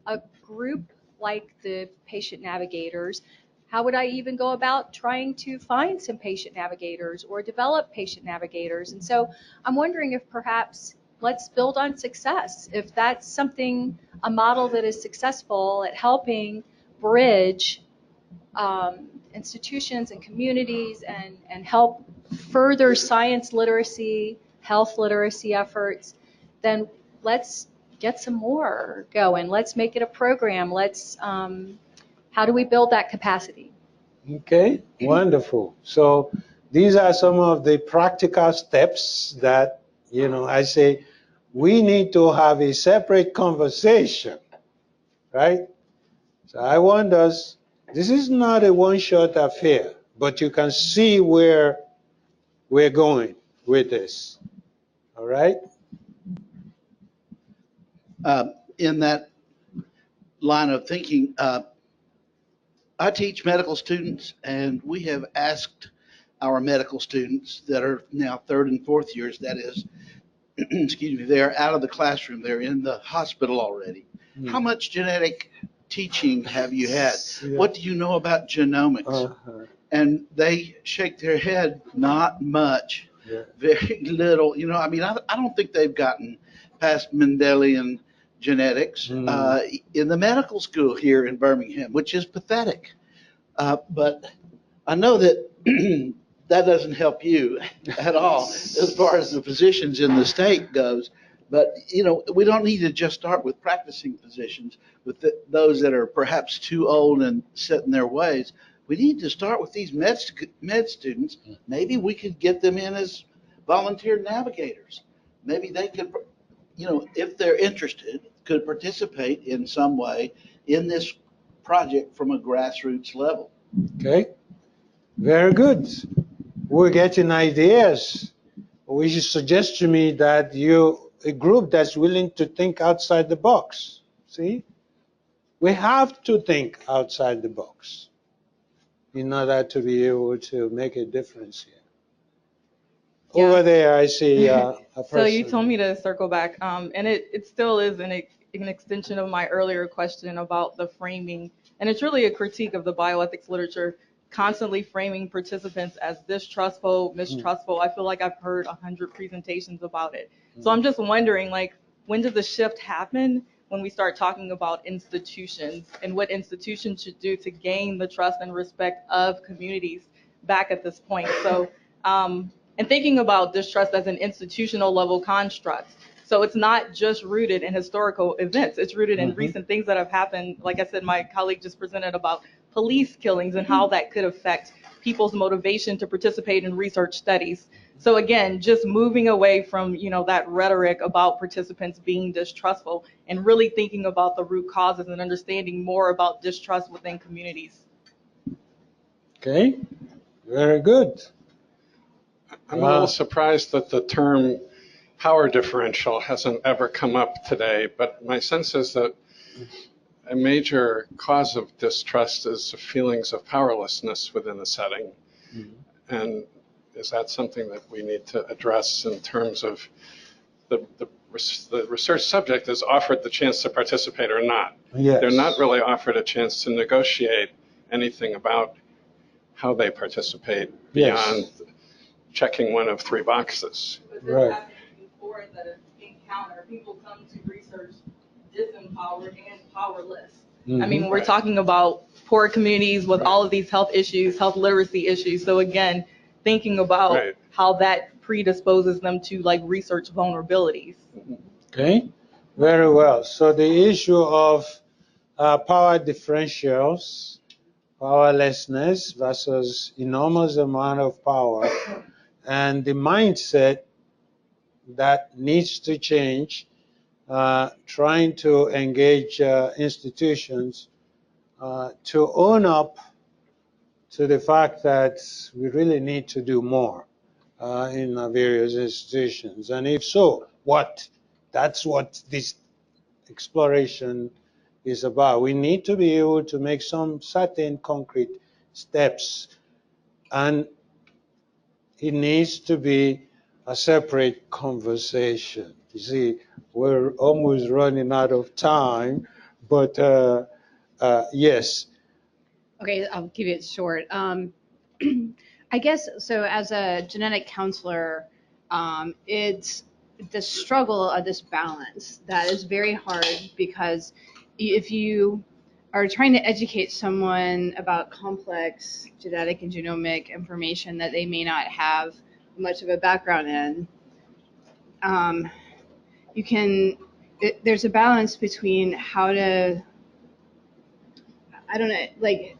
a group like the patient navigators, how would I even go about trying to find some patient navigators or develop patient navigators? And so I'm wondering if perhaps let's build on success. If that's something, a model that is successful at helping bridge institutions and communities and help further science literacy, health literacy efforts, then let's get some more going. Let's make it a program. Let's, how do we build that capacity? Okay, wonderful. So these are some of the practical steps that, I say we need to have a separate conversation, right? So I want us, this is not a one-shot affair, but you can see where we're going with this, all right? In that line of thinking, I teach medical students, and we have asked our medical students that are now third and fourth years, that is, excuse me, they're out of the classroom, they're in the hospital already. How much genetic teaching have you had? Yeah. What do you know about genomics? And they shake their head, not much, very little. I don't think they've gotten past Mendelian genetics in the medical school here in Birmingham, which is pathetic. But I know that that doesn't help you at all as far as the physicians in the state goes. But, we don't need to just start with practicing physicians, with those that are perhaps too old and set in their ways. We need to start with these med students. Maybe we could get them in as volunteer navigators. Maybe they could, if they're interested, could participate in some way in this project from a grassroots level. Okay, very good. We're getting ideas. We should suggest to me that you're a group that's willing to think outside the box. See? We have to think outside the box in order to be able to make a difference here. Yeah. Over there, I see a person. So you told me to circle back, and it still is an extension of my earlier question about the framing, and it's really a critique of the bioethics literature, constantly framing participants as distrustful, mistrustful. I feel like I've heard 100 presentations about it. So I'm just wondering, when does the shift happen when we start talking about institutions and what institutions should do to gain the trust and respect of communities back at this point? So, and thinking about distrust as an institutional level construct. So it's not just rooted in historical events. It's rooted in recent things that have happened. Like I said, my colleague just presented about police killings and how that could affect people's motivation to participate in research studies. So again, just moving away from, that rhetoric about participants being distrustful and really thinking about the root causes and understanding more about distrust within communities. Okay, very good. I'm a little surprised that the term power differential hasn't ever come up today, but my sense is that a major cause of distrust is feelings of powerlessness within a setting. And is that something that we need to address in terms of the research subject is offered the chance to participate or not? Yes. They're not really offered a chance to negotiate anything about how they participate beyond checking one of three boxes. Right. Before that encounter, people come to research disempowered and powerless. I mean, we're talking about poor communities with all of these health issues, health literacy issues. So again, thinking about how that predisposes them to research vulnerabilities. Okay, very well. So the issue of power differentials, powerlessness versus enormous amount of power, and the mindset that needs to change, trying to engage institutions to own up to the fact that we really need to do more in various institutions. And if so, what? That's what this exploration is about. We need to be able to make some certain concrete steps, and it needs to be a separate conversation. You see, we're almost running out of time, but yes. Okay, I'll keep it short. I guess so. As a genetic counselor, it's the struggle of this balance that is very hard, because if you are trying to educate someone about complex genetic and genomic information that they may not have much of a background in, there's a balance between how to, I don't know, like,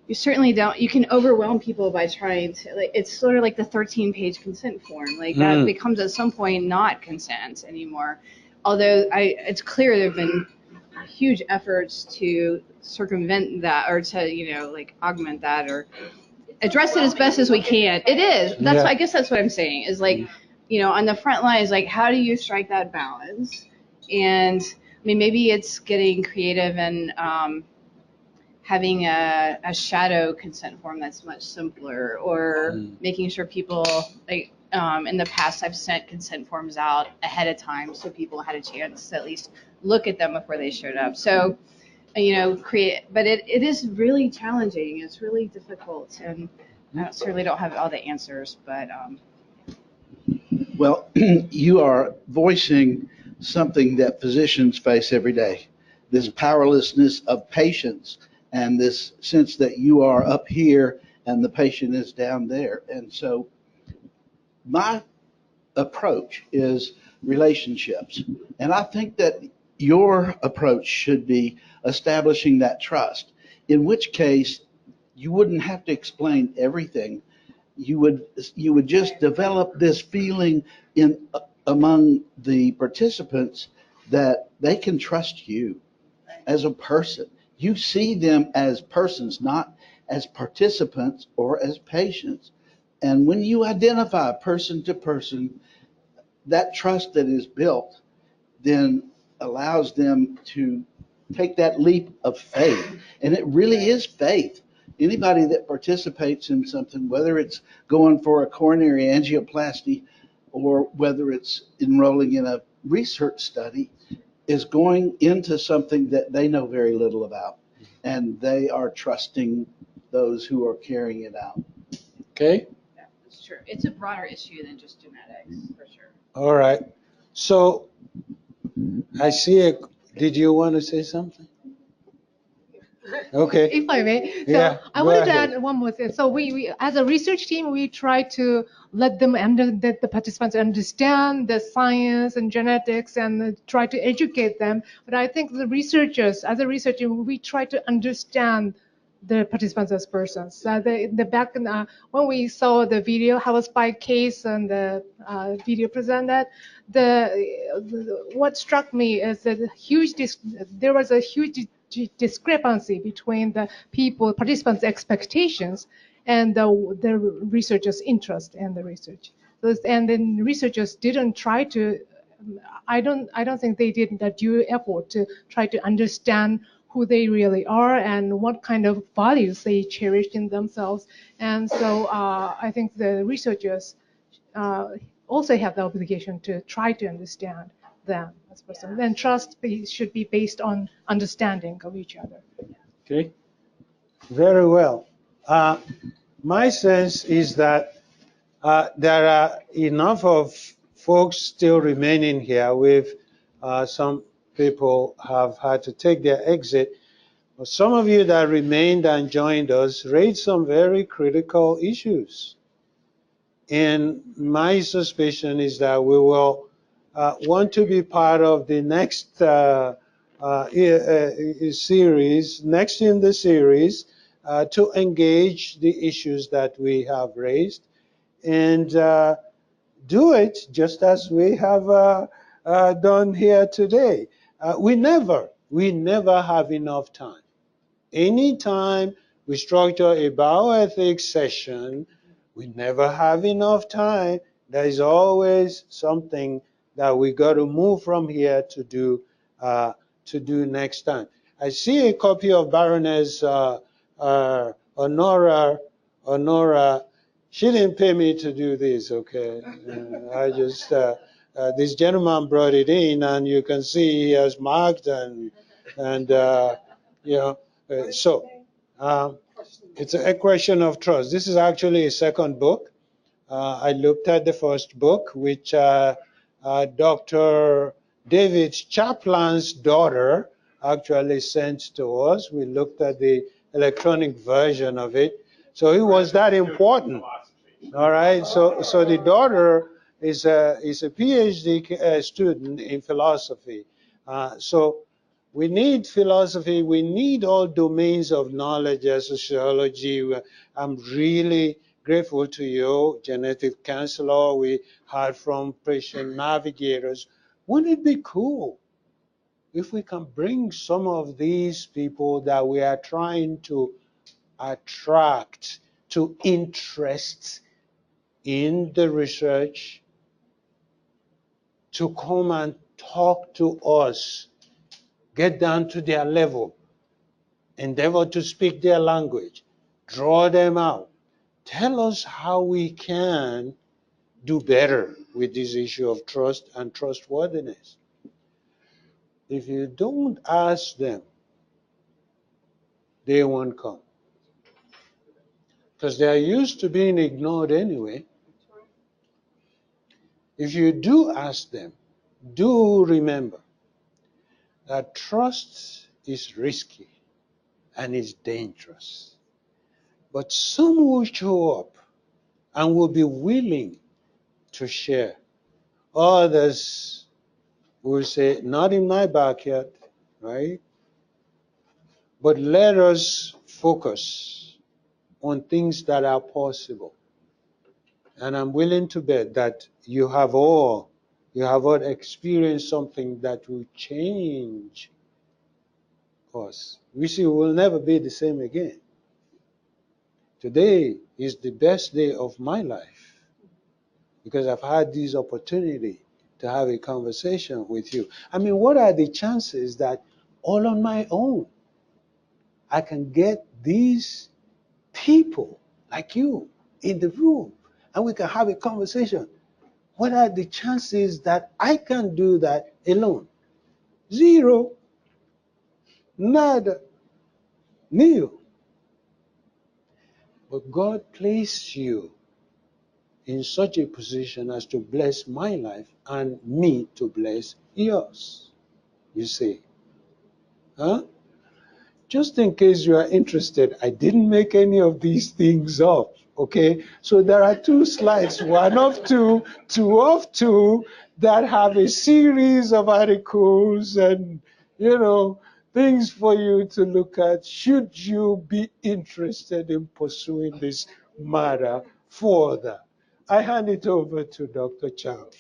you certainly don't, you can overwhelm people by trying to, like, it's sort of like the 13-page consent form. Like, that becomes at some point not consent anymore. Although it's clear there have been huge efforts to circumvent that, or to, like, augment that, or address it as best as we can. It is. That's I guess that's what I'm saying, is like, on the front line is like, how do you strike that balance? And I mean, maybe it's getting creative and having a shadow consent form that's much simpler, or making sure people, like, in the past I've sent consent forms out ahead of time so people had a chance to at least look at them before they showed up. So, but it is really challenging. It's really difficult, and I certainly don't have all the answers, but. Well, you are voicing something that physicians face every day, this powerlessness of patients, and this sense that you are up here and the patient is down there. And so my approach is relationships. And I think that your approach should be establishing that trust, in which case you wouldn't have to explain everything. You would just develop this feeling among the participants that they can trust you as a person. You see them as persons, not as participants or as patients. And when you identify person to person, that trust that is built then allows them to take that leap of faith. And it really is faith. Anybody that participates in something, whether it's going for a coronary angioplasty or whether it's enrolling in a research study, is going into something that they know very little about, and they are trusting those who are carrying it out. Okay? Yeah, that's true. It's a broader issue than just genetics, for sure. All right. So I see did you want to say something? Okay. If I may. So yeah, I wanted to add one more thing. So we as a research team, we try to let the participants understand the science and genetics, and try to educate them. But I think the researchers, as a researcher, we try to understand the participants as persons. When we saw the video, how was by case and the video presented, what struck me is that there was a huge discrepancy between the participants' expectations and the researchers' interest in the research. And then researchers didn't try to. I don't think they did that due effort to try to understand who they really are and what kind of values they cherish in themselves. And so I think the researchers also have the obligation to try to understand them as person. And trust should be based on understanding of each other. Okay. Very well. My sense is that there are enough of folks still remaining here. Some people have had to take their exit. But some of you that remained and joined us raised some very critical issues. And my suspicion is that we will want to be part of the next series, next in the series, to engage the issues that we have raised, and do it just as we have done here today. We never have enough time. Anytime we structure a bioethics session, we never have enough time. There is always something that we got to move from here to do to do next time. I see a copy of Baroness Honora. She didn't pay me to do this, okay? I just, this gentleman brought it in, and you can see he has marked and you know, so it's a question of trust. This is actually a second book. I looked at the first book, which Dr. David Chaplin's daughter actually sent to us. We looked at the electronic version of it. So it was that important. All right. So the daughter is a PhD student in philosophy. So we need philosophy. We need all domains of knowledge as sociology. I'm really grateful to you, genetic counselor. We heard from patient navigators. Wouldn't it be cool if we can bring some of these people that we are trying to attract to interest in the research to come and talk to us, get down to their level, endeavor to speak their language, draw them out, tell us how we can do better with this issue of trust and trustworthiness. If you don't ask them, they won't come. Because they are used to being ignored anyway. If you do ask them, do remember that trust is risky and is dangerous. But some will show up and will be willing to share. Others will say, not in my backyard, right? But let us focus on things that are possible. And I'm willing to bet that you have all experienced something that will change us. We see we'll never be the same again. Today is the best day of my life because I've had this opportunity to have a conversation with you. I mean, what are the chances that all on my own I can get these people like you in the room and we can have a conversation? What are the chances that I can do that alone? Zero. Nada. Nil. But God placed you in such a position as to bless my life and me to bless yours. You see? Huh? Just in case you are interested, I didn't make any of these things up, okay? So there are two slides, one of two of two, that have a series of articles and, things for you to look at should you be interested in pursuing this matter further. I hand it over to Dr. Champ.